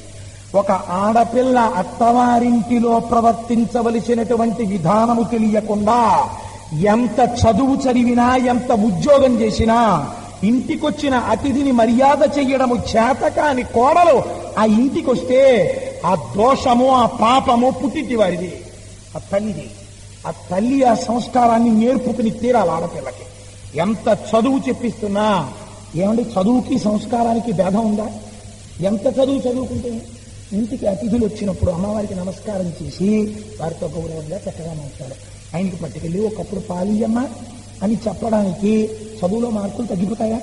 ఒక ఆడపిల్ల అత్తవారింటిలో ప్రవర్తించవలసినటువంటి విధానము తెలియకుండా ఎంత చదువు చదివినా ఎంత ఉద్యోగం చేసినా ఇంటికొచ్చిన అతిథిని మర్యాద చెయ్యడము చేతకాని కోడలు ఆ ఇంటికొస్తే ఆ దోషము ఆ పాపము పుట్టింటి వారిది, ఆ తల్లిది. ఆ తల్లి ఆ సంస్కారాన్ని నేర్పుకుని తీరాలి ఆడపిల్లకి. ఎంత చదువు చెప్పిస్తున్నా ఏమంటే చదువుకి సంస్కారానికి భేదం ఉందా? ఎంత చదువు చదువుకుంటే ఇంటికి అతిథులు వచ్చినప్పుడు అమ్మవారికి నమస్కారం చేసి వారితో గౌరవంగా చక్కగా మాట్లాడు. ఆయనకి పట్టుకెళ్ళి ఒకప్పుడు పాలియమ్మ అని చెప్పడానికి చదువులో మార్కులు తగ్గిపోతాయా?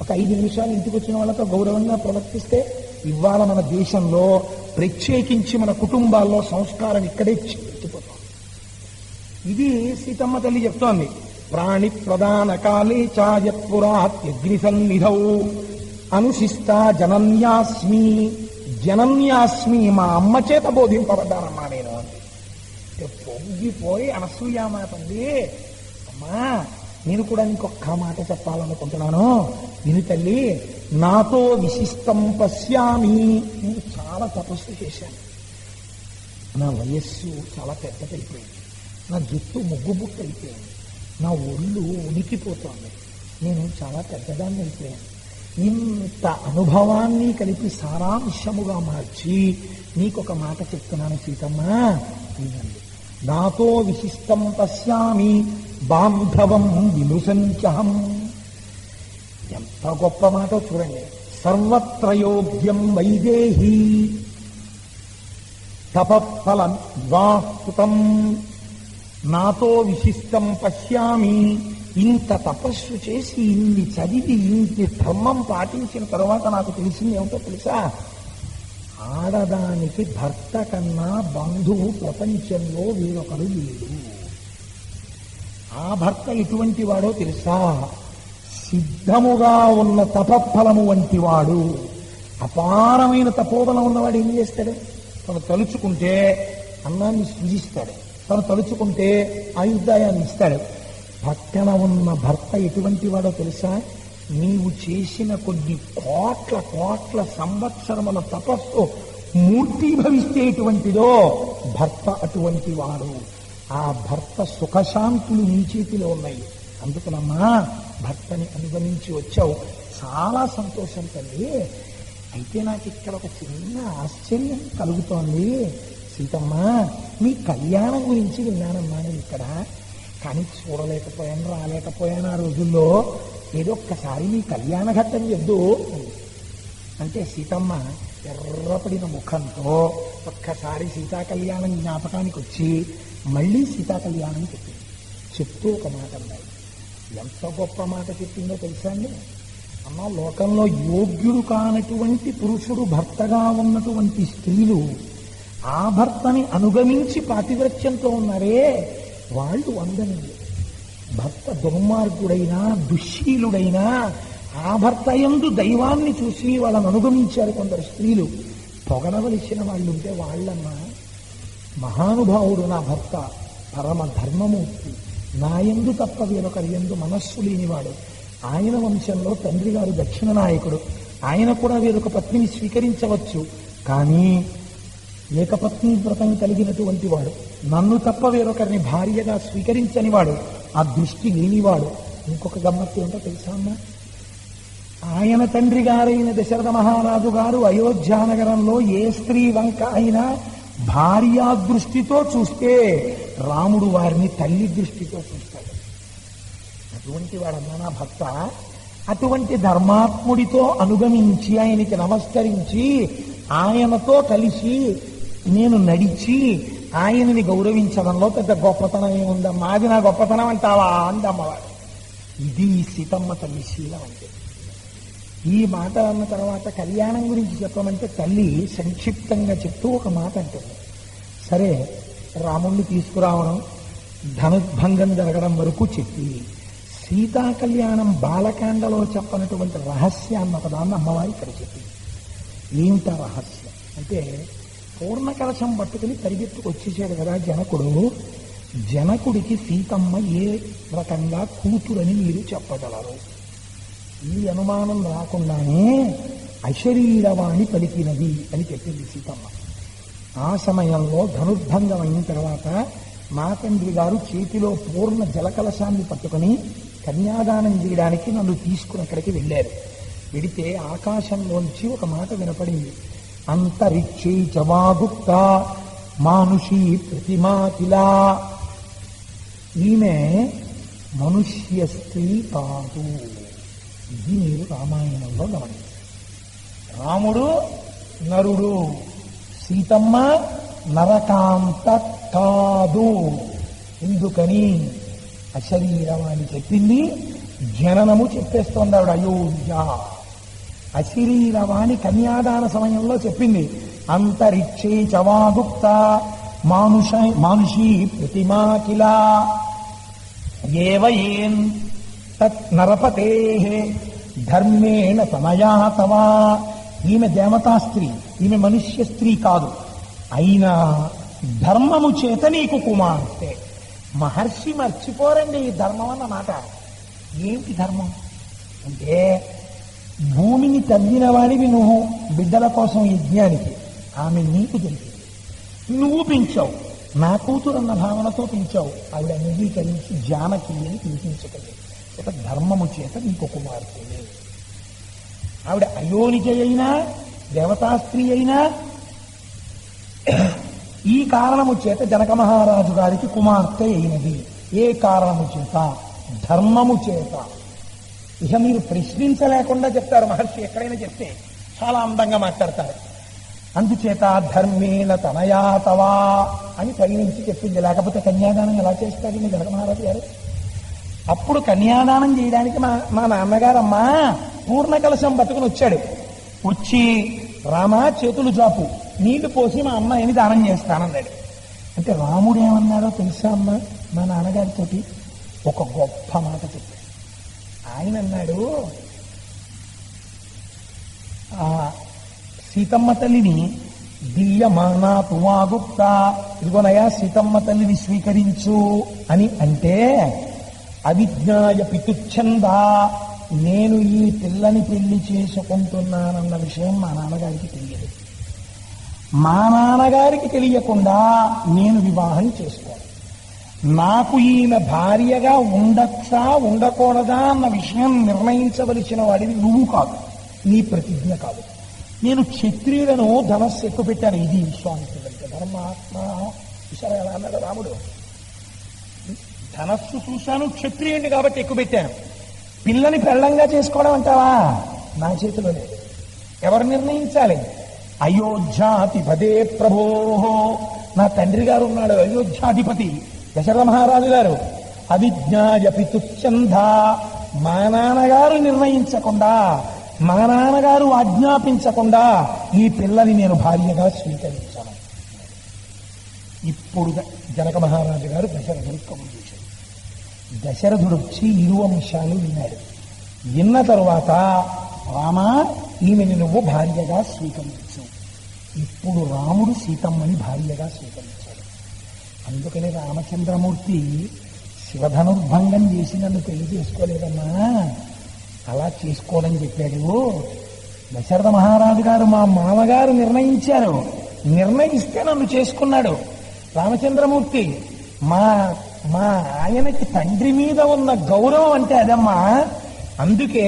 ఒక 5 నిమిషాలు ఇంటికి వచ్చిన వాళ్ళతో గౌరవంగా ప్రవర్తిస్తే ఇవాళ మన దేశంలో ప్రత్యేకించి మన కుటుంబాల్లో సంస్కారం ఇక్కడే చిక్కిపోతాం. ఇది సీతమ్మ తల్లి చెప్తోంది. ప్రాణి ప్రధాన కాలే చాయత్పురాగ్ని సన్నిధౌ అనుశిష్టా జనన్యాస్మి. జనన్యాస్మి, మా అమ్మ చేత బోధింపబడ్డానమ్మా నేను అంది. పొంగిపోయి అనసూయామాతంది, అమ్మా నేను కూడా నీకొక్క మాట చెప్పాలనుకుంటున్నాను, విను తల్లి. నాతో విశిష్టం పశ్యామి. నేను చాలా తపస్సు చేశాను, నా వయస్సు చాలా పెద్దదైపోయింది, నా జుట్టు ముగ్గుబుట్టు అయిపోయింది, నా ఒళ్ళు ఉనికిపోతోంది, నేను చాలా పెద్దదాన్ని అయిపోయాను. ఇంత అనుభవాన్ని కలిపి సారాంశముగా మార్చి నీకొక మాట చెప్తున్నాను సీతమ్మ వినండి. నాతో విశిష్టం పశ్యామి బాంధవం విమృశంచహం. ఎంత గొప్ప మాట చూడండి. సర్వత్రయోగ్యం వైదేహీ తపఫలం వివాహృతం. నాతో విశిష్టం పశ్యామి. ఇంత తపస్సు చేసి ఇన్ని చదివి ఇంటి ధర్మం పాటించిన తర్వాత నాకు తెలిసింది ఏమిటో తెలుసా? ఆడదానికి భర్త కన్నా బంధువు ప్రపంచంలో వేరొకరు లేడు. ఆ భర్త ఎటువంటి వాడో తెలుసా? సిద్ధముగా ఉన్న తపఫలము వంటి వాడు. అపారమైన తపోబలం ఉన్నవాడు ఏం చేస్తాడు? తను తలుచుకుంటే అన్నాన్ని సృజిస్తాడు, తను తలుచుకుంటే ఆయుర్దాయాన్ని ఇస్తాడు. పక్కన ఉన్న భర్త ఎటువంటి వాడో తెలుసా? నీవు చేసిన కొన్ని కోట్ల కోట్ల సంవత్సరముల తపస్సు మూర్తీభవిస్తే ఎటువంటిదో భర్త అటువంటి వాడు. ఆ భర్త సుఖశాంతులు నీ చేతిలో ఉన్నాయి. అందుకనమ్మా భర్తని అనుగమించి వచ్చావు, చాలా సంతోషం తల్లి. అయితే నాకు ఇక్కడ ఒక చిన్న ఆశ్చర్యం కలుగుతోంది సీతమ్మ. మీ కళ్యాణం గురించి విన్నానమ్మా నేను ఇక్కడ, కానీ చూడలేకపోయాను, రాలేకపోయాను ఆ రోజుల్లో. ఏదో ఒక్కసారి మీ కళ్యాణ ఘట్టం చెప్దు అంటే సీతమ్మ ఎర్రపడిన ముఖంతో ఒక్కసారి సీతా కళ్యాణం జ్ఞాపకానికి వచ్చి మళ్ళీ సీతా కళ్యాణం చెప్పింది. చెప్తూ ఒక మాట అన్నాయి. ఎంత గొప్ప మాట చెప్పిందో తెలుసా అండి? అమ్మ, లోకంలో యోగ్యుడు కానటువంటి పురుషుడు భర్తగా ఉన్నటువంటి స్త్రీలు ఆ భర్తని అనుగమించి పాతివ్రత్యంతో ఉన్నారే వాళ్ళు వందనీయులు. భర్త దుర్మార్గుడైనా దుశ్శీలుడైనా ఆ భర్త యందు దైవాన్ని చూసి వాళ్ళని అనుగమించారు కొందరు స్త్రీలు. పొగడవలసిన వాళ్ళు ఉంటే వాళ్ళన్నా మహానుభావుడు నా భర్త, పరమ ధర్మమూర్తి, నా యందు తప్ప వేరొకరి యందు మనస్సు లేనివాడు, ఆయన వంశంలో తండ్రి గారు దక్షిణ నాయకుడు, ఆయన కూడా వేరొక పత్నిని స్వీకరించవచ్చు, కానీ ఏకపత్ని వ్రతం కలిగినటువంటి వాడు, నన్ను తప్ప వేరొకరిని భార్యగా స్వీకరించని వాడు, ఆ దృష్టి లేనివాడు. ఇంకొక గమ్మత్తు ఏంటో తెలుసా అమ్మా? ఆయన తండ్రి గారైన దశరథ మహారాజు గారు అయోధ్యానగరంలో ఏ స్త్రీ వంక అయినా భార్యా దృష్టితో చూస్తే రాముడు వారిని తల్లి దృష్టితో చూస్తాడు. అటువంటి వాడన్నా నా భర్త. అటువంటి ధర్మాత్ముడితో అనుగమించి ఆయనకి నమస్కరించి ఆయనతో కలిసి నేను నడిచి ఆయనని గౌరవించడంలో పెద్ద గొప్పతనం ఏముందమ్మా? అది నా గొప్పతనం అంటావా అందమ్మవాడు. ఇది సీతమ్మ తల్లి శీలం అంటే. ఈ మాట అన్న తర్వాత కళ్యాణం గురించి చెప్పమంటే తల్లి సంక్షిప్తంగా చెప్తూ ఒక మాట అంటుంది. సరే, రాముణ్ణి తీసుకురావడం, ధనుర్భంగం జరగడం వరకు చెప్పి సీతా కళ్యాణం బాలకాండలో చెప్పనటువంటి రహస్యాన్ని ఒకదాన్ని అమ్మవారి ఇక్కడ చెప్పింది. ఏమిటా రహస్యం అంటే, పూర్ణ కలశం పట్టుకుని పరిగెత్తుకు వచ్చేసాడు కదా జనకుడు. జనకుడికి సీతమ్మ ఏ రకంగా కూతురని మీరు చెప్పగలరు? ఈ అనుమానం రాకుండానే అశరీరవాణి పలికినది అని చెప్పింది సీతమ్మ. ఆ సమయంలో ధనుర్భంగం అయిన తర్వాత మా తండ్రి గారు చేతిలో పూర్ణ జలకలశాన్ని పట్టుకుని కన్యాదానం చేయడానికి నన్ను తీసుకుని అక్కడికి వెళ్ళారు. వెడితే ఆకాశంలోంచి ఒక మాట వినపడింది. అంతరిక్షే చవాగుప్త మానుషీ ప్రతిమాతిలా. ఈమె మనుష్య స్త్రీ కాదు. ఇది మీరు రామాయణంలో గమనించారు. రాముడు నరుడు, సీతమ్మ నరకాంత కాదు. ఎందుకని? అశరీరవాణి చెప్పింది, జననము చెప్పేస్తోంది ఆవిడ. అయోధ్య అశరీరవాణి కన్యాదాన సమయంలో చెప్పింది. అంతరిక్షే చవాగుప్త మానుషీ ప్రతిమా కిలా ఏవయేన్ తత్ నరపతే ధర్మేణ తనయా తవా. ఈమె దేవతా స్త్రీ, ఈమె మనుష్య స్త్రీ కాదు. అయినా ధర్మము చేత నీకు కుమార్తె. మహర్షి మర్చిపోరండి ఈ ధర్మం అన్న మాట. ఏమిటి ధర్మం అంటే, భూమిని తవ్విన వాడివి నువ్వు బిడ్డల కోసం యజ్ఞానికి, ఆమె నీకు తెలిసింది, నువ్వు పెంచావు, నా కూతురు అన్న భావనతో పెంచావు. ఆవిడ అంగీకరించి జానకి అని పిలిపించగలిగి ధర్మము చేత నీకు కుమార్తె. ఆవిడ అయోనిజ అయినా దేవతాస్త్రీ అయినా ఈ కారణము చేత జనక మహారాజు గారికి కుమార్తె అయినది. ఏ కారణము చేత? ధర్మము చేత. ఇక మీరు ప్రశ్నించలేకుండా చెప్తారు. మహర్షి ఎక్కడైనా చెప్తే చాలా అందంగా మాట్లాడతారు. అందుచేత ధర్మేణ తనయా తవా అని పైనుంచి చెప్పింది. లేకపోతే కన్యాదానం ఎలా చేస్తారు మీ జనక మహారాజు గారు? అప్పుడు కన్యాదానం చేయడానికి మా నాన్నగారమ్మా పూర్ణ కలశం పట్టుకుని వచ్చాడు. వచ్చి రామా చేతులు జాపు, నీళ్లు పోసి మా అమ్మాయిని దానం చేస్తానన్నాడు. అంటే రాముడు ఏమన్నాడో తెలుసా అమ్మ? మా నాన్నగారితోటి ఒక గొప్ప మాట చెప్పాడు. ఆయన అన్నాడు, సీతమ్మ తల్లిని దియ్యమానా తువాగుప్త, ఇదిగోనయా సీతమ్మ తల్లిని స్వీకరించు అని అంటే, అవిజ్ఞాయ పితుచ్ఛందా, నేను ఈ పిల్లని పెళ్లి చేసుకుంటున్నానన్న విషయం మా నాన్నగారికి తెలియదు. మా నాన్నగారికి తెలియకుండా నేను వివాహం చేసుకోను. నాకు ఈయన భార్యగా ఉండొచ్చా ఉండకూడదా అన్న విషయం నిర్ణయించవలసిన వాడివి నువ్వు కాదు, నీ ప్రతిజ్ఞ కాదు. నేను క్షత్రియులను ధనస్సు ఎక్కువ పెట్టాను. ఇది విశ్వామిత్రుడు ధర్మాత్మ. చూసారా ఎలా అన్నాడు రాముడు? ధనస్సు చూశాను, క్షత్రియుడిని కాబట్టి ఎక్కువ పెట్టాను. పిల్లని పెళ్ళంగా చేసుకోవడం అంటావా? నా చేతిలో లేదు. ఎవరు నిర్ణయించాలి? అయోధ్యాధిపదే ప్రభో. నా తండ్రి గారు ఉన్నాడు అయోధ్యాధిపతి దశరథ మహారాజు గారు. అవిజ్ఞాయ పితుచ్ఛంద, మా నాన్నగారు నిర్ణయించకుండా, మా నాన్నగారు ఆజ్ఞాపించకుండా ఈ పిల్లని నేను భార్యగా స్వీకరించాను. ఇప్పుడు జనక మహారాజు గారు దశరథుడికి కబురు చేశారు. దశరథుడు వచ్చి ఇరు అంశాలు విన్నాడు. విన్న తరువాత, రామా ఈమెని నువ్వు భార్యగా స్వీకరించు. ఇప్పుడు రాముడు సీతమ్మని భార్యగా స్వీకరించాడు. అందుకని రామచంద్రమూర్తి శివధనుర్భంగం చేసి నన్ను పెళ్లి చేసుకోలేదమ్మా, అలా చేసుకోవాలని చెప్పాడు. దశరథ మహారాజు గారు మా మామగారు నిర్ణయించారు, నిర్ణయిస్తే నన్ను చేసుకున్నాడు. రామచంద్రమూర్తి మా మా ఆయనకి తండ్రి మీద ఉన్న గౌరవం అంటే అదమ్మా. అందుకే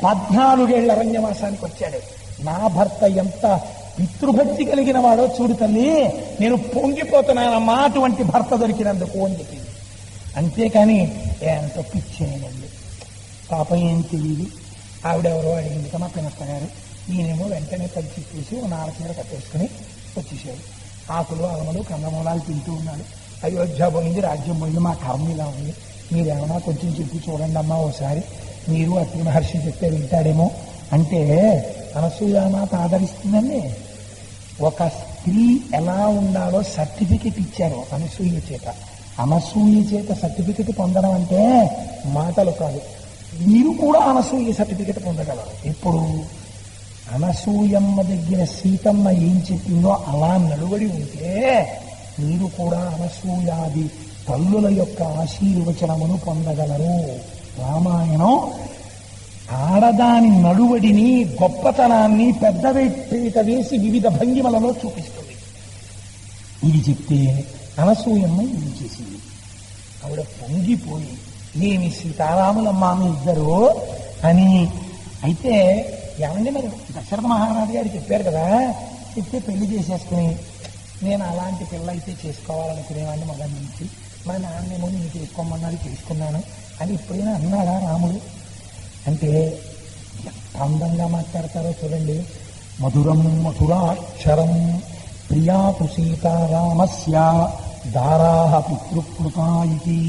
14 ఏళ్ల అరణ్యవాసానికి వచ్చాడు. నా భర్త ఎంత పితృభక్తి కలిగిన వాడో చూడు తల్లి, నేను పొంగిపోతున్నానమ్మా అటువంటి భర్త దొరికినందుకు అని చెప్పింది. అంతేకాని ఎంత పిచ్చేయండి, పాపం ఏం తెలియదు. ఆవిడెవరో అడిగింది మా పినత్త గారు. ఈయనేమో వెంటనే కలిసి చూసి ఓ నారచీర కట్టేసుకుని వచ్చేసాడు. ఆకులు అలమలు కందమూలాలు తింటూ ఉన్నాడు. అయోధ్య పోయింది, రాజ్యం పోయింది, మా కర్మ ఇలా ఉంది, మీరేమన్నా కొంచెం చెప్పి చూడండి అమ్మా ఒకసారి, మీరు అత్రి మహర్షి చెప్తే వింటాడేమో అంటే అనసూయామాత ఆదరిస్తుందండి. ఒక స్త్రీ ఎలా ఉండాలో సర్టిఫికెట్ ఇచ్చారు అనసూయ చేత. అనసూయ చేత సర్టిఫికెట్ పొందడం అంటే మాటలు కాదు. మీరు కూడా అనసూయ సర్టిఫికెట్ పొందగలరు. ఇప్పుడు అనసూయమ్మ దగ్గర సీతమ్మ ఏం చెప్పిందో అలా నడువడి ఉంటే మీరు కూడా అనసూయాది తల్లుల యొక్క ఆశీర్వచనమును పొందగలరు. రామాయణం ఆడదాని నడువడిని, గొప్పతనాన్ని పెద్ద పీట వేసి వివిధ భంగిమలలో చూపిస్తుంది. ఇది చెప్తే అనసూయమ్మ ఏం చేసింది? ఆవిడ పొంగిపోయి, ఏమి సీతారాములమ్మ మీ ఇద్దరు అని. అయితే ఏమండి మరి దశరథ మహారాజు గారు చెప్పారు కదా, చెప్తే పెళ్లి చేసేసుకుని నేను అలాంటి పిల్ల అయితే చేసుకోవాలనుకునేవాడిని మొదటి నుంచి, మా నాన్నేమో నేను చేసుకోమన్నాడు చేసుకున్నాను అని ఇప్పుడైనా అన్నాడా రాముడు? అంటే ఎంత అందంగా మాట్లాడతారో చూడండి. మధురం మధురాక్షరం ప్రియాతు సీతారామస్య దారాహ పితృకృతా ఇది.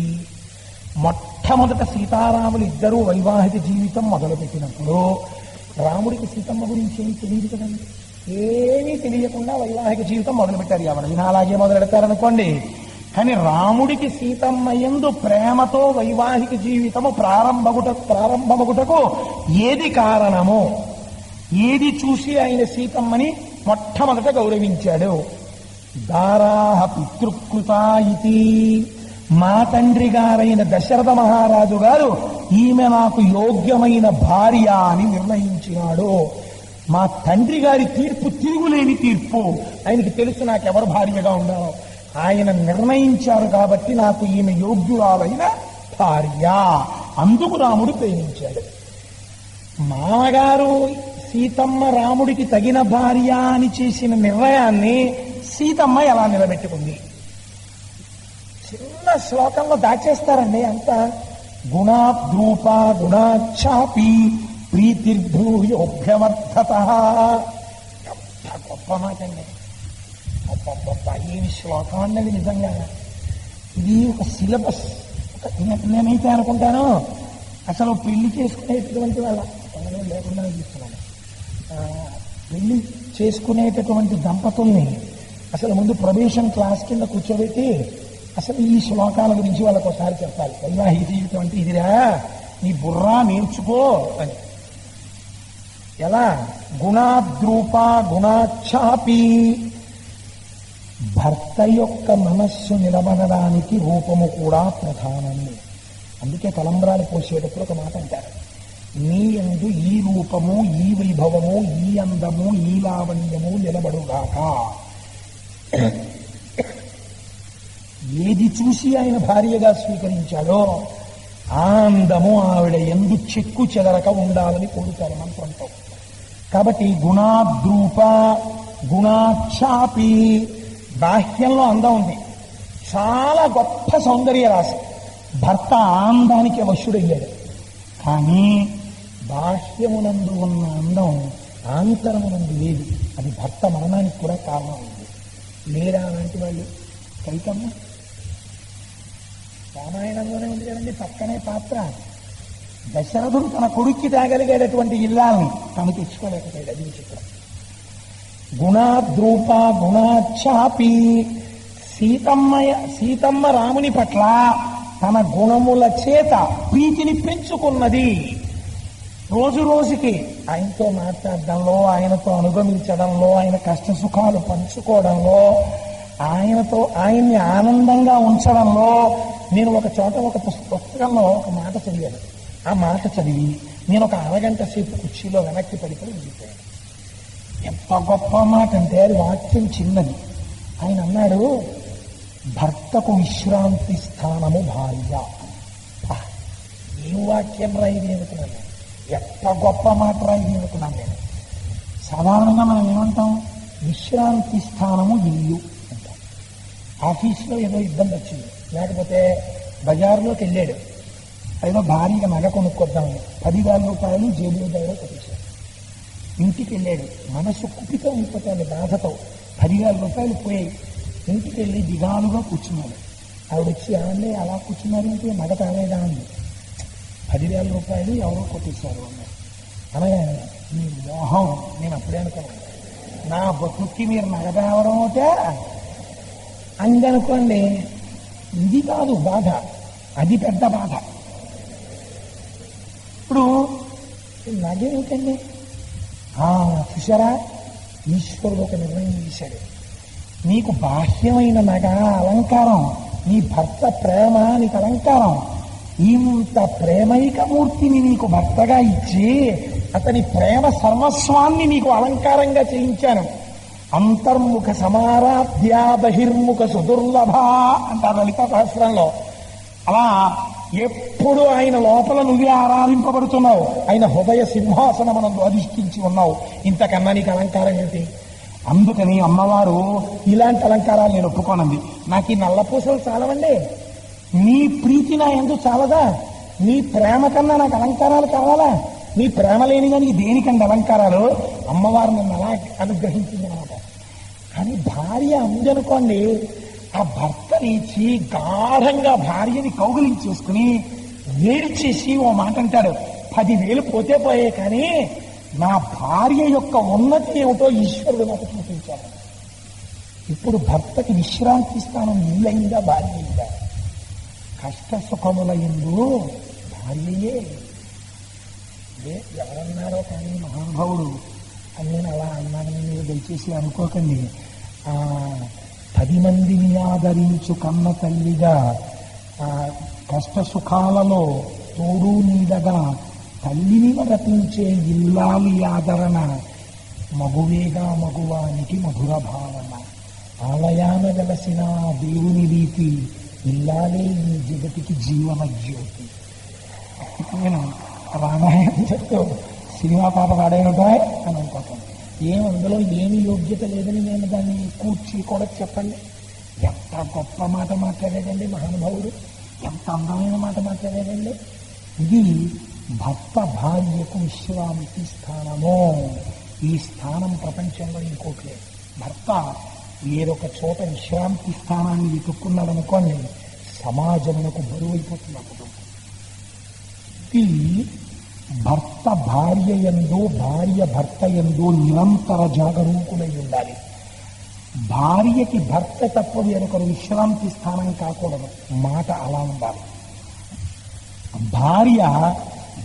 మొట్టమొదట సీతారాములు ఇద్దరూ వైవాహిక జీవితం మొదలుపెట్టినప్పుడు రాముడికి సీతమ్మ గురించి ఏమి తెలియదు కదండి. ఏమీ తెలియకుండా వైవాహిక జీవితం మొదలుపెట్టారు. ఎవరైనా అలాగే మొదలెడతారనుకోండి. కానీ రాముడికి సీతమ్మ యందు ప్రేమతో వైవాహిక జీవితము ప్రారంభమగుటకు ఏది కారణమో, ఏది చూసి ఆయన సీతమ్మని మొట్టమొదట గౌరవించాడు? దారాహ పితృకృతా ఇతి. మా తండ్రి గారైన దశరథ మహారాజు గారు ఈమె నాకు యోగ్యమైన భార్య అని నిర్ణయించినాడు. మా తండ్రి గారి తీర్పు తిరుగులేని తీర్పు. ఆయనకి తెలుసు నాకెవరు భార్యగా ఉండాలో. ఆయన నిర్ణయించారు కాబట్టి నాకు ఈమె యోగ్యురాలైన భార్య. అందుకు రాముడు ప్రేమించాడు. మామగారు సీతమ్మ రాముడికి తగిన భార్య అని చేసిన నిర్ణయాన్ని సీతమ్మ ఎలా నిలబెట్టుకుంది? చిన్న శ్లోకంలో దాచేస్తారండి అంత. గుణాద్రూప గుణాఛాపి ప్రీతిర్భూయోభ్యవర్ధత. ఎంత గొప్ప మాట అండి. గొప్ప ఏమి శ్లోకం అన్నది. నిజంగా ఇది ఒక సిలబస్. నేనైతే అనుకుంటాను అసలు పెళ్లి చేసుకునేటటువంటి వాళ్ళ లేకుండా చూస్తున్నాను. పెళ్లి చేసుకునేటటువంటి దంపతుల్ని అసలు ముందు ప్రవేశం క్లాస్ కింద కూర్చోబెట్టి అసలు ఈ శ్లోకాల గురించి వాళ్ళకు ఒకసారి చెప్పాలి. వైవాహిక జీవితం అంటే ఇదిరా, నీ బుర్రా నేర్చుకో అని. ఎలా? గుణాద్రూప గుణాఛాపి. భర్త యొక్క మనస్సు నిలబడడానికి రూపము కూడా ప్రధానము. అందుకే తలంబ్రాలు పోసేటప్పుడు ఒక మాట అంటారు, నీ యందు ఈ రూపము, ఈ వైభవము, ఈ అందము, ఈ లావణ్యము నిలబడుగాక. ఏది చూసి ఆయన భార్యగా స్వీకరించాడో ఆ అందము ఆవిడ యందు చెక్కు చెదరక ఉండాలని కోరుతారు మంత్రంతో. కాబట్టి గుణాద్రూప గుణాఛాపి. బాహ్యంలో అందం ఉంది, చాలా గొప్ప సౌందర్య రాశి. భర్త ఆనందానికి వశుడయ్యాడు. కానీ బాహ్యమునందు ఉన్న అందం ఆంతరమునందు లేదు. అది భర్త మరణానికి కూడా కారణం ఉంది. లేరా అలాంటి వాళ్ళు? కైకమ్మ రామాయణంలోనే ఉంది కదండి, పక్కనే పాత్ర. దశరథుడు తన కొడుక్కి తాగలిగేటటువంటి ఇల్లాలని తను తెచ్చుకోలేకపోయాడు. అది విచిత్రం. గుణాద్రూప గుణాఛాపి. సీతమ్మ రాముని పట్ల తన గుణముల చేత ప్రీతిని పెంచుకున్నది. రోజు రోజుకి ఆయనతో మాట్లాడడంలో, ఆయనతో అనుగమించడంలో, ఆయన కష్ట సుఖాలు పంచుకోవడంలో, ఆయన్ని ఆనందంగా ఉంచడంలో. నేను ఒక చోట ఒక పుస్తకంలో ఒక మాట చదివాను. ఆ మాట చదివి నేను ఒక అరగంట సేపు కుర్చీలో వెనక్కి పడిపోయి వెళ్ళిపోయాను. ఎంత గొప్ప మాట అంటే, అది వాక్యం చిన్నది. ఆయన అన్నాడు, భర్తకు విశ్రాంతి స్థానము భార్య. ఏం వాక్యం రాయిది అనుకున్నాను. ఎంత గొప్ప మాట రాయిది అనుకున్నాను నేను. సాధారణంగా మనం ఏమంటాం? విశ్రాంతి స్థానము ఇల్లు అంటాం. ఆఫీస్లో ఏదో ఇబ్బంది వచ్చింది, లేకపోతే బజార్లోకి వెళ్ళాడు, ఏదో భారీగా నగ కొనుక్కొద్దామని 10,000 రూపాయలు జేబులో దగ్గర కొట్టేశాడు. ఇంటికి వెళ్ళాడు, మనసు కుపితో అయిపోతాడు బాధతో. 10,000 రూపాయలు పోయాయి. ఇంటికి వెళ్ళి దిగాలుగా కూర్చున్నాడు. ఆవిడ వచ్చి, ఆవిడే అలా కూర్చున్నారంటే నగ తాగేదా అంది. 10,000 రూపాయలు ఎవరో కొట్టేశారు అన్నారు. అనగా నీ మోహం. నేను అప్పుడే అనుకున్నాను, నా బతుక్కి మీరు నగదేవడం అవుతే అందనుకోండి. ఇది కాదు బాధ, అది పెద్ద బాధ. ఇప్పుడు నగేమిటండి? చూసారా, ఈశ్వరుడు ఒక నిర్ణయం చేశాడు. నీకు బాహ్యమైన నగ అలంకారం, నీ భర్త ప్రేమ నీకు అలంకారం. ఇంత ప్రేమైక మూర్తిని నీకు భర్తగా ఇచ్చి అతని ప్రేమ సర్వస్వాన్ని నీకు అలంకారంగా చేయించాను. అంతర్ముఖ సమారాధ్య బహిర్ముఖ సుదుర్లభ అంటారు లలితా సహస్రంలో. అలా ఎప్పుడు ఆయన లోపల నువ్వే ఆరాధింపబడుతున్నావు, ఆయన హృదయ సింహాసనమునందు అధిష్ఠించి ఉన్నావు. ఇంతకన్నా నీకు అలంకారం ఏంటి? అందుకని అమ్మవారు ఇలాంటి అలంకారాలు నేను ఒప్పుకోనంది. నాకు ఈ నల్లపూసలు చాలవండి, నీ ప్రీతి నా ఎందుకు చాలదా? నీ ప్రేమ కన్నా నాకు అలంకారాలు కావాలా? నీ ప్రేమ లేనిగా నీకు దేనికండి అలంకారాలు? అమ్మవారు నన్ను అలా అనుగ్రహించింది అనమాట. కానీ భార్య అందనుకోండి, ఆ భర్త లేచి గాఢంగా భార్యని కౌగిలించేసుకుని వేడి చేసి ఓ మాట అంటాడు, 10,000 పోతే పోయే కానీ నా భార్య యొక్క ఉన్నతి ఏమిటో ఈశ్వరుడు నాకు చూపించాడు. ఇప్పుడు భర్తకి విశ్రాంతి స్థానం ఇల్లయిందా భార్య అయిందా? కష్ట సుఖముల యందు భార్యయే. ఎవరన్నారో కానీ మహానుభావుడు అని నేను అలా అన్నానని మీరు దయచేసి అనుకోకండి. 10 మందిని ఆదరించు కన్న తల్లిగా, కష్ట సుఖాలలో తోడు నీడగా తల్లిని రపించే ఇల్లాలి ఆదరణ, మగువేగా మగువానికి మధుర భావన, ఆలయాన వెలసిన దేవుని రీతి, ఇల్లాలే ఈ జగతికి జీవన జ్యోతి. నేను రామాయణం చెప్తూ సినిమా పాట పాడేనుంటాయి అని అనుకోతాను. అందులో ఏమి యోగ్యత లేదని నేను దాన్ని కూర్చి కూడా చెప్పండి. ఎంత గొప్ప మాట మాట్లాడాడండి మహానుభావుడు, ఎంత అందమైన మాట మాట్లాడాడండి. ఇది భర్త భార్యకు విశ్రాంతి స్థానము. ఈ స్థానం ప్రపంచంలో ఇంకోటి లేదు. భర్త వేరొక చోట విశ్రాంతి స్థానాన్ని వెతుక్కున్నాడు అనుకోండి, సమాజమునకు బరువైపోతుంది ఆ కుటుంబం. ఇది భర్త భార్య యందు, భార్య భర్త యందు నిరంతర జాగరూకులై ఉండాలి. భార్యకి భర్త తప్ప వేరొకరు విశ్రాంతి స్థానం కాకూడదు. మాట అలా ఉండాలి. భార్య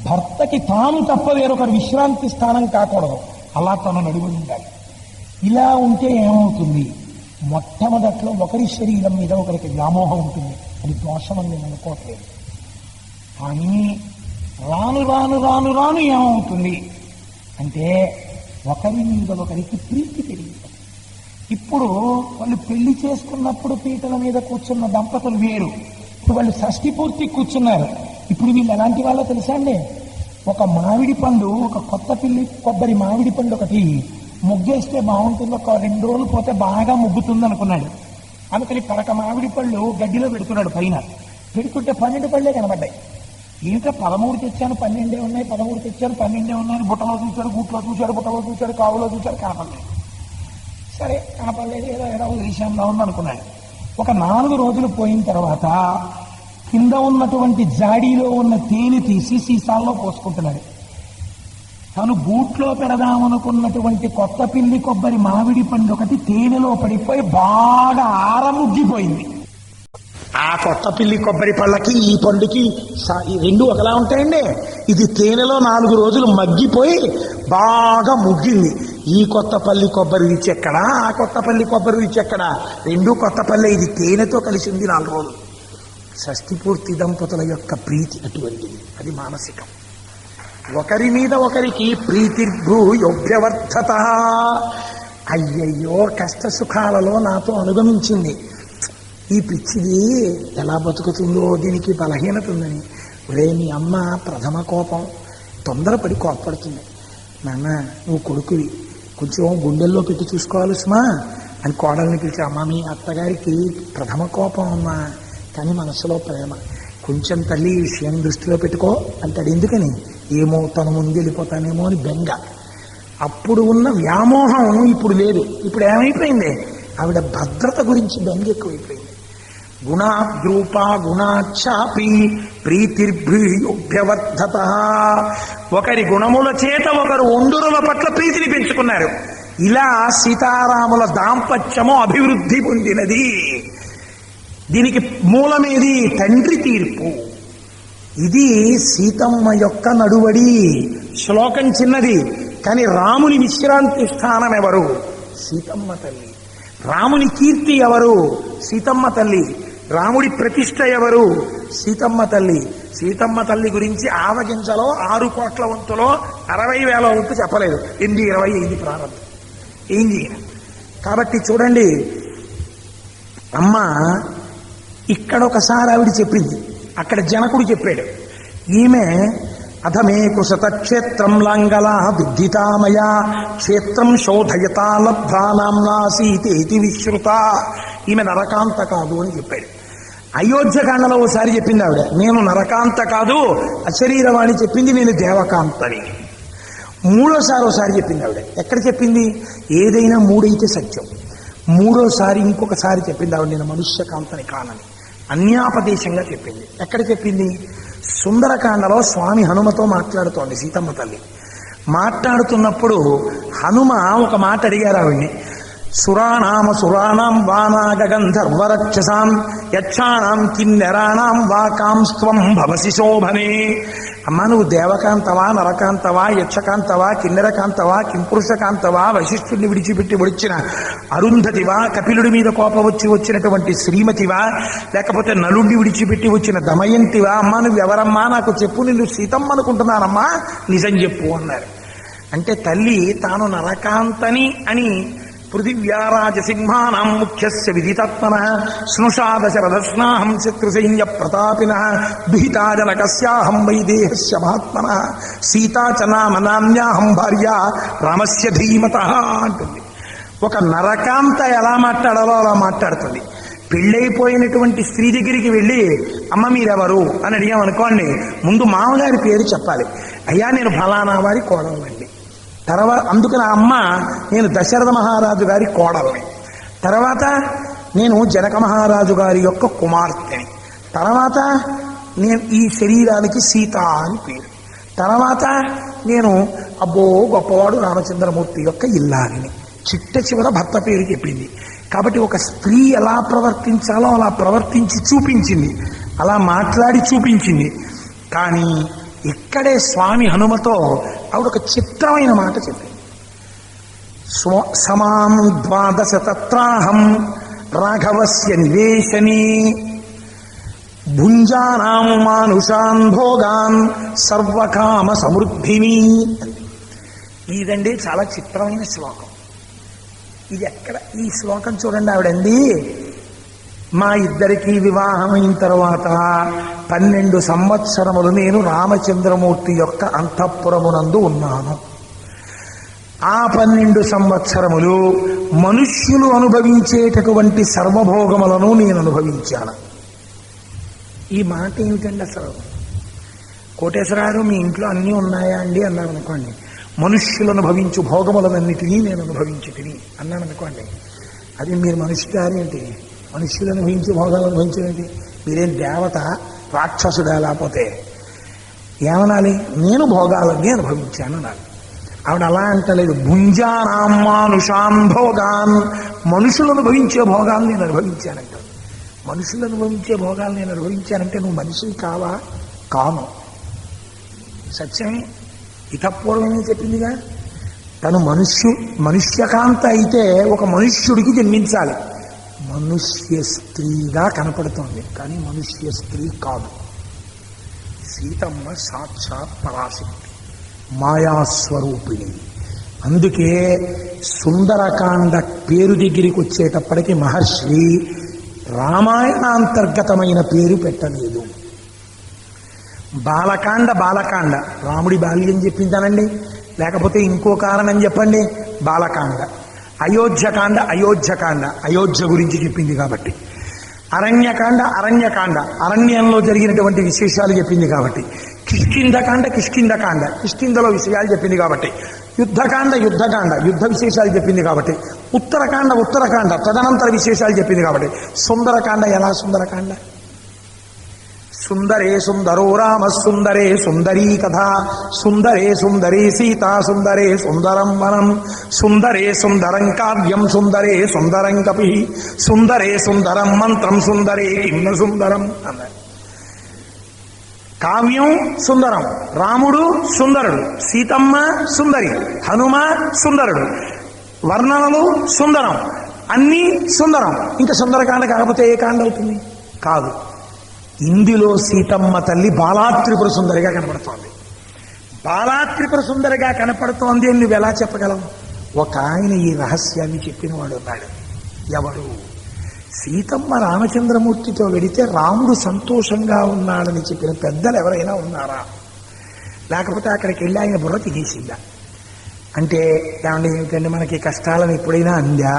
భర్తకి తాను తప్ప వేరొకరు విశ్రాంతి స్థానం కాకూడదు. అలా తను నడువు ఉండాలి. ఇలా ఉంటే ఏమవుతుంది? మొట్టమొదట్లో ఒకరి శరీరం మీద ఒకరికి వ్యామోహం ఉంటుంది. అది దోషమని నేను అనుకోవట్లేదు. కానీ రాను రాను రాను రాను ఏమవుతుంది అంటే ఒకరి మీద ఒకరికి ప్రీతి పెరిగింది. ఇప్పుడు వాళ్ళు పెళ్లి చేసుకున్నప్పుడు పీటల మీద కూర్చున్న దంపతులు వేరు, ఇప్పుడు వాళ్ళు షష్ఠి పూర్తి కూర్చున్నారు. ఇప్పుడు వీళ్ళు ఎలాంటి వాళ్ళో తెలుసా అండి? ఒక మామిడి పండు, ఒక కొత్త పిల్లి కొబ్బరి మామిడి పండు ఒకటి ముగ్గేస్తే బాగుంటుంది, ఒక 2 రోజులు పోతే బాగా ముగ్గుతుంది అనుకున్నాడు. అందుకని పరక మామిడి పళ్ళు గడ్డిలో పెడుతున్నాడు. పైన పెడుతుంటే 12 పళ్ళే కనబడ్డాయి. ఇంకా 13 తెచ్చాను 12 ఉన్నాయి, 13 తెచ్చాను 12 ఉన్నాయి. బుట్టలో చూశాడు, గూట్లో చూశాడు, బుట్టలో చూశాడు, కావులో చూశాడు, కనపడలేదు. సరే కనపడలేదు, ఏదో విషయంలో ఉంది అనుకున్నాడు. ఒక 4 రోజులు పోయిన తర్వాత కింద ఉన్నటువంటి జాడీలో ఉన్న తేనె తీసి సీసాల్లో పోసుకుంటున్నాడు. తను గూట్లో పెడదామనుకున్నటువంటి కొత్త పిల్లి కొబ్బరి మామిడి పండు ఒకటి తేనెలో పడిపోయి బాగా ఆరముగ్గిపోయింది. ఆ కొత్త పిల్లి కొబ్బరి పళ్ళకి ఈ పండుకి రెండు ఒకలా ఉంటాయండి. ఇది తేనెలో 4 రోజులు మగ్గిపోయి బాగా ముగ్గింది. ఈ కొత్త పల్లి కొబ్బరి రుచి ఎక్కడా, ఆ కొత్త పల్లి కొబ్బరి రుచి ఎక్కడా? 2 కొత్త పల్లె. ఇది తేనెతో కలిసింది 4 రోజులు. షష్ఠి పూర్తి దంపతుల యొక్క ప్రీతి అటువంటిది, అది మానసికం. ఒకరి మీద ఒకరికి ప్రీతిర్భూయోభ్యవర్ధత. అయ్యయ్యో కష్ట సుఖాలలో నాతో అనుగమించింది, ఈ పిచ్చిది ఎలా బతుకుతుందో, దీనికి బలహీనత ఉందని. ఒరే మీ అమ్మ ప్రథమ కోపం, తొందరపడి కోపడుతుంది. నాన్న నువ్వు కొడుకువి, కొంచెం గుండెల్లో పెట్టి చూసుకోవాలి సుమా అని కోడల్ని పిలిచి, అమ్మ మీ అత్తగారికి ప్రథమ కోపం అమ్మా, కానీ మనసులో ప్రేమ, కొంచెం తల్లి ఈ విషయం దృష్టిలో పెట్టుకో అంటాడు. ఎందుకని? ఏమో తను ముందు వెళ్ళిపోతానేమో అని బెంగ. అప్పుడు ఉన్న వ్యామోహం ఇప్పుడు లేదు. ఇప్పుడు ఏమైపోయింది? ఆవిడ భద్రత గురించి బెంగ ఎక్కువైపోయింది. గుణాద్రూప గుణాచాపి ప్రీతిర్భ్యూభ్యవర్ధత. ఒకరి గుణముల చేత ఒకరు ఒండురుల పట్ల ప్రీతిని పెంచుకున్నారు. ఇలా సీతారాముల దాంపత్యము అభివృద్ధి పొందినది. దీనికి మూలమేది? తండ్రి తీర్పు. ఇది సీతమ్మ యొక్క నడువడి. శ్లోకం చిన్నది, కానీ రాముని విశ్రాంతి స్థానం ఎవరు? సీతమ్మ తల్లి. రాముని కీర్తి ఎవరు? సీతమ్మ తల్లి. రాముడి ప్రతిష్ట ఎవరు? సీతమ్మ తల్లి. సీతమ్మ తల్లి గురించి ఆవగించలో 6 కోట్ల వంతులో 60,000 వంతు చెప్పలేదు. 8:20 ప్రారంభం. ఏం చేయను? కాబట్టి చూడండి, అమ్మ ఇక్కడ ఒకసారి ఆవిడ చెప్పింది, అక్కడ జనకుడు చెప్పాడు. ఈమె అథమే కుశతక్షేత్రం లాంగలా విద్ధితామయా క్షేత్రం శోధయతా లబ్ధా నామ్నా సీతేతి విశ్రుత. ఈమె నరకాంత కాదు అని చెప్పాడు. అయోధ్యకాండలో ఓసారి చెప్పింది ఆవిడ, నేను నరకాంత కాదు, అశరీరవాణి చెప్పింది, నేను దేవకాంతని. మూడోసారి ఒకసారి చెప్పింది ఆవిడ. ఎక్కడ చెప్పింది? ఏదైనా 3 అయితే సత్యం. మూడోసారి ఇంకొకసారి చెప్పింది ఆవిడ, నేను మనుష్యకాంతని కానని. అన్యాపదేశంగా చెప్పింది. ఎక్కడ చెప్పింది? సుందరకాండలో స్వామి హనుమతో మాట్లాడుతోంది సీతమ్మ తల్లి. మాట్లాడుతున్నప్పుడు హనుమ ఒక మాట అడిగారు ఆవిడ్ని. సురాణాం వానాగంధర్వరక్షసాం యక్షాణం కిన్నెరాణం వాకాంస్త్వం భవసి శోభనే. అమ్మా, నువ్వు దేవకాంతవా, నరకాంతవా, యక్షకాంతవా, కిన్నెరకాంతవా, కింపురుషకాంతవా, వశిష్ఠుడిని విడిచిపెట్టి వచ్చిన అరుంధతివా, కపిలుడి మీద కోపం వచ్చినటువంటి శ్రీమతివా, లేకపోతే నలుడిని విడిచిపెట్టి వచ్చిన దమయంతివా? అమ్మా, నువ్వు ఎవరమ్మా? నాకు చెప్పు, నిన్ను సీతమ్మ అనుకుంటున్నానమ్మా, నిజం చెప్పు అన్నారు. అంటే తల్లి తాను నరకాంతని అని పృథివ్యారాజసింహానాం ముఖ్యస్య విదితాత్మనః స్నుషాదశరథస్నాహం శత్రుసైన్య ప్రతాపినః దుహితాజనకస్యాహం వైదేహస్య మహాత్మనః సీతా చ నామ్యాహం భార్య రామస్య ధీమతః అంటుంది. ఒక నరకాంత ఎలా మాట్లాడాలో అలా మాట్లాడుతుంది. పెళ్ళైపోయినటువంటి స్త్రీ దగ్గరికి వెళ్ళి, అమ్మ మీరెవరు అని అడిగామనుకోండి, ముందు మామగారి పేరు చెప్పాలి. అయ్యా, నేను ఫలానా వారి కోడలండి. తర్వాత అందుకని ఆ అమ్మ, నేను దశరథ మహారాజు గారి కోడల్ని. తర్వాత నేను జనక మహారాజు గారి యొక్క కుమార్తెని. తర్వాత నేను ఈ శరీరానికి సీత అని పేరు. తర్వాత నేను అబ్బో గొప్పవాడు రామచంద్రమూర్తి యొక్క ఇల్లాలిని. చిట్ట చివర భర్త పేరు చెప్పింది. కాబట్టి ఒక స్త్రీ ఎలా ప్రవర్తించాలో అలా ప్రవర్తించి చూపించింది, అలా మాట్లాడి చూపించింది. కానీ ఇక్కడే స్వామి హనుమతో ఆవిడ ఒక చిత్రమైన మాట చెప్పింది. సమాం 12 తత్రాహం రాఘవస్య నివేశని భుంజానాం మానుషాన్ భోగాన్ సర్వకామ సమృద్ధిని. ఇదండి చాలా చిత్రమైన శ్లోకం. ఇది ఎక్కడ? ఈ శ్లోకం చూడండి, ఆవిడండి, మా ఇద్దరికీ వివాహమైన తర్వాత 12 సంవత్సరములు నేను రామచంద్రమూర్తి యొక్క అంతఃపురమునందు ఉన్నాను. ఆ 12 సంవత్సరములు మనుష్యులు అనుభవించేటటువంటి సర్వభోగములను నేను అనుభవించాను. ఈ మాట ఏమిటండి అసలు? కోటేశ్వరారు, మీ ఇంట్లో అన్నీ ఉన్నాయా అండి అన్నాను అనుకోండి. మనుష్యులు అనుభవించు భోగములన్నిటినీ నేను అనుభవించి తిని అన్నాను అనుకోండి. అది మీరు మనుష్యులు ఏంటి? మనుష్యులు అనుభవించి భోగాలు అనుభవించేది? మీరేం దేవత, రాక్షసుడా? లేకపోతే ఏమనాలి? నేను భోగాలన్నీ అనుభవించాను అనాలి. ఆవిడ అలా అంటలేదు. భుంజానాం మానుషాన్ భోగాన్, మనుషులు అనుభవించే భోగాలు నేను అనుభవించానంట. మనుషులు అనుభవించే భోగాలు నేను అనుభవించానంటే నువ్వు మనిషివి కావా? కాను. సత్యమే. ఇతపూర్వమే చెప్పిందిగా. తను మనుష్యకాంత అయితే ఒక మనుష్యుడికి జన్మించాలి. మనుష్య స్త్రీగా కనపడుతోంది, కానీ మనుష్య స్త్రీ కాదు. సీతమ్మ సాక్షాత్ పరాశక్తి, మాయాస్వరూపిణి. అందుకే సుందరకాండ పేరు దగ్గరికి వచ్చేటప్పటికి మహర్షి రామాయణాంతర్గతమైన పేరు పెట్టలేదు. బాలకాండ రాముడి బాల్యం చెప్పిందానండి, లేకపోతే ఇంకో కారణం చెప్పండి. బాలకాండ. అయోధ్యకాండ అయోధ్య గురించి చెప్పింది కాబట్టి. అరణ్యకాండ అరణ్యంలో జరిగినటువంటి విశేషాలు చెప్పింది కాబట్టి. కిష్కింధకాండ కిష్కింధలో విషయాలు చెప్పింది కాబట్టి. యుద్ధకాండ యుద్ధ విశేషాలు చెప్పింది కాబట్టి. ఉత్తరకాండ తదనంతర విశేషాలు చెప్పింది కాబట్టి. సుందరకాండ ఎలా? సుందరే సుందరో రామ సుందరే సుందరీ కథ సుందరే సుందరీ సీతా సుందరే సుందరం వనం సుందరే సుందరం కావ్యం సుందరే సుందరం కపి సుందరే సుందరం మంత్రం సుందరే కిమ్న సుందరం అన్నారు. కావ్యం సుందరం, రాముడు సుందరుడు, సీతమ్మ సుందరి, హనుమ సుందరుడు, వర్ణనలు సుందరం, అన్నీ సుందరం. ఇంకా సుందరకాండ కాకపోతే ఏ కాండ అవుతుంది? కాదు. ఇందులో సీతమ్మ తల్లి బాలాత్రిపుర సుందరిగా కనపడుతోంది. బాలాత్రిపుర సుందరిగా కనపడుతోంది అని నువ్వు ఎలా చెప్పగలవు? ఒక ఆయన ఈ రహస్యాన్ని చెప్పిన వాడు ఉన్నాడు. ఎవడు? సీతమ్మ రామచంద్రమూర్తితో వెడితే రాముడు సంతోషంగా ఉన్నాడని చెప్పిన పెద్దలు ఎవరైనా ఉన్నారా? లేకపోతే అక్కడికి వెళ్ళి ఆయన బుర్ర తినేసిందా? అంటే ఏమంటే ఏమిటంటే మనకి కష్టాలను ఎప్పుడైనా అందా?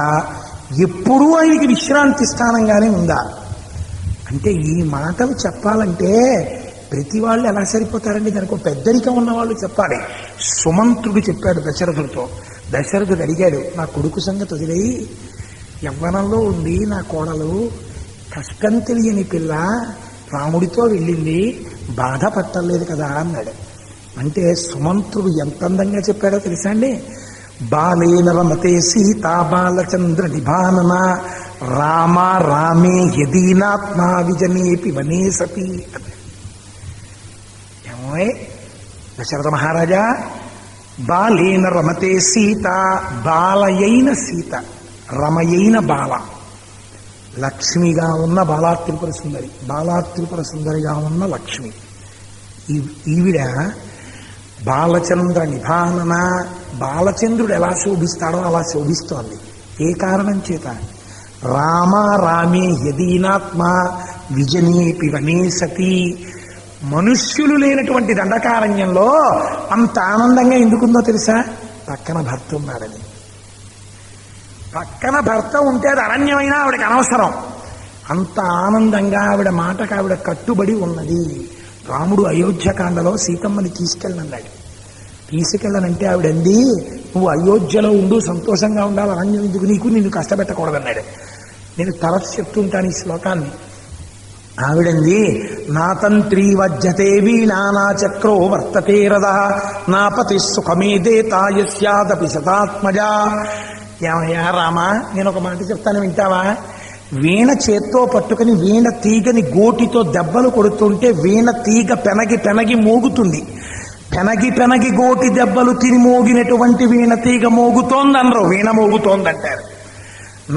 ఎప్పుడూ ఆయనకి విశ్రాంతి స్థానంగానే ఉందా? అంటే ఈ మాటలు చెప్పాలంటే ప్రతి వాళ్ళు ఎలా సరిపోతారండి? దానికి ఒక పెద్దరికం ఉన్నవాళ్ళు చెప్పాలి. సుమంత్రుడు చెప్పాడు దశరథుడితో. దశరథుడు అడిగాడు, నా కొడుకు సంగతి వదిలేయి, యవ్వనంలో ఉంది నా కోడలు, కష్టం తెలియని పిల్ల రాముడితో వెళ్ళింది, బాధపట్టలేదు కదా అన్నాడు. అంటే సుమంత్రుడు ఎంత అందంగా చెప్పాడో తెలుసా అండి? బాలేన రమతే సీతా బాలచంద్ర నిభానన రామ రామే యదీనాత్మా విజనేపి వనే సతి. ఏమోయ్ దశరథ మహారాజా, బాలేన రమతే సీత, బాలయైన సీత, రమయైన బాల, లక్ష్మిగా ఉన్న బాలాత్రిపుర సుందరి, బాలాత్రిపుర సుందరిగా ఉన్న లక్ష్మి. ఈవిడ బాలచంద్ర నిభానన, బాలచంద్రుడు ఎలా శోభిస్తాడో అలా శోభిస్తోంది. ఏ కారణం చేత? రామ రామే యదీనాత్మ విజనేపి వనే సతి. మనుష్యులు లేనటువంటి దండకారణ్యంలో అంత ఆనందంగా ఎందుకుందో తెలుసా? పక్కన భర్త ఉన్నాడని. పక్కన భర్త ఉంటే అది అరణ్యమైనా ఆవిడకి అనవసరం. అంత ఆనందంగా ఆవిడ మాటకు ఆవిడ కట్టుబడి ఉన్నది. రాముడు అయోధ్యకాండలో సీతమ్మని తీసుకెళ్ళనన్నాడు. తీసుకెళ్ళనంటే ఆవిడంది, నువ్వు అయోధ్యలో ఉండు, సంతోషంగా ఉండాలి, అరణ్యం ఎందుకు నీకు, నిన్ను కష్టపెట్టకూడదన్నాడు. నేను తరచు చెప్తుంటాను ఈ శ్లోకాన్ని. ఆవిడంది, నా తంత్రీ వజ్జతే వీణా నా చక్రో వర్తతే రథ నా పతి సుఖమేదేతా యస్యాదపి శతాత్మజా. ఏమయ్యా రామా, నేను ఒక మాట చెప్తాను వింటావా? వీణ చేత్తో పట్టుకుని వీణ తీగని గోటితో దెబ్బలు కొడుతుంటే వీణ తీగ పెనగి పెనగి మోగుతుంది. పెనగి పెనగి గోటి దెబ్బలు తిని మోగినటువంటి వీణ తీగ మోగుతోందనరు, వీణ మోగుతోందంటారు.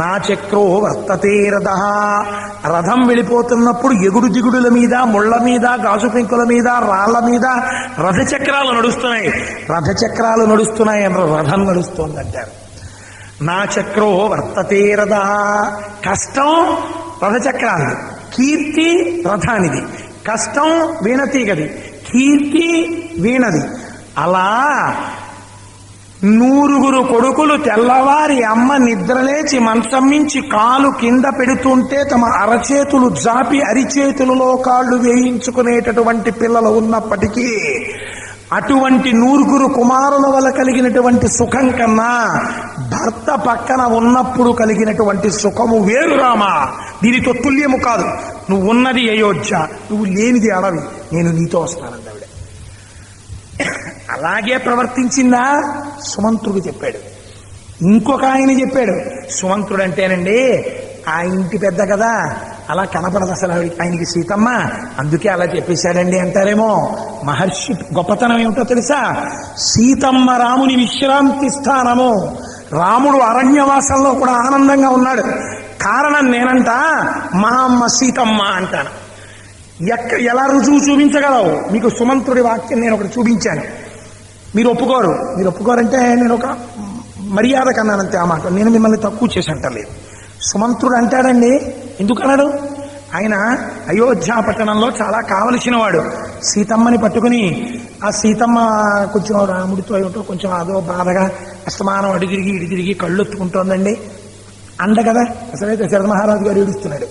నా చక్రో వర్తతే రథ, రథం వెళ్ళిపోతున్నప్పుడు ఎగుడు దిగుడుల మీద, ముళ్ల మీద, గాజు పెంకుల మీద, రాళ్ల మీద రథచక్రాలు నడుస్తున్నాయి. రథచక్రాలు నడుస్తున్నాయి అనరు, రథం నడుస్తోందంటారు. నా చక్రో వర్తతే రథ. కష్టం రథచక్రాలది, కీర్తి రథానిది. కష్టం వీణతీగది, కీర్తి వీణది. అలా 9 కొడుకులు తెల్లవారి అమ్మ నిద్రలేచి మంచం మించి కాలు కింద పెడుతుంటే తమ అరచేతులు జాపి అరిచేతులలో కాళ్ళు వేయించుకునేటటువంటి పిల్లలు ఉన్నప్పటికీ అటువంటి 9 కుమారుల వల్ల కలిగినటువంటి సుఖం కన్నా భర్త పక్కన ఉన్నప్పుడు కలిగినటువంటి సుఖము వేరు రామా, దీనితో తుల్యము కాదు. నువ్వు ఉన్నది అయోధ్య, నువ్వు లేనిది అడవి, నేను నీతో వస్తానండి ఆవిడ. అలాగే ప్రవర్తించిందా? సుమంత్రుడు చెప్పాడు. ఇంకొక ఆయన చెప్పాడు, సుమంత్రుడు అంటేనండి ఆ ఇంటి పెద్ద కదా, అలా కనపడదు అసలు ఆయనకి సీతమ్మ, అందుకే అలా చెప్పేశాడండి అంటారేమో. మహర్షి గొప్పతనం ఏమిటో తెలుసా? సీతమ్మ రాముని విశ్రాంతి స్థానము. రాముడు అరణ్యవాసంలో కూడా ఆనందంగా ఉన్నాడు. కారణం నేనంట, మా అమ్మ సీతమ్మ అంటాను. ఎలా రుజువు చూపించగలవు? మీకు సుమంత్రుడి వాక్యం నేను ఒకటి చూపించాను. మీరు ఒప్పుకోరు. మీరు ఒప్పుకోరంటే నేను ఒక మర్యాద కన్నానంతే ఆ మాట. నేను మిమ్మల్ని తక్కువ చేసి అంటలేదు. సుమంత్రుడు అంటాడండి, ఎందుకన్నాడు? ఆయన అయోధ్య పట్టణంలో చాలా కావలసిన వాడు. సీతమ్మని పట్టుకుని, ఆ సీతమ్మ కొంచెం రాముడితో ఏమిటో కొంచెం అదో బాధగా అస్తమానం అడి తిరిగి కళ్ళొత్తుకుంటోందండి అండ కదా. అసలైతే దశరథ మహారాజు గారు ఏడుస్తున్నాడు.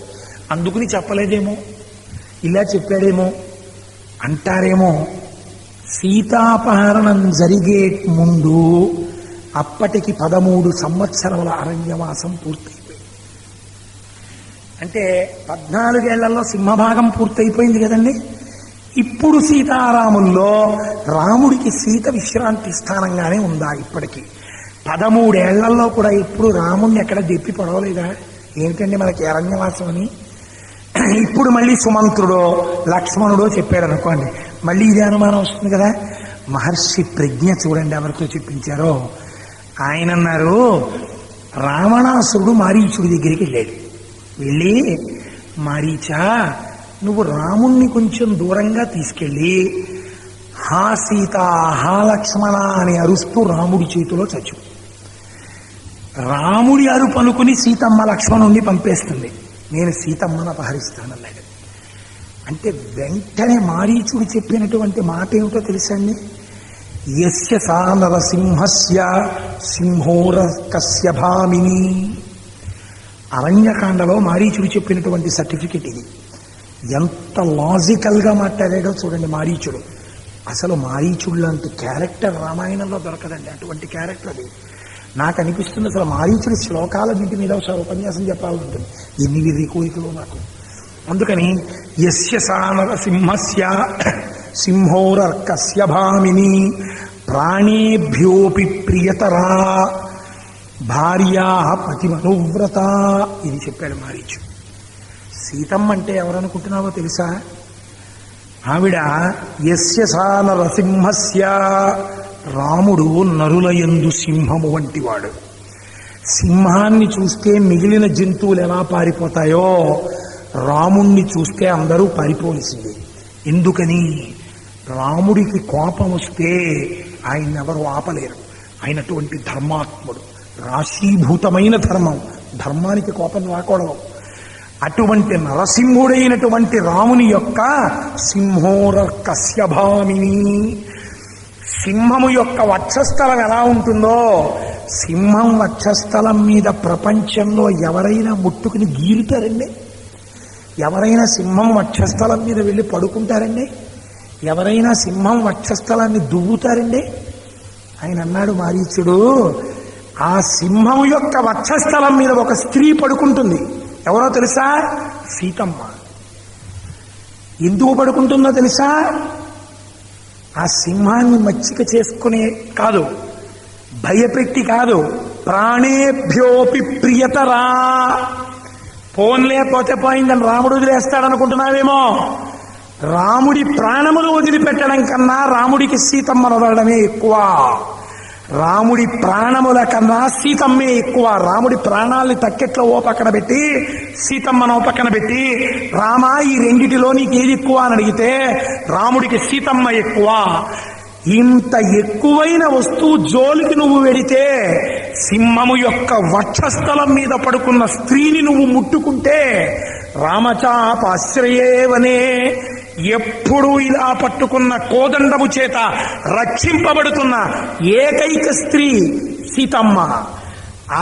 అందుకుని చెప్పలేదేమో, ఇలా చెప్పాడేమో అంటారేమో. సీతాపహరణం జరిగే ముందు అప్పటికి 13 సంవత్సరముల అరణ్యవాసం పూర్తయిపోయింది. అంటే 14 ఏళ్లలో సింహభాగం పూర్తయిపోయింది కదండి. ఇప్పుడు సీతారాముల్లో రాముడికి సీత విశ్రాంతి స్థానంగానే ఉందా ఇప్పటికీ? 13 ఏళ్లలో కూడా ఎప్పుడు రాముడిని ఎక్కడ దెప్పి పడవలేదా? ఏమిటండి మనకి అరణ్యవాసం అని. ఇప్పుడు మళ్ళీ సుమంత్రుడో లక్ష్మణుడో చెప్పాడు అనుకోండి, మళ్ళీ ఇదే అనుమానం వస్తుంది కదా. మహర్షి ప్రజ్ఞ చూడండి ఎవరితో చెప్పించారో. ఆయన అన్నారు, రావణాసురుడు మారీచుడి దగ్గరికి వెళ్ళాడు. వెళ్ళి, మారీచా, నువ్వు రాముణ్ణి కొంచెం దూరంగా తీసుకెళ్ళి హా సీత హా లక్ష్మణ అని అరుస్తూ రాముడి చేతిలో చచ్చు. రాముడి అరుపు అనుకుని సీతమ్మ లక్ష్మణుణ్ణి పంపేస్తుంది. నేను సీతమ్మను అపహరిస్తానన్నాడు. అంటే వెంటనే మారీచుడు చెప్పినటువంటి మాట ఏమిటో తెలుసండి? యస్య సా నరసింహస్య సింహోరకస్య భామిని. అరణ్యకాండలో మారీచుడు చెప్పినటువంటి సర్టిఫికెట్ ఇది. ఎంత లాజికల్గా మాట్లాడాడో చూడండి మారీచుడు. అసలు మారీచుడు లాంటి క్యారెక్టర్ రామాయణంలో దొరకదండి. అటువంటి క్యారెక్టర్ అది. నాకు అనిపిస్తుంది అసలు మారీచుడి శ్లోకాలన్నింటి మీద ఒకసారి ఉపన్యాసం చెప్పాలంటుంది. ఎన్ని విధి కోరికలు నాకు. అందుకని యస్య సా నరసింహస్య సింహోరర్కస్య భామిని ప్రాణేభ్యోపి ప్రియతరా భార్యా పతిమనువ్రత. ఇది చెప్పాడు మారీచుడు. సీతమ్మ అంటే ఎవరనుకుంటున్నావో తెలుసా? ఆవిడ యస్య సా నరసింహస్య, రాముడు నరులయందు సింహము వంటివాడు. సింహాన్ని చూస్తే మిగిలిన జంతువులు ఎలా పారిపోతాయో రాముణ్ణి చూస్తే అందరూ పారిపోవలసిందే. ఎందుకని? రాముడికి కోపం వస్తే ఆయన ఎవరు ఆపలేరు. ఆయన అటువంటి ధర్మాత్ముడు, రాశీభూతమైన ధర్మం. ధర్మానికి కోపం రాకూడదు. అటువంటి నరసింహుడైనటువంటి రాముని యొక్క సింహోరకస్య భామిని. సింహము యొక్క వక్షస్థలం ఎలా ఉంటుందో, సింహం వక్షస్థలం మీద ప్రపంచంలో ఎవరైనా ముట్టుకుని గీరుతారండి? ఎవరైనా సింహం వక్షస్థలం మీద వెళ్ళి పడుకుంటారండి? ఎవరైనా సింహం వక్షస్థలాన్ని దువ్వుతారండి? ఆయన అన్నాడు మారీచుడు, ఆ సింహం యొక్క వక్షస్థలం మీద ఒక స్త్రీ పడుకుంటుంది. ఎవరో తెలుసా? సీతమ్మ. ఎందుకు పడుకుంటుందో తెలుసా? ఆ సింహాన్ని మచ్చిక చేసుకునే కాదు, భయపెట్టి కాదు, ప్రాణేభ్యోపి ప్రియతరా. పోన్లేకపోతే పోయిందని రాముడు వదిలేస్తాడనుకుంటున్నావేమో. రాముడి ప్రాణములు వదిలిపెట్టడం కన్నా రాముడికి సీతమ్మను వదలడమే ఎక్కువ. రాముడి ప్రాణముల కన్నా సీతమ్మే ఎక్కువ. రాముడి ప్రాణాలని తక్కెట్లో ఓ పక్కన పెట్టి సీతమ్మను ఓ పక్కన పెట్టి, రామా ఈ రెండిటిలో నీకు ఏది ఎక్కువ అని అడిగితే రాముడికి సీతమ్మ ఎక్కువ. ఇంత ఎక్కువైన వస్తువు జోలికి నువ్వు వెడితే, సింహము యొక్క వక్షస్థలం మీద పడుకున్న స్త్రీని నువ్వు ముట్టుకుంటే, రామచాపాశ్రయేవనే, ఎప్పుడు ఇలా పట్టుకున్న కోదండము చేత రక్షింపబడుతున్న ఏకైక స్త్రీ సీతమ్మ.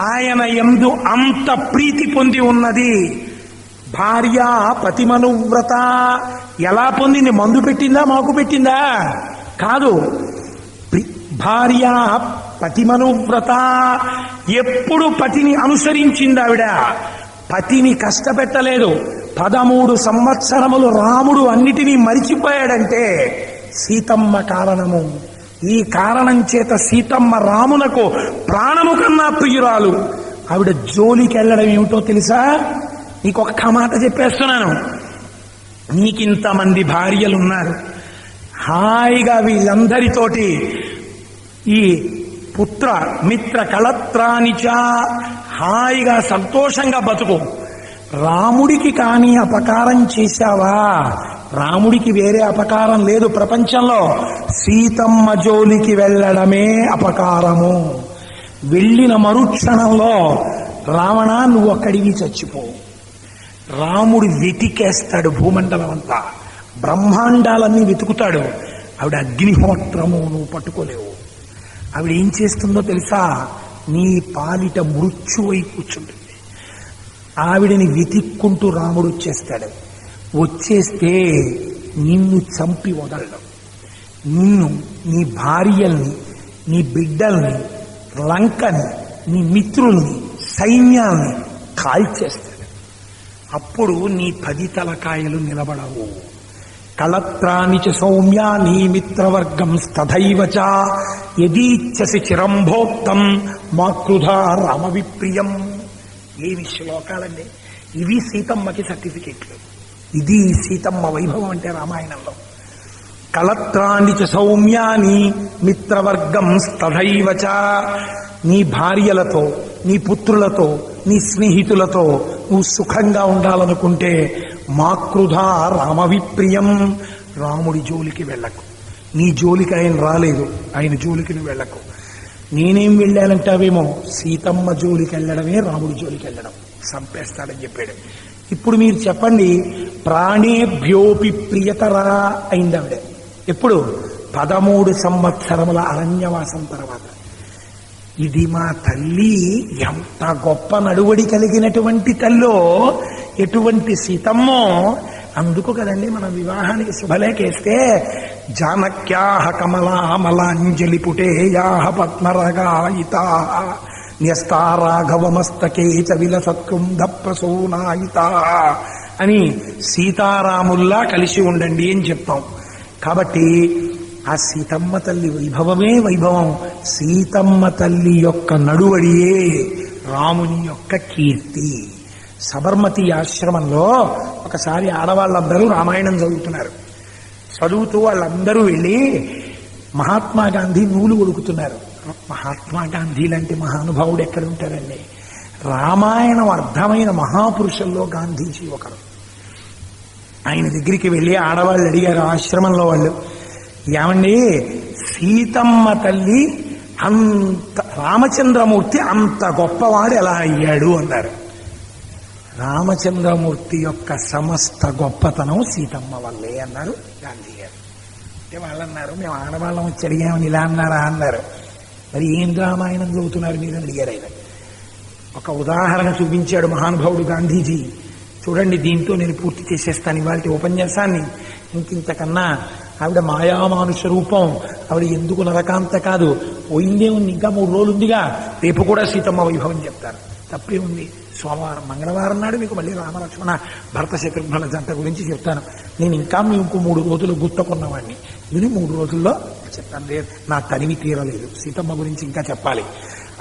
ఆయన యందు అంత ప్రీతి పొంది ఉన్నది. భార్య పతిమనువ్రత. ఎలా పొందింది? మందు పెట్టిందా, మాకు పెట్టిందా? కాదు. భార్య పతిమనువ్రత. ఎప్పుడు పతిని అనుసరించింది ఆవిడ. పతిని కష్టపెట్టలేదు. 13 సంవత్సరములు రాముడు అన్నిటినీ మరిచిపోయాడంటే సీతమ్మ కారణము. ఈ కారణం చేత సీతమ్మ రామునకు ప్రాణము కన్నా ప్రియురాలు. ఆవిడ జోలికి వెళ్ళడం ఏమిటో తెలుసా? నీకొక్క మాట చెప్పేస్తున్నాను. నీకింతమంది భార్యలున్నారు, హాయిగా వీళ్ళందరితోటి ఈ పుత్ర మిత్ర కళత్రానిచ హాయిగా సంతోషంగా బతుకు. రాముడికి కానీ అపకారం చేశావా? రాముడికి వేరే అపకారం లేదు ప్రపంచంలో. సీతమ్మ జోలికి వెళ్ళడమే అపకారము. వెళ్ళిన మరుక్షణంలో రావణ నువ్వు అక్కడికి చచ్చిపో. రాముడు వెతికేస్తాడు భూమండలం అంతా, బ్రహ్మాండాలన్నీ వెతుకుతాడు. ఆవిడ అగ్నిహోత్రము నువ్వు పట్టుకోలేవు. ఆవిడ ఏం చేస్తుందో తెలుసా? నీ పాలిట మృత్యువై కూర్చుంటుంది. ఆవిడని వెతిక్కుంటూ రాముడు వచ్చేస్తాడు. వచ్చేస్తే నిన్ను చంపి వదలడం. నిన్ను, నీ భార్యల్ని, నీ బిడ్డల్ని, లంకని, నీ మిత్రుల్ని, సైన్యాల్ని కాల్చేస్తాడు. అప్పుడు నీ 10 తలకాయలు నిలబడవు. కళత్రాని చ సౌమ్యాని మిత్రవర్గం తథైవ చ యదీచ్ఛసి చిరం భోక్తం మాకృధా రామ విప్రియం. ఏమి శ్లోకాలండి ఇవి! సీతమ్మకి సర్టిఫికెట్లు. ఇది సీతమ్మ వైభవం అంటే రామాయణంలో. కళత్రాని చ సౌమ్యాని మిత్రవర్గం తథైవ చ. నీ భార్యలతో, నీ పుత్రులతో, నీ స్నేహితులతో నువ్వు సుఖంగా ఉండాలనుకుంటే మాకృధా రామ విప్రియం. రాముడి జోలికి వెళ్ళకు. నీ జోలికి ఆయన రాలేదు, ఆయన జోలికి నువ్వు వెళ్ళకు. నేనేం వెళ్ళానంటావేమో, సీతమ్మ జోలికి వెళ్ళడమే రాముడి జోలికి వెళ్ళడం. సంపేస్తాడని చెప్పాడు. ఇప్పుడు మీరు చెప్పండి, ప్రాణేభ్యోపి ప్రియతరా అయింది ఆవిడ ఎప్పుడు? 13 సంవత్సరముల అరణ్యవాసం తర్వాత. ఇది మా తల్లి ఎంత గొప్ప నడువడి కలిగినటువంటి తల్లో, ఎటువంటి సీతమ్మో. అందుకు కదండి మనం వివాహానికి శుభలేఖేస్తే జానక్యాహ కమలామలాంజలి పుటేయాహ పద్మరగాయితా న్యస్తారాఘవమస్తకే చ విలసత్కుంద ప్రసూనాయితా అని సీతారాముల్లా కలిసి ఉండండి అని చెప్తాం. కాబట్టి ఆ సీతమ్మ తల్లి వైభవమే వైభవం. సీతమ్మ తల్లి యొక్క నడువడియే రాముని యొక్క కీర్తి. సబర్మతి ఆశ్రమంలో ఒకసారి ఆడవాళ్ళందరూ రామాయణం చదువుతున్నారు. చదువుతూ వాళ్ళందరూ వెళ్ళి మహాత్మా గాంధీ నూలు కొడుకుతున్నారు. మహాత్మా గాంధీ లాంటి మహానుభావుడు ఎక్కడ ఉంటారండి? రామాయణం అర్థమైన మహాపురుషుల్లో గాంధీజీ ఒకరు. ఆయన దగ్గరికి వెళ్ళి ఆడవాళ్ళు అడిగారు ఆశ్రమంలో వాళ్ళు, ఏమండి సీతమ్మ తల్లి అంత, రామచంద్రమూర్తి అంత గొప్పవాడు ఎలా అయ్యాడు అన్నారు. రామచంద్రమూర్తి యొక్క సమస్త గొప్పతనం సీతమ్మ వల్లే అన్నారు గాంధీ గారు. అంటే వాళ్ళు అన్నారు, మేము ఆడవాళ్ళం వచ్చి అడిగామని ఇలా అన్నారా అన్నారు. మరి ఏం రామాయణం చదువుతున్నారు మీరు అని అడిగారు ఆయన. ఒక ఉదాహరణ చూపించాడు మహానుభావుడు గాంధీజీ. చూడండి, దీంతో నేను పూర్తి చేసేస్తాను ఇవాళ ఉపన్యాసాన్ని. ఇంకింతకన్నా ఆవిడ మాయామానుష రూపం, ఆవిడ ఎందుకు నరకాంత కాదు. పోయిందే ఉంది, ఇంకా 3 రోజులు ఉందిగా. రేపు కూడా సీతమ్మ వైభవం చెప్తారు, తప్పే ఉంది. సోమవారం మంగళవారం నాడు మీకు మళ్ళీ రామలక్ష్మణ భరత శత్రుఘ్నుల జంట గురించి చెప్తాను. నేను ఇంకా ఇంకో 3 రోజులు గుర్తుకున్నవాడిని. ఇది 3 రోజుల్లో చెప్తాను. లేదు, నా తనివి తీరలేదు, సీతమ్మ గురించి ఇంకా చెప్పాలి.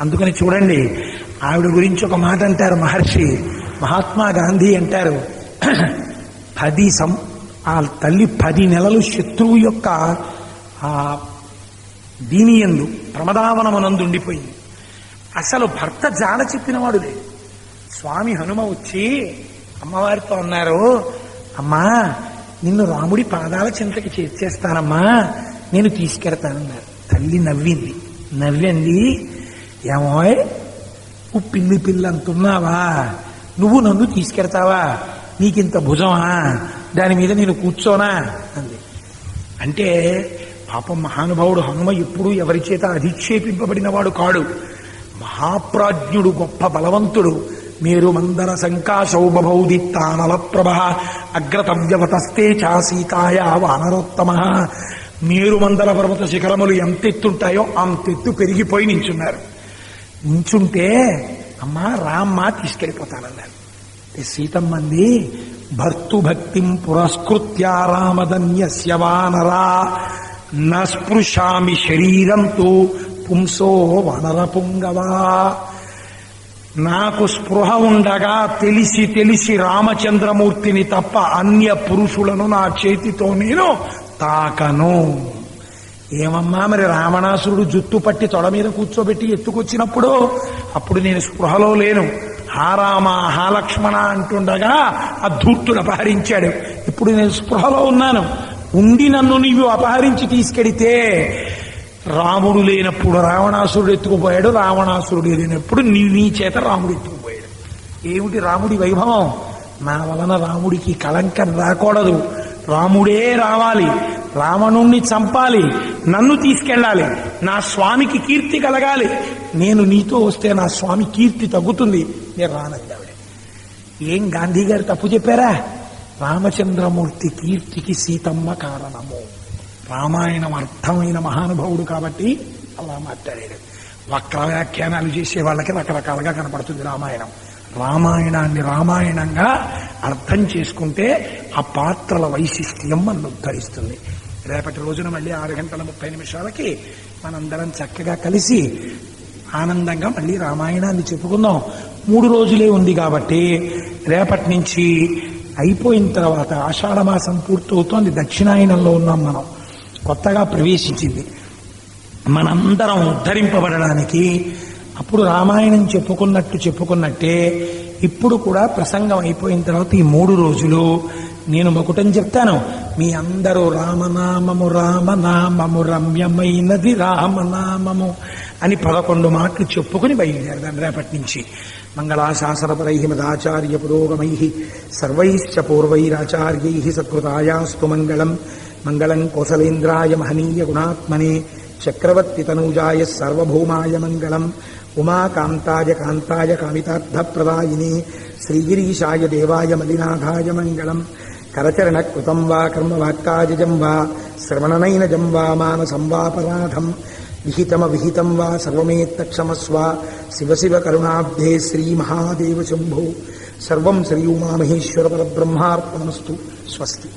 అందుకని చూడండి, ఆవిడ గురించి ఒక మాట అంటారు మహర్షి. మహాత్మా గాంధీ అంటారు, ఆ తల్లి 10 నెలలు శత్రువు యొక్క దీనియందు ప్రమదావనమునందు ఉండిపోయింది. అసలు భర్త జాడ చెప్పినవాడు లేదు. స్వామి హనుమ వచ్చి అమ్మవారితో అన్నారు, అమ్మా నిన్ను రాముడి పాదాల చింతకి చేర్చేస్తానమ్మా, నేను తీసుకెడతానన్నారు. తల్లి నవ్వింది, ఏమోయ్ నువ్వు పిల్లి అంటున్నావా, నువ్వు నన్ను తీసుకెడతావా, నీకింత భుజమా, దాని మీద నేను కూర్చోనా అంది. అంటే పాపం మహానుభావుడు హనుమ ఎప్పుడూ ఎవరి చేత అధిక్షేపింపబడిన వాడు కాడు. మహాప్రాజ్ఞుడు, గొప్ప బలవంతుడు. మేరు మందర సంకాశౌబౌదిత్తానల ప్రభ అగ్రతవ్యవతస్తే చా సీతాయ వానరోత్తమ. మేరుమందర పర్వత శిఖరములు ఎంతెత్తుంటాయో అంతెత్తు పెరిగిపోయి నించున్నారు. నించుంటే అమ్మా రామ్మ తీసుకెళ్ళిపోతానన్నారు. సీతమ్మంది, భర్తుభక్తిం పురస్కృత్య రామధన్యస్య వానరా నస్పృశామి శరీరంతో పుంసో వానర పుంగవా. నాకు స్పృహ ఉండగా తెలిసి రామచంద్రమూర్తిని తప్ప అన్య పురుషులను నా చేతితో నేను తాకను. ఏమమ్మా మరి రావణాసురుడు జుట్టు పట్టి తొడ మీద కూర్చోబెట్టి ఎత్తుకొచ్చినప్పుడు అప్పుడు నేను స్పృహలో లేను. హా రామ హా లక్ష్మణ అంటుండగా ఆ ధూర్తుడు అపహరించాడు. ఇప్పుడు నేను స్పృహలో ఉన్నాను. ఉండి నన్ను నీవు అపహరించి తీసుకెడితే రాముడు లేనప్పుడు రావణాసురుడు ఎత్తుకుపోయాడు, రావణాసురుడు లేనప్పుడు నీ చేత రాముడు ఎత్తుకుపోయాడు. ఏమిటి రాముడి వైభవం? నా వలన రాముడికి కళంకం రాకూడదు, రాముడే రావాలి, రావణుణ్ణి చంపాలి, నన్ను తీసుకెళ్ళాలి, నా స్వామికి కీర్తి కలగాలి. నేను నీతో వస్తే నా స్వామి కీర్తి తగ్గుతుంది, నేను రానందావిడ. ఏం గాంధీ గారు తప్పు చెప్పారా? రామచంద్రమూర్తి కీర్తికి సీతమ్మ కారణము. రామాయణం అర్థమైన మహానుభావుడు కాబట్టి అలా మాట్లాడాడు. వక్ర వ్యాఖ్యానాలు చేసే వాళ్ళకి రకరకాలుగా కనపడుతుంది రామాయణం. రామాయణాన్ని రామాయణంగా అర్థం చేసుకుంటే ఆ పాత్రల వైశిష్ట్యం మనం ఉద్ధరిస్తుంది. రేపటి రోజున మళ్ళీ 6:30 మనందరం చక్కగా కలిసి ఆనందంగా మళ్ళీ రామాయణాన్ని చెప్పుకుందాం. 3 రోజులే ఉంది కాబట్టి రేపటి నుంచి అయిపోయిన తర్వాత ఆషాఢమాసం పూర్తవుతోంది, దక్షిణాయనంలో ఉన్నాం మనం, కొత్తగా ప్రవేశించింది. మనందరం ఉద్ధరింపబడడానికి అప్పుడు రామాయణం చెప్పుకున్నట్టే ఇప్పుడు కూడా ప్రసంగం అయిపోయిన తర్వాత ఈ 3 రోజులు నేను ఒకటని చెప్తాను, మీ అందరూ రామనామము రామనామము రమ్యమైనది రామనామము అని 11 మాటలు చెప్పుకుని బయలుదేరదాం రేపటి నుంచి. మంగళాశాసనపరై మదాచార్య పురోగమై సర్వైశ్చ పూర్వైరాచార్యై సత్కృతాయాస్తు మంగళం. మంగళం కోసలేంద్రాయ మహనీయ గుణాత్మనే చక్రవర్తి తనూజాయ సర్వభౌమాయ మంగళం. ఉమాకాంతాయ కాంతాయ కామితార్థప్రదాయినే శ్రీగిరీశాయ దేవాయ మలినాథాయ మంగళం. కరచరణ కృతం వా కర్మవాక్కాయజం వా శ్రవణనైనజం వా మానసం వాపరాధం విహితం వా సర్వమేత్తక్షమస్వ. శివ శివ కరుణాబ్ధే శ్రీ మహాదేవ శంభో. సర్వం శ్రీ ఉమామహేశ్వర పరబ్రహ్మార్పణమస్తు. స్వస్తి.